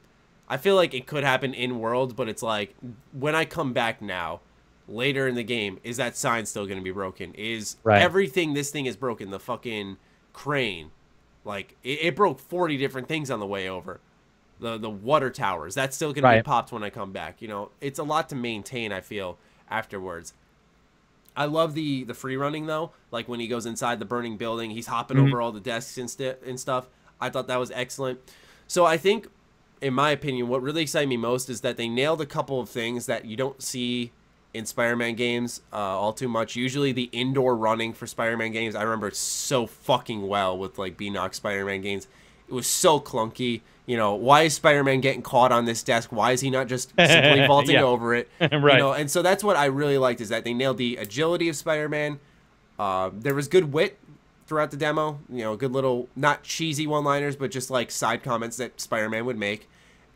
Speaker 1: I feel like it could happen in world, but it's like when I come back now, later in the game, is that sign still going to be broken? Is everything this thing is broken? The fucking crane, like it broke 40 different things on the way over. The water towers, that's still going to be popped when I come back. You know, it's a lot to maintain, I feel, afterwards. I love the free running, though. Like when he goes inside the burning building, he's hopping over all the desks and stuff. I thought that was excellent. So I think, in my opinion, what really excited me most is that they nailed a couple of things that you don't see in Spider-Man games all too much. Usually the indoor running for Spider-Man games, I remember it so fucking well with like B-Knock Spider-Man games. It was so clunky. You know, why is Spider-Man getting caught on this desk? Why is he not just simply vaulting over it? You know, and so that's what I really liked, is that they nailed the agility of Spider-Man. There was good wit throughout the demo. You know, good little, not cheesy one-liners, but just like side comments that Spider-Man would make.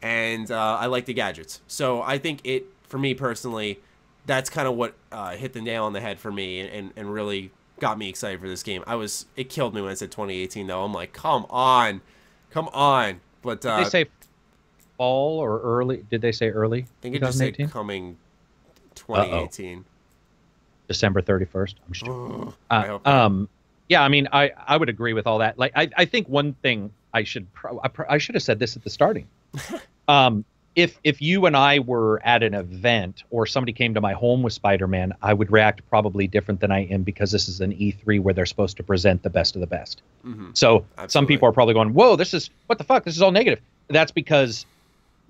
Speaker 1: And I like the gadgets. So I think for me personally, that's kind of what hit the nail on the head for me and really got me excited for this game. It killed me when I said 2018, though. I'm like, come on. But
Speaker 2: did they say fall or early? Did they say early?
Speaker 1: I think it just said coming 2018.
Speaker 2: December 31st. I'm sure.
Speaker 1: I hope not.
Speaker 2: Yeah, I mean, I would agree with all that. Like, I think one thing I should have said this at the starting. If you and I were at an event or somebody came to my home with Spider-Man, I would react probably different than I am, because this is an E3 where they're supposed to present the best of the best. So some people are probably going, whoa, what the fuck? This is all negative. That's because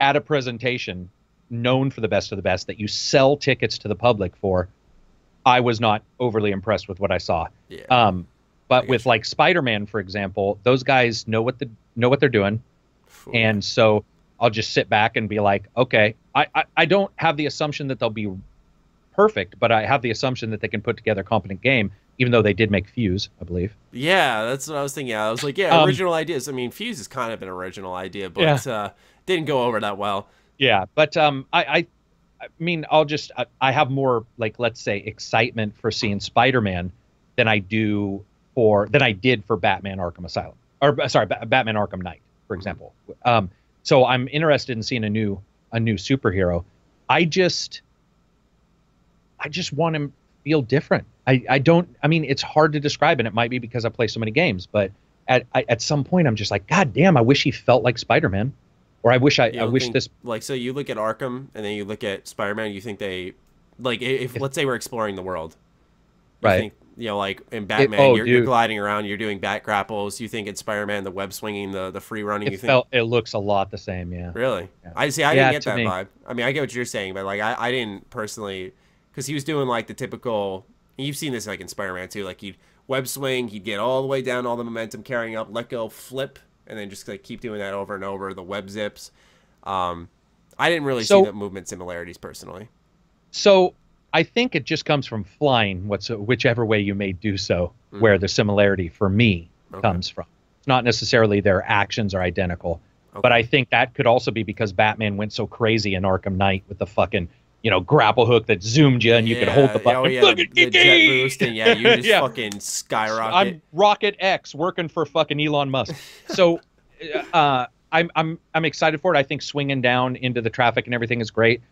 Speaker 2: at a presentation known for the best of the best that you sell tickets to the public for, I was not overly impressed with what I saw.
Speaker 1: Yeah.
Speaker 2: But with like Spider-Man, for example, those guys know what they're doing. And so I'll just sit back and be like, okay, I don't have the assumption that they'll be perfect, but I have the assumption that they can put together a competent game, even though they did make Fuse, I believe.
Speaker 1: Yeah, that's what I was thinking. I was like, yeah, original ideas. I mean, Fuse is kind of an original idea, but didn't go over that well. Yeah,
Speaker 2: but I mean, I have more, like, let's say, excitement for seeing Spider-Man than I did for Batman Arkham Asylum, or sorry, Batman Arkham Knight, for example. So I'm interested in seeing a new superhero. I just want him to feel different. I mean, it's hard to describe, and it might be because I play so many games, but at some point I'm just like, God damn, I wish he felt like Spider-Man. Or I wish this,
Speaker 1: like, so you look at Arkham and then you look at Spider-Man, you think they, like, if let's say we're exploring the world,
Speaker 2: right?
Speaker 1: Think, you know, like in Batman, you're gliding around, you're doing bat grapples. You think in Spider-Man, the web swinging, the free running.
Speaker 2: It looks a lot the same, yeah.
Speaker 1: Really? Yeah. I didn't get that vibe. I mean, I get what you're saying, but like I didn't personally, because he was doing like the typical. And you've seen this like in Spider-Man too. Like he'd web swing, he'd get all the way down, all the momentum carrying up, let go, flip, and then just like keep doing that over and over. The web zips. I didn't really see the movement similarities personally.
Speaker 2: So I think it just comes from flying, whichever way you may do so, where the similarity for me comes from. It's not necessarily their actions are identical, but I think that could also be because Batman went so crazy in Arkham Knight with the fucking, grapple hook that zoomed you and you could hold the button.
Speaker 1: Oh, yeah, the jet boost, and you just fucking skyrocket.
Speaker 2: I'm Rocket X working for fucking Elon Musk. So I'm excited for it. I think swinging down into the traffic and everything is great.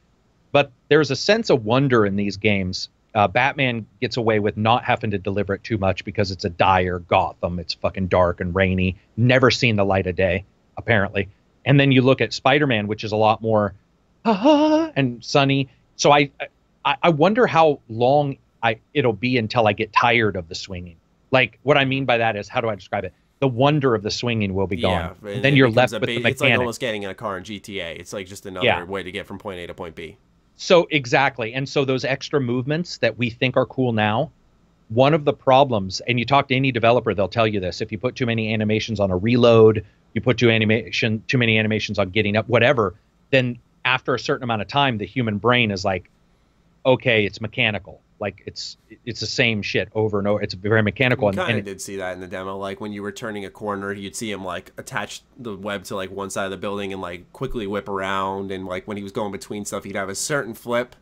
Speaker 2: But there's a sense of wonder in these games. Batman gets away with not having to deliver it too much because it's a dire Gotham. It's fucking dark and rainy. Never seen the light of day, apparently. And then you look at Spider-Man, which is a lot more and sunny. So I wonder how long it'll be until I get tired of the swinging. Like, what I mean by that is, how do I describe it? The wonder of the swinging will be gone. And then you're left with the mechanics.
Speaker 1: It's like almost getting in a car in GTA. It's like just another way to get from point A to point B.
Speaker 2: So exactly. And so those extra movements that we think are cool now, one of the problems, and you talk to any developer, they'll tell you this, if you put too many animations on a reload, you put too many animations on getting up, whatever, then after a certain amount of time, the human brain is like, okay, it's mechanical. Like it's the same shit over and over. It's very mechanical.
Speaker 1: I kind of did see that in the demo. Like when you were turning a corner, you'd see him like attach the web to like one side of the building and like quickly whip around. And like when he was going between stuff, he'd have a certain flip.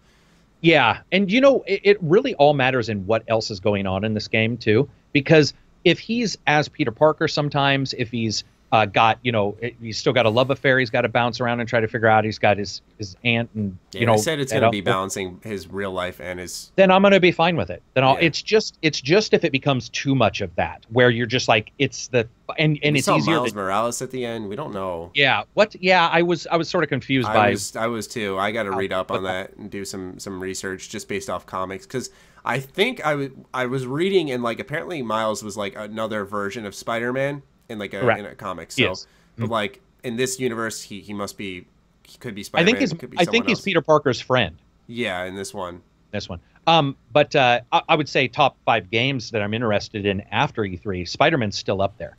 Speaker 2: Yeah, and you know, it really all matters in what else is going on in this game too. Because if he's as Peter Parker sometimes, if he's got, you know, he's still got a love affair he's got to bounce around and try to figure out. He's got his aunt, and you know,
Speaker 1: I said it's going to be balancing his real life and his.
Speaker 2: Then I'm going to be fine with it. Then it's just if it becomes too much of that, where you're just like it's the and it's easier.
Speaker 1: Miles Morales at the end. We don't know.
Speaker 2: Yeah. What? Yeah. I was sort of confused by.
Speaker 1: I was too. I got to read up on that and do some research just based off comics, because I think I was reading, and like apparently Miles was like another version of Spider-Man in like in a comic. So,
Speaker 2: yes.
Speaker 1: But like in this universe, he could be Spider-Man.
Speaker 2: I think he's Peter Parker's friend.
Speaker 1: Yeah, in this one.
Speaker 2: But I would say top 5 games that I'm interested in after E3, Spider-Man's still up there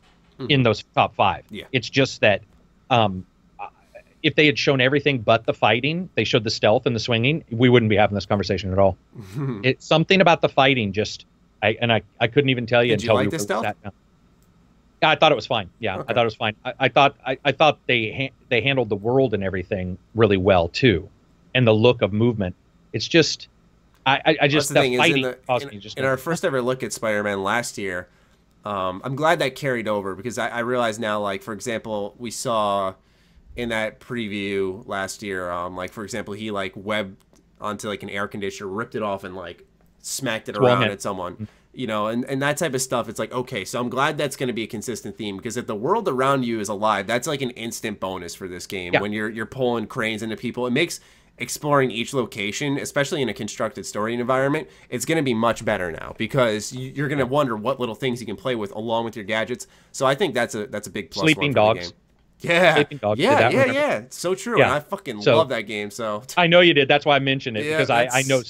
Speaker 2: in those top 5.
Speaker 1: Yeah.
Speaker 2: It's just that if they had shown everything but the fighting, they showed the stealth and the swinging, we wouldn't be having this conversation at all. It's something about the fighting just I couldn't even tell you.
Speaker 1: Did you like the stealth?
Speaker 2: Yeah, I thought it was fine. Yeah, okay. I thought it was fine. I thought they handled the world and everything really well too, and the look of movement. It's just I just the fighting caused me just.
Speaker 1: In our first ever look at Spider-Man last year, I'm glad that carried over, because I realize now, like for example, we saw in that preview last year, like for example, he like webbed onto like an air conditioner, ripped it off, and like smacked it around at someone. You know, and that type of stuff, it's like, okay, so I'm glad that's going to be a consistent theme, because if the world around you is alive, that's like an instant bonus for this game. When you're pulling cranes into people, it makes exploring each location, especially in a constructed story environment, it's going to be much better now, because you're going to wonder what little things you can play with along with your gadgets. So I think that's a big plus.
Speaker 2: Sleeping dogs.
Speaker 1: Yeah.
Speaker 2: Sleeping dogs.
Speaker 1: Yeah. It's so true. Yeah. And I fucking love that game. So
Speaker 2: I know you did. That's why I mentioned it, because I know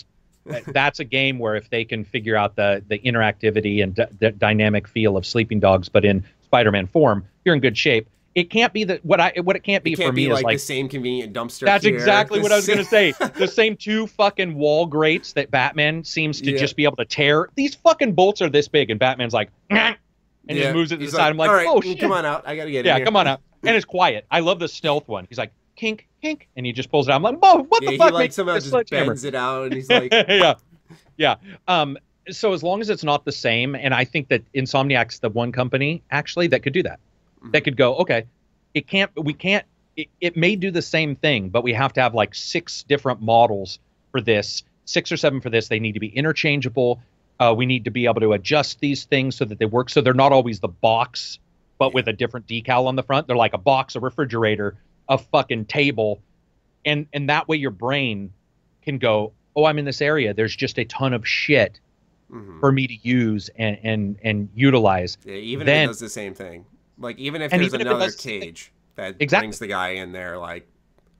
Speaker 2: that's a game where if they can figure out the interactivity and the dynamic feel of Sleeping Dogs, but in Spider-Man form, you're in good shape. It can't be what it can't be for me is like
Speaker 1: the same convenient dumpster.
Speaker 2: That's exactly what I was gonna say. The same 2 fucking wall grates that Batman seems to just be able to tear. These fucking bolts are this big, and Batman's like, and just moves it to the side. I'm like,
Speaker 1: right,
Speaker 2: oh shit,
Speaker 1: come on out. I gotta get it.
Speaker 2: Yeah, come on out. And it's quiet. I love the stealth one. He's like, kink, kink, and he just pulls it out. I'm like, whoa, what the fuck?
Speaker 1: He like somehow just bends it out, and he's like,
Speaker 2: yeah. So as long as it's not the same, and I think that Insomniac's the one company actually that could do that. That could go, okay, it may do the same thing, but we have to have like 6 different models for this, 6 or 7 for this. They need to be interchangeable. We need to be able to adjust these things so that they work. So they're not always the box, but with a different decal on the front. They're like a box, a refrigerator, a fucking table. And that way your brain can go, oh, I'm in this area. There's just a ton of shit for me to use and utilize.
Speaker 1: Yeah, even if it does the same thing. Like, even if there's another cage that brings the guy in there, like,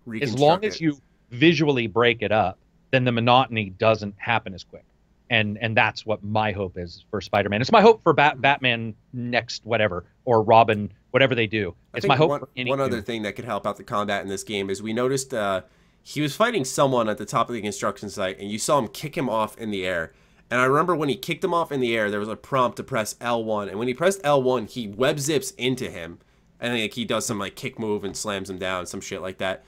Speaker 1: reconstruct
Speaker 2: as long as you visually break it up, then the monotony doesn't happen as quick. And that's what my hope is for Spider-Man. It's my hope for Batman next, whatever, or Robin, whatever they do. It's my hope for any
Speaker 1: one other thing that could help out the combat in this game is we noticed he was fighting someone at the top of the construction site, and you saw him kick him off in the air. And I remember when he kicked him off in the air, there was a prompt to press L1. And when he pressed L1, he web zips into him. And like, he does some like kick move and slams him down, some shit like that.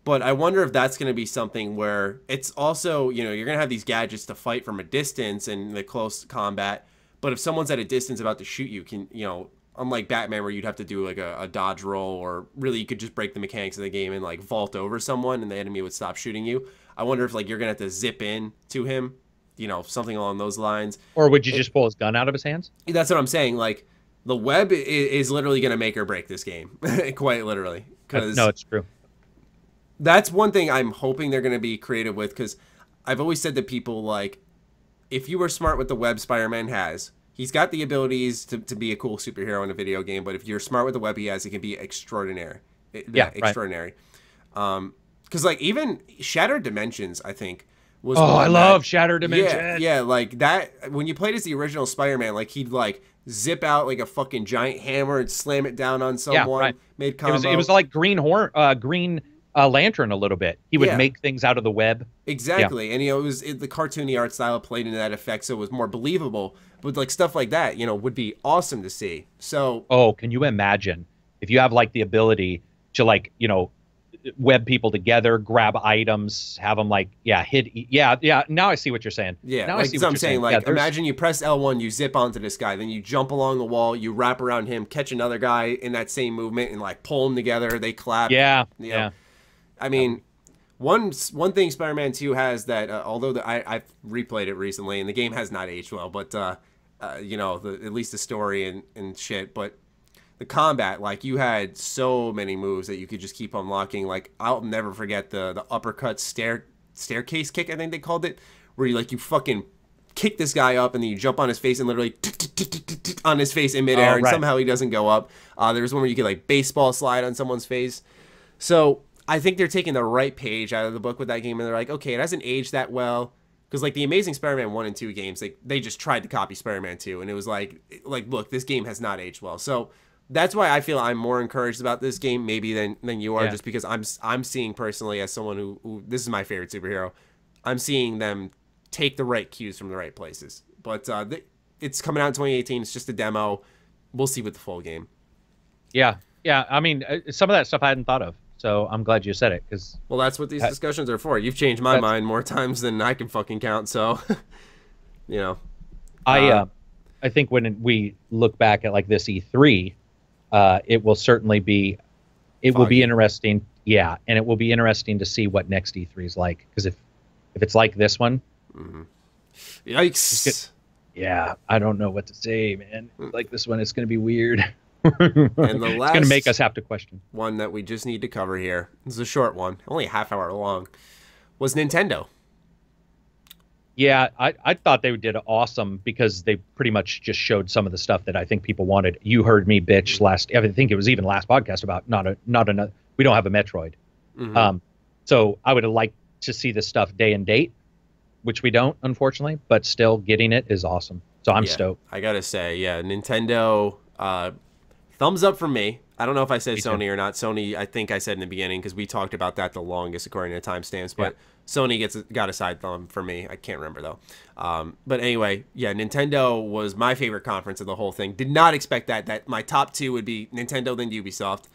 Speaker 1: But I wonder if that's going to be something where it's also, you know, you're going to have these gadgets to fight from a distance and the close combat. But if someone's at a distance about to shoot you, can, you know, unlike Batman where you'd have to do like a dodge roll, or really you could just break the mechanics of the game and like vault over someone and the enemy would stop shooting you. I wonder if like you're going to have to zip in to him. You know, something along those lines.
Speaker 2: Or would you just pull his gun out of his hands?
Speaker 1: That's what I'm saying. Like, the web is literally going to make or break this game. Quite literally.
Speaker 2: No, it's true.
Speaker 1: That's one thing I'm hoping they're going to be creative with, because I've always said to people, like, if you were smart with the web Spider-Man has, he's got the abilities to be a cool superhero in a video game, but if you're smart with the web he has, it can be extraordinary. Extraordinary. Because like even Shattered Dimensions, I think was.
Speaker 2: Oh, I love Shattered Dimensions.
Speaker 1: Yeah, like that. When you played as the original Spider-Man, like he'd like zip out like a fucking giant hammer and slam it down on someone.
Speaker 2: Yeah, right.
Speaker 1: Made combo.
Speaker 2: It was like Green Lantern a little bit. He would make things out of the web.
Speaker 1: Exactly,
Speaker 2: Yeah.
Speaker 1: and it was the cartoony art style played into that effect, so it was more believable. But like stuff like that, would be awesome to see. So,
Speaker 2: can you imagine if you have like the ability to like web people together, grab items, have them like hit. Yeah. Now I see what you're saying.
Speaker 1: Yeah,
Speaker 2: now
Speaker 1: like
Speaker 2: I see
Speaker 1: what
Speaker 2: what
Speaker 1: I'm
Speaker 2: you're
Speaker 1: saying. Like imagine you press L1, you zip onto this guy, then you jump along the wall, you wrap around him, catch another guy in that same movement, and like pull them together. They clap.
Speaker 2: Yeah.
Speaker 1: I mean, one thing Spider-Man 2 has that, although I've replayed it recently and the game has not aged well, but at least the story and shit, but the combat, like you had so many moves that you could just keep unlocking. Like I'll never forget the uppercut staircase kick, I think they called it, where you fucking kick this guy up and then you jump on his face and literally on his face in midair, and somehow he doesn't go up. There's one where you could like baseball slide on someone's face. So I think they're taking the right page out of the book with that game, and they're like, okay, it hasn't aged that well. Because like the Amazing Spider-Man 1 and 2 games, they just tried to copy Spider-Man 2, and it was like look, this game has not aged well. So that's why I feel I'm more encouraged about this game maybe than you are, just because I'm seeing personally as someone who this is my favorite superhero. I'm seeing them take the right cues from the right places. But it's coming out in 2018. It's just a demo. We'll see with the full game.
Speaker 2: Yeah. I mean, some of that stuff I hadn't thought of. So I'm glad you said it, because
Speaker 1: that's what these discussions are for. You've changed my mind more times than I can fucking count. So,
Speaker 2: I think when we look back at like this E3, it will certainly be, will be interesting. Yeah, and it will be interesting to see what next E3 is like, because if it's like this one,
Speaker 1: yikes.
Speaker 2: Yeah, I don't know what to say, man. Like this one, it's going to be weird. And the last, it's going to make us have to question.
Speaker 1: One that we just need to cover here, this is a short one, only a half hour long, was Nintendo.
Speaker 2: Yeah, I thought they did awesome, because they pretty much just showed some of the stuff that I think people wanted. You heard me bitch I think it was even last podcast about not another. We don't have a Metroid.
Speaker 1: Mm-hmm.
Speaker 2: So I would have liked to see this stuff day and date, which we don't, unfortunately. But still, getting it is awesome. So I'm stoked.
Speaker 1: I gotta say, Nintendo. Thumbs up from me. I don't know if I said Sony or not. Sony, I think I said in the beginning, because we talked about that the longest according to timestamps. But Sony got a side thumb for me. I can't remember though. But anyway, Nintendo was my favorite conference of the whole thing. Did not expect that my top two would be Nintendo then Ubisoft,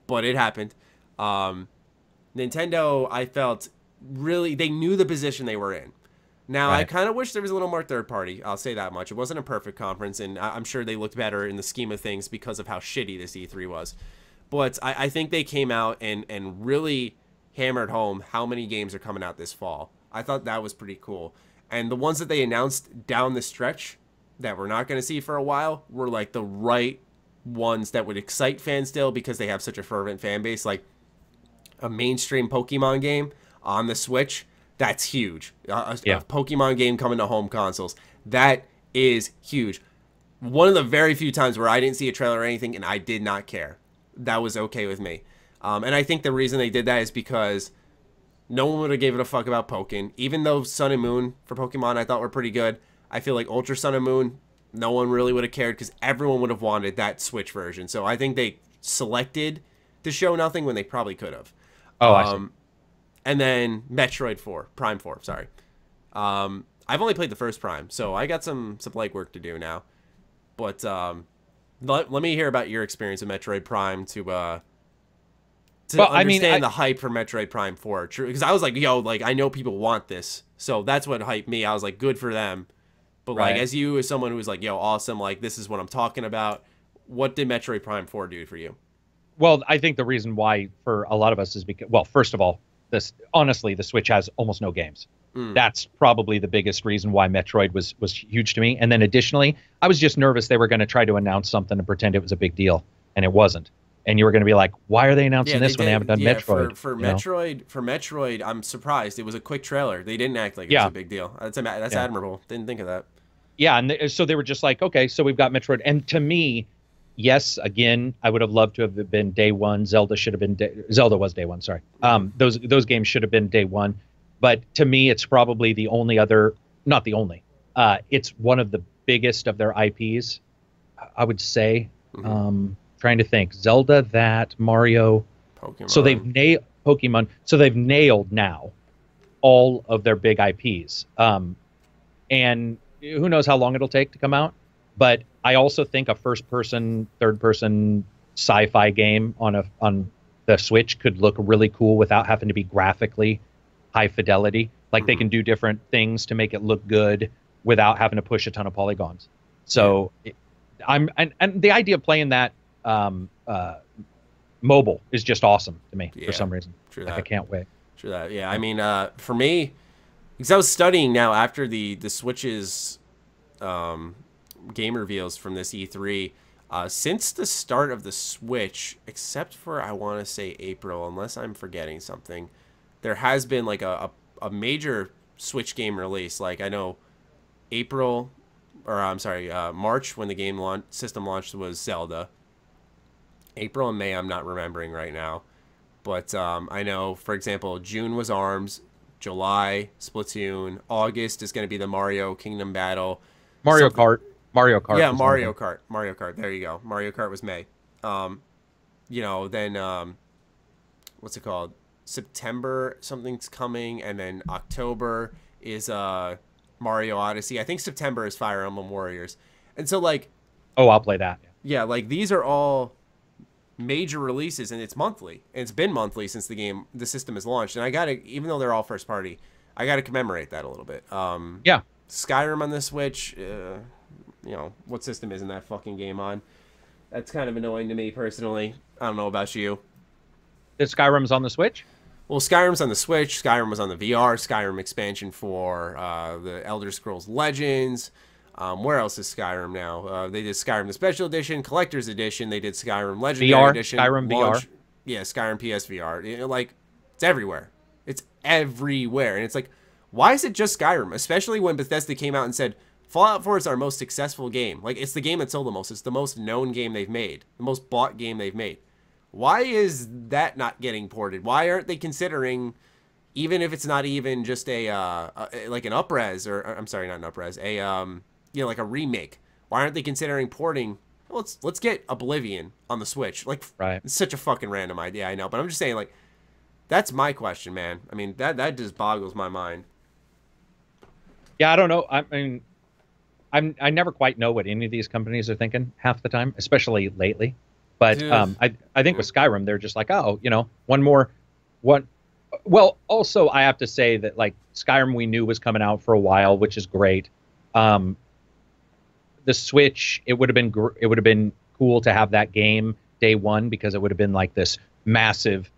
Speaker 1: but it happened. Nintendo, I felt really, they knew the position they were in. Now, I kind of wish there was a little more third party. I'll say that much. It wasn't a perfect conference, and I'm sure they looked better in the scheme of things because of how shitty this E3 was. But I think they came out and really hammered home how many games are coming out this fall. I thought that was pretty cool. And the ones that they announced down the stretch that we're not going to see for a while were like the right ones that would excite fans still, because they have such a fervent fan base. Like a mainstream Pokemon game on the Switch. That's huge. A Pokemon game coming to home consoles. That is huge. One of the very few times where I didn't see a trailer or anything and I did not care. That was okay with me. And I think the reason they did that is because no one would have gave it a fuck about Pokken. Even though Sun and Moon for Pokemon I thought were pretty good, I feel like Ultra Sun and Moon, no one really would have cared, because everyone would have wanted that Switch version. So I think they selected to show nothing when they probably could have.
Speaker 2: I see.
Speaker 1: And then Metroid 4, Prime 4, sorry. I've only played the first Prime, so I got some legwork to do now. But let me hear about your experience with Metroid Prime to understand the hype for Metroid Prime 4. True, because I was like, I know people want this, so that's what hyped me. I was like, good for them. But like, as someone who was like, awesome, like this is what I'm talking about. What did Metroid Prime 4 do for you?
Speaker 2: Well, I think the reason why for a lot of us is because, well, first of all, honestly, the Switch has almost no games. That's probably the biggest reason why Metroid was huge to me. And then additionally, I was just nervous they were going to try to announce something and pretend it was a big deal, and it wasn't. And you were going to be like, why are they announcing this when they haven't done Metroid?
Speaker 1: For Metroid, I'm surprised. It was a quick trailer. They didn't act like it was a big deal. That's admirable. Didn't think of that.
Speaker 2: Yeah, and so they were just like, okay, so we've got Metroid. And to me, yes, again, I would have loved to have been day one. Zelda should have been Zelda was day one. Sorry, those games should have been day one. But to me, it's probably the only other, not the only. It's one of the biggest of their IPs, I would say. Trying to think, Zelda, that Mario,
Speaker 1: Pokemon.
Speaker 2: So they've nailed Pokemon. So they've nailed now all of their big IPs. And who knows how long it'll take to come out. But I also think a first-person, third-person sci-fi game on the Switch could look really cool without having to be graphically high fidelity. Like they can do different things to make it look good without having to push a ton of polygons. So and the idea of playing that mobile is just awesome to me for some reason.
Speaker 1: True
Speaker 2: like
Speaker 1: that.
Speaker 2: I can't wait.
Speaker 1: True that. Yeah, I mean, for me, because I was studying now after the Switch's game reveals from this E3, since the start of the Switch, except for I want to say April, unless I'm forgetting something, there has been like a major Switch game release. Like I know April, or I'm sorry, March when the game system launched was Zelda. April and May I'm not remembering right now, but I know, for example, June was ARMS, July Splatoon, August is going to be the Mario Kingdom Battle,
Speaker 2: Mario Kart.
Speaker 1: Yeah, Mario Kart. There you go. Mario Kart was May. You know, then what's it called? September something's coming, and then October is Mario Odyssey. I think September is Fire Emblem Warriors. And so like,
Speaker 2: oh, I'll play that.
Speaker 1: Yeah, like these are all major releases, and it's monthly. And it's been monthly since the system is launched. And I gotta, even though they're all first party, I gotta commemorate that a little bit.
Speaker 2: Yeah.
Speaker 1: Skyrim on the Switch, you know, what system isn't that fucking game on? That's kind of annoying to me personally. I don't know about you.
Speaker 2: Is Skyrim's on the Switch?
Speaker 1: Well, Skyrim's on the Switch. Skyrim was on the VR. Skyrim expansion for the Elder Scrolls Legends. Where else is Skyrim now? They did Skyrim the Special Edition, Collector's Edition. They did Skyrim Legendary Edition.
Speaker 2: Skyrim VR.
Speaker 1: Yeah, Skyrim PSVR. You know, like, it's everywhere. It's everywhere. And it's like, why is it just Skyrim? Especially when Bethesda came out and said, Fallout 4 is our most successful game. Like, it's the game that sold the most. It's the most known game they've made. The most bought game they've made. Why is that not getting ported? Why aren't they considering, even if it's not even just like an upres, or I'm sorry, not an upres, you know, like a remake? Why aren't they considering porting? Well, let's get Oblivion on the Switch. Like,
Speaker 2: right.
Speaker 1: It's such a fucking random idea, I know, but I'm just saying, like, that's my question, man. I mean, that just boggles my mind.
Speaker 2: Yeah, I don't know. I mean, I never quite know what any of these companies are thinking half the time, especially lately. But I think with Skyrim, they're just like, oh, you know, one. Well, also, I have to say that, like, Skyrim we knew was coming out for a while, which is great. The Switch, it would have been cool to have that game day one, because it would have been like this massive,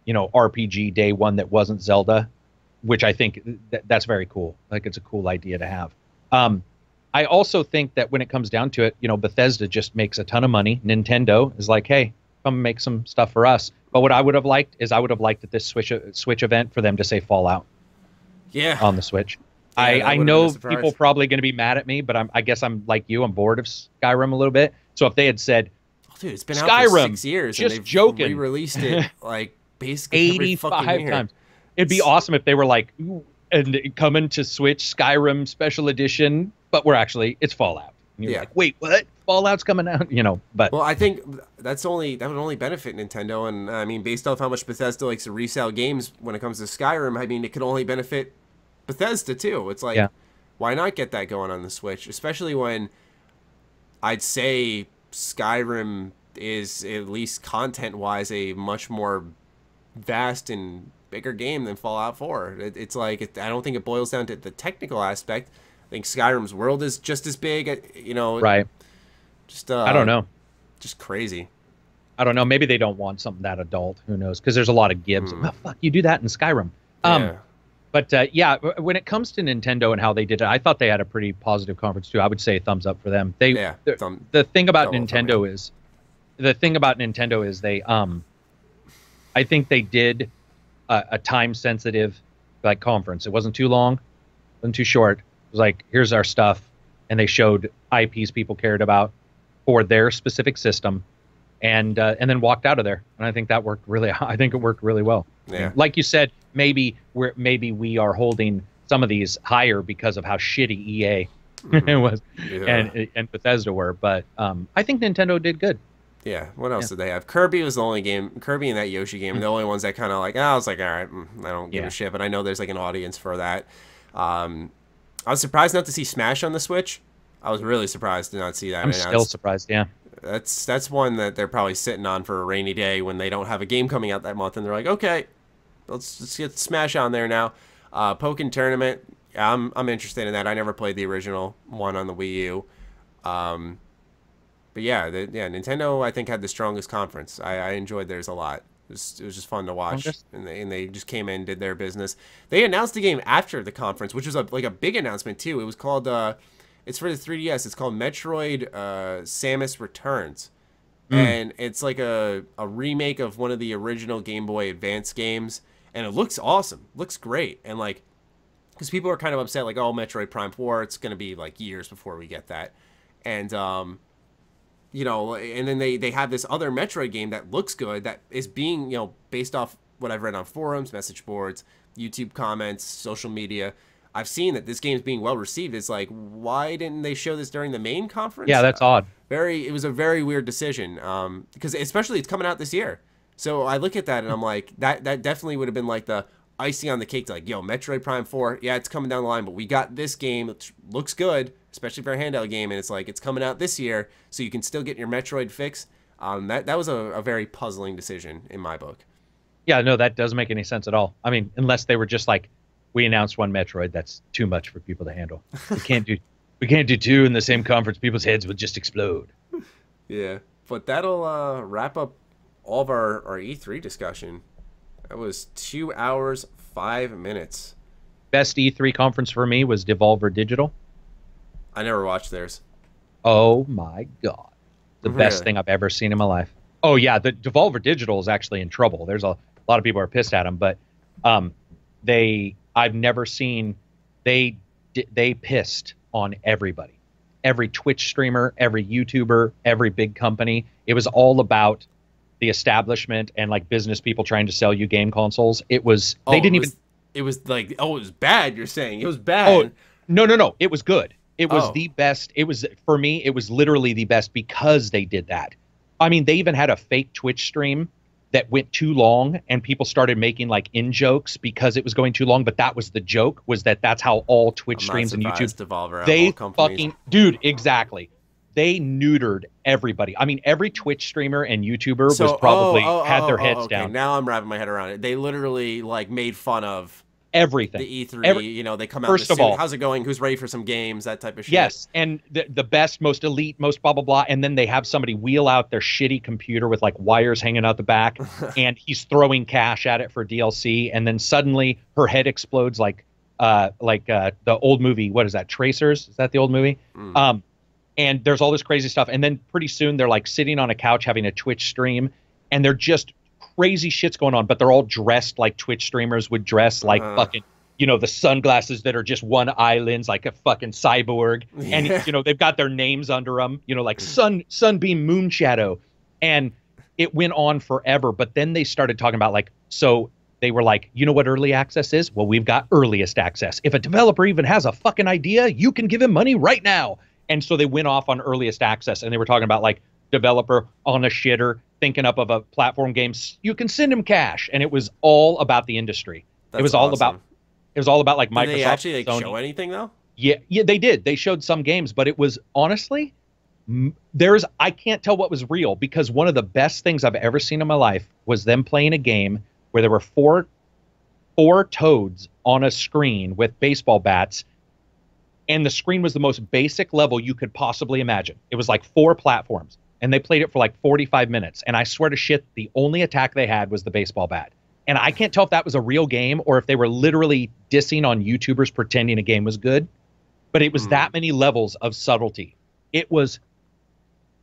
Speaker 2: you know, RPG day one that wasn't Zelda, which I think that's very cool. Like, it's a cool idea to have. I also think that when it comes down to it, you know, Bethesda just makes a ton of money. Nintendo is like, hey, come make some stuff for us. But what I would have liked is at this Switch event for them to say Fallout. Yeah. On the Switch. Yeah, I know people are probably going to be mad at me, but I guess I'm like you. I'm bored of Skyrim a little bit. So if they had said,
Speaker 1: oh, dude, it's been
Speaker 2: Skyrim,
Speaker 1: out for 6 years,
Speaker 2: just
Speaker 1: and they've
Speaker 2: joking,
Speaker 1: re-released it like basically
Speaker 2: 85 times. It'd be awesome if they were like, and coming to Switch, Skyrim Special Edition, but it's Fallout. And you're like, wait, what? Fallout's coming out, you know? But
Speaker 1: well, I think that would only benefit Nintendo, and I mean, based off how much Bethesda likes to resell games when it comes to Skyrim, I mean, it could only benefit Bethesda too. It's like, why not get that going on the Switch? Especially when I'd say Skyrim is, at least content-wise, a much more vast and bigger game than Fallout 4. It's like, I don't think it boils down to the technical aspect. I think Skyrim's world is just as big, you know.
Speaker 2: Right.
Speaker 1: Just
Speaker 2: I don't know.
Speaker 1: Just crazy.
Speaker 2: I don't know. Maybe they don't want something that adult. Who knows? Because there's a lot of gibbs. Oh, fuck, you do that in Skyrim. But yeah, when it comes to Nintendo and how they did it, I thought they had a pretty positive conference too. I would say thumbs up for them. The thing about Nintendo is they I think they did a time sensitive like conference. It wasn't too long, wasn't too short. It was like, here's our stuff, and they showed IPs people cared about. for their specific system, and then walked out of there. And I think that worked really. I think it worked really well.
Speaker 1: Yeah.
Speaker 2: And like you said, maybe we are holding some of these higher because of how shitty EA was and Bethesda were. But I think Nintendo did good.
Speaker 1: Yeah. What else did they have? Kirby was the only game. Kirby and that Yoshi game, the only ones that kind of like. I was like, all right, I don't give a shit. But I know there's like an audience for that. I was surprised not to see Smash on the Switch. I was really surprised to not see that.
Speaker 2: I'm still surprised. Yeah.
Speaker 1: That's one that they're probably sitting on for a rainy day when they don't have a game coming out that month, and they're like, okay, let's get Smash on there now. Pokken Tournament, I'm interested in that. I never played the original one on the Wii U. But yeah, Nintendo I think had the strongest conference. I enjoyed theirs a lot. It was just fun to watch, and they just came in, did their business. They announced the game after the conference, which was a big announcement too. It was called it's for the 3DS. It's called Metroid Samus Returns, and it's like a remake of one of the original Game Boy Advance games, and it looks awesome. Looks great, and like because people are kind of upset, like, oh, Metroid Prime 4, it's gonna be like years before we get that, and you know, and then they have this other Metroid game that looks good, that is being, you know, based off what I've read on forums, message boards, YouTube comments, social media. I've seen that this game's being well received. It's like, why didn't they show this during the main conference?
Speaker 2: Yeah, that's odd.
Speaker 1: It was a very weird decision, because especially it's coming out this year. So I look at that and I'm like, that definitely would have been like the icing on the cake to like, yo, Metroid Prime 4, yeah, it's coming down the line, but we got this game that looks good, especially for a handheld game, and it's like, it's coming out this year, so you can still get your Metroid fix. That was a very puzzling decision in my book.
Speaker 2: Yeah, no, that doesn't make any sense at all. I mean, unless they were just like, we announced one Metroid, that's too much for people to handle. We can't do two in the same conference. People's heads would just explode.
Speaker 1: Yeah, but that'll wrap up all of our E3 discussion. That was 2 hours, 5 minutes.
Speaker 2: Best E3 conference for me was Devolver Digital.
Speaker 1: I never watched theirs.
Speaker 2: Oh my God. The best thing I've ever seen in my life. Oh yeah, the Devolver Digital is actually in trouble. There's a lot of people are pissed at them, but I've never seen, they pissed on everybody. Every Twitch streamer, every YouTuber, every big company. It was all about the establishment and like business people trying to sell you game consoles. It was,
Speaker 1: it was like, oh, it was bad, you're saying. It was bad.
Speaker 2: Oh, no. It was good. It was the best. It was, for me, it was literally the best because they did that. I mean, they even had a fake Twitch stream that went too long and people started making like in-jokes because it was going too long. But that was the joke, was that's how all Twitch streams and YouTube,
Speaker 1: Devolver,
Speaker 2: they fucking, dude, exactly. They neutered everybody. I mean, every Twitch streamer and YouTuber was probably had their heads down.
Speaker 1: Now I'm wrapping my head around it. They literally like made fun of
Speaker 2: everything.
Speaker 1: The E3, you know, they come out
Speaker 2: first of all,
Speaker 1: how's it going? Who's ready for some games? That type of shit.
Speaker 2: Yes, and the best, most elite, most blah, blah, blah. And then they have somebody wheel out their shitty computer with like wires hanging out the back and he's throwing cash at it for DLC. And then suddenly her head explodes like the old movie. What is that? Tracers? Is that the old movie? And there's all this crazy stuff. And then pretty soon they're like sitting on a couch having a Twitch stream and they're just crazy shit's going on, but they're all dressed like Twitch streamers would dress, like fucking, you know, the sunglasses that are just one eye lens, like a fucking cyborg. And, you know, they've got their names under them, you know, like Sunbeam Moonshadow. And it went on forever. But then they started talking about like, so they were like, you know what early access is? Well, we've got earliest access. If a developer even has a fucking idea, you can give him money right now. And so they went off on earliest access and they were talking about like developer on a shitter thinking up of a platform game, you can send him cash. And it was all about the industry. It was all about like Microsoft.
Speaker 1: Did they actually like
Speaker 2: Sony.
Speaker 1: show anything though?
Speaker 2: Yeah, they did. They showed some games, but it was honestly, I can't tell what was real, because one of the best things I've ever seen in my life was them playing a game where there were four toads on a screen with baseball bats. And the screen was the most basic level you could possibly imagine. It was like 4 platforms. And they played it for like 45 minutes. And I swear to shit, the only attack they had was the baseball bat. And I can't tell if that was a real game or if they were literally dissing on YouTubers pretending a game was good. But it was that many levels of subtlety. It was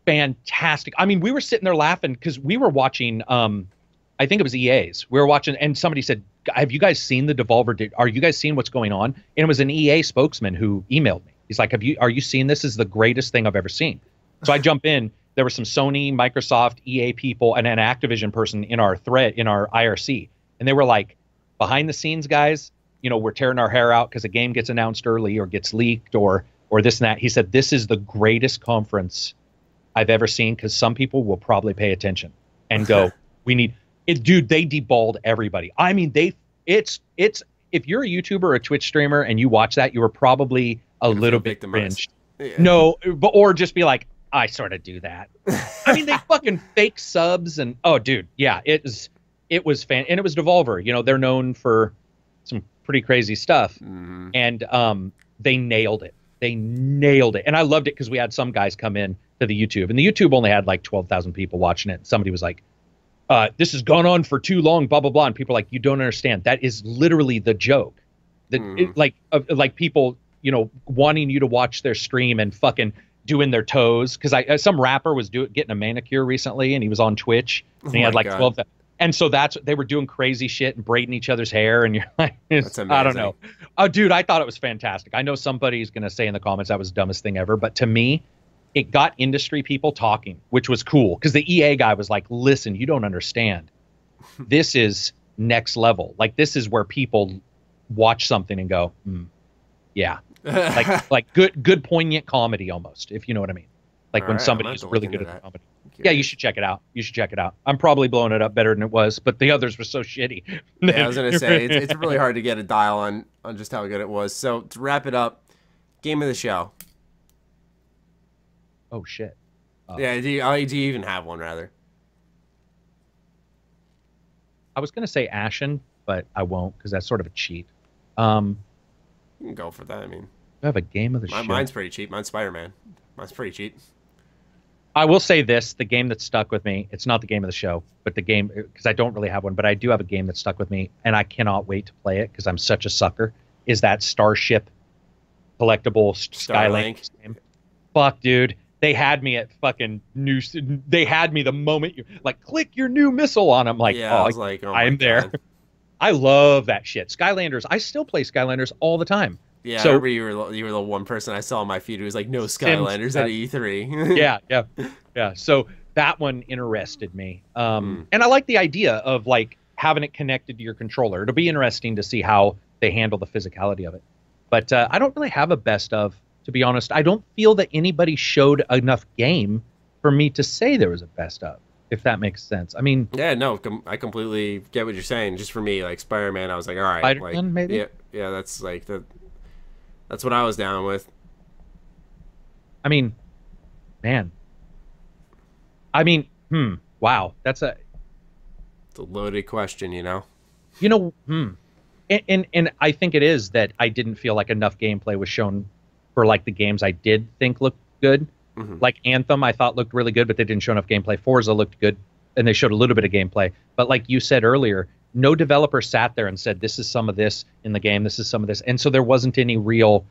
Speaker 2: fantastic. I mean, we were sitting there laughing because we were watching, I think it was EA's. We were watching, and somebody said, have you guys seen the Devolver? Are you guys seeing what's going on? And it was an EA spokesman who emailed me. He's like, are you seeing this? This is the greatest thing I've ever seen. So I jump in. There were some Sony, Microsoft, EA people, and an Activision person in our thread, in our IRC. And they were like, behind the scenes, guys, you know, we're tearing our hair out because a game gets announced early or gets leaked or this and that. He said, this is the greatest conference I've ever seen because some people will probably pay attention and go, we need it. Dude, they deballed everybody. I mean, it's if you're a YouTuber or a Twitch streamer and you watch that, you were probably a little bit cringed. Yeah. No, but or just be like, I sort of do that. I mean, they fucking fake subs and oh, dude, yeah, it was fan, and it was Devolver. You know, they're known for some pretty crazy stuff, and they nailed it. They nailed it, and I loved it because we had some guys come in to the YouTube, and the YouTube only had like 12,000 people watching it. And somebody was like, "This has gone on for too long," blah blah blah, and people are like, "You don't understand. That is literally the joke. Like people, you know, wanting you to watch their stream and fucking doing their toes because some rapper was getting a manicure recently, and he was on Twitch, and he had like 12. And so they were doing crazy shit and braiding each other's hair, and you're like, that's amazing. I don't know. Oh, dude, I thought it was fantastic. I know somebody's gonna say in the comments that was the dumbest thing ever, but to me, it got industry people talking, which was cool because the EA guy was like, "Listen, you don't understand. This is next level. Like this is where people watch something and go, yeah, like good poignant comedy almost, if you know what I mean. Like when somebody is really good at comedy." Yeah, you should check it out. You should check it out. I'm probably blowing it up better than it was, but the others were so shitty.
Speaker 1: Yeah, I was gonna say it's really hard to get a dial on just how good it was. So to wrap it up, game of the show.
Speaker 2: Oh shit.
Speaker 1: Yeah, do you even have one rather?
Speaker 2: I was gonna say Ashen, but I won't because that's sort of a cheat.
Speaker 1: You can go for that. I mean,
Speaker 2: I have a game of the show.
Speaker 1: Mine's pretty cheap. Mine's Spider-Man. Mine's pretty cheap.
Speaker 2: I will say this, the game that stuck with me, it's not the game of the show, but the game, because I don't really have one, but I do have a game that stuck with me, and I cannot wait to play it because I'm such a sucker, is that Starship collectible Skylink game. Fuck, dude. They had me at fucking they had me the moment you, like, click your new missile on. I'm like,
Speaker 1: yeah, I was like, oh
Speaker 2: I'm there. I love that shit. Skylanders, I still play Skylanders all the time.
Speaker 1: Yeah, so, I remember you were the one person I saw on my feed who was like, no Skylanders at E3.
Speaker 2: yeah. So that one interested me. And I like the idea of like having it connected to your controller. It'll be interesting to see how they handle the physicality of it. But I don't really have a best of, to be honest. I don't feel that anybody showed enough game for me to say there was a best of, if that makes sense. I mean...
Speaker 1: Yeah, no, I completely get what you're saying. Just for me, like Spider-Man, I was like, all right.
Speaker 2: Spider-Man,
Speaker 1: like,
Speaker 2: maybe?
Speaker 1: Yeah, that's like that's what I was down with.
Speaker 2: I mean, man. Wow. It's a
Speaker 1: loaded question, you know?
Speaker 2: And I think it is that I didn't feel like enough gameplay was shown for like the games I did think looked good. Like Anthem, I thought looked really good, but they didn't show enough gameplay. Forza looked good, and they showed a little bit of gameplay. But like you said earlier, no developer sat there and said, this is some of this in the game, this is some of this. And so there wasn't any real,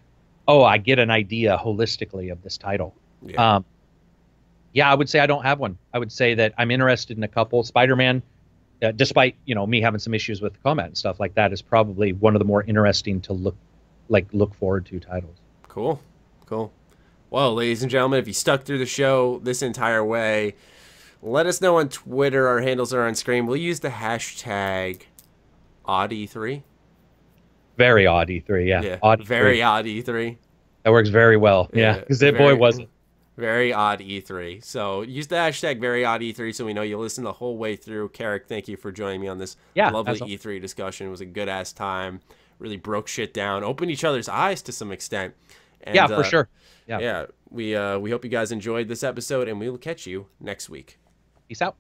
Speaker 2: I get an idea holistically of this title. Yeah. I would say I don't have one. I would say that I'm interested in a couple. Spider-Man, despite, me having some issues with combat and stuff like that, is probably one of the more interesting to look forward to titles.
Speaker 1: Cool. Well, ladies and gentlemen, if you stuck through the show this entire way, let us know on Twitter. Our handles are on screen. We'll use the hashtag #OddE3.
Speaker 2: Very odd E3, yeah. Odd
Speaker 1: very odd E3.
Speaker 2: That works very well, yeah. Because boy, was it.
Speaker 1: Very odd E3. So use the hashtag very odd E3 so we know you listened the whole way through. Karak, thank you for joining me on this lovely E3 discussion. It was a good-ass time. Really broke shit down. Opened each other's eyes to some extent. And,
Speaker 2: yeah, for sure.
Speaker 1: Yeah, we hope you guys enjoyed this episode, and we will catch you next week.
Speaker 2: Peace out.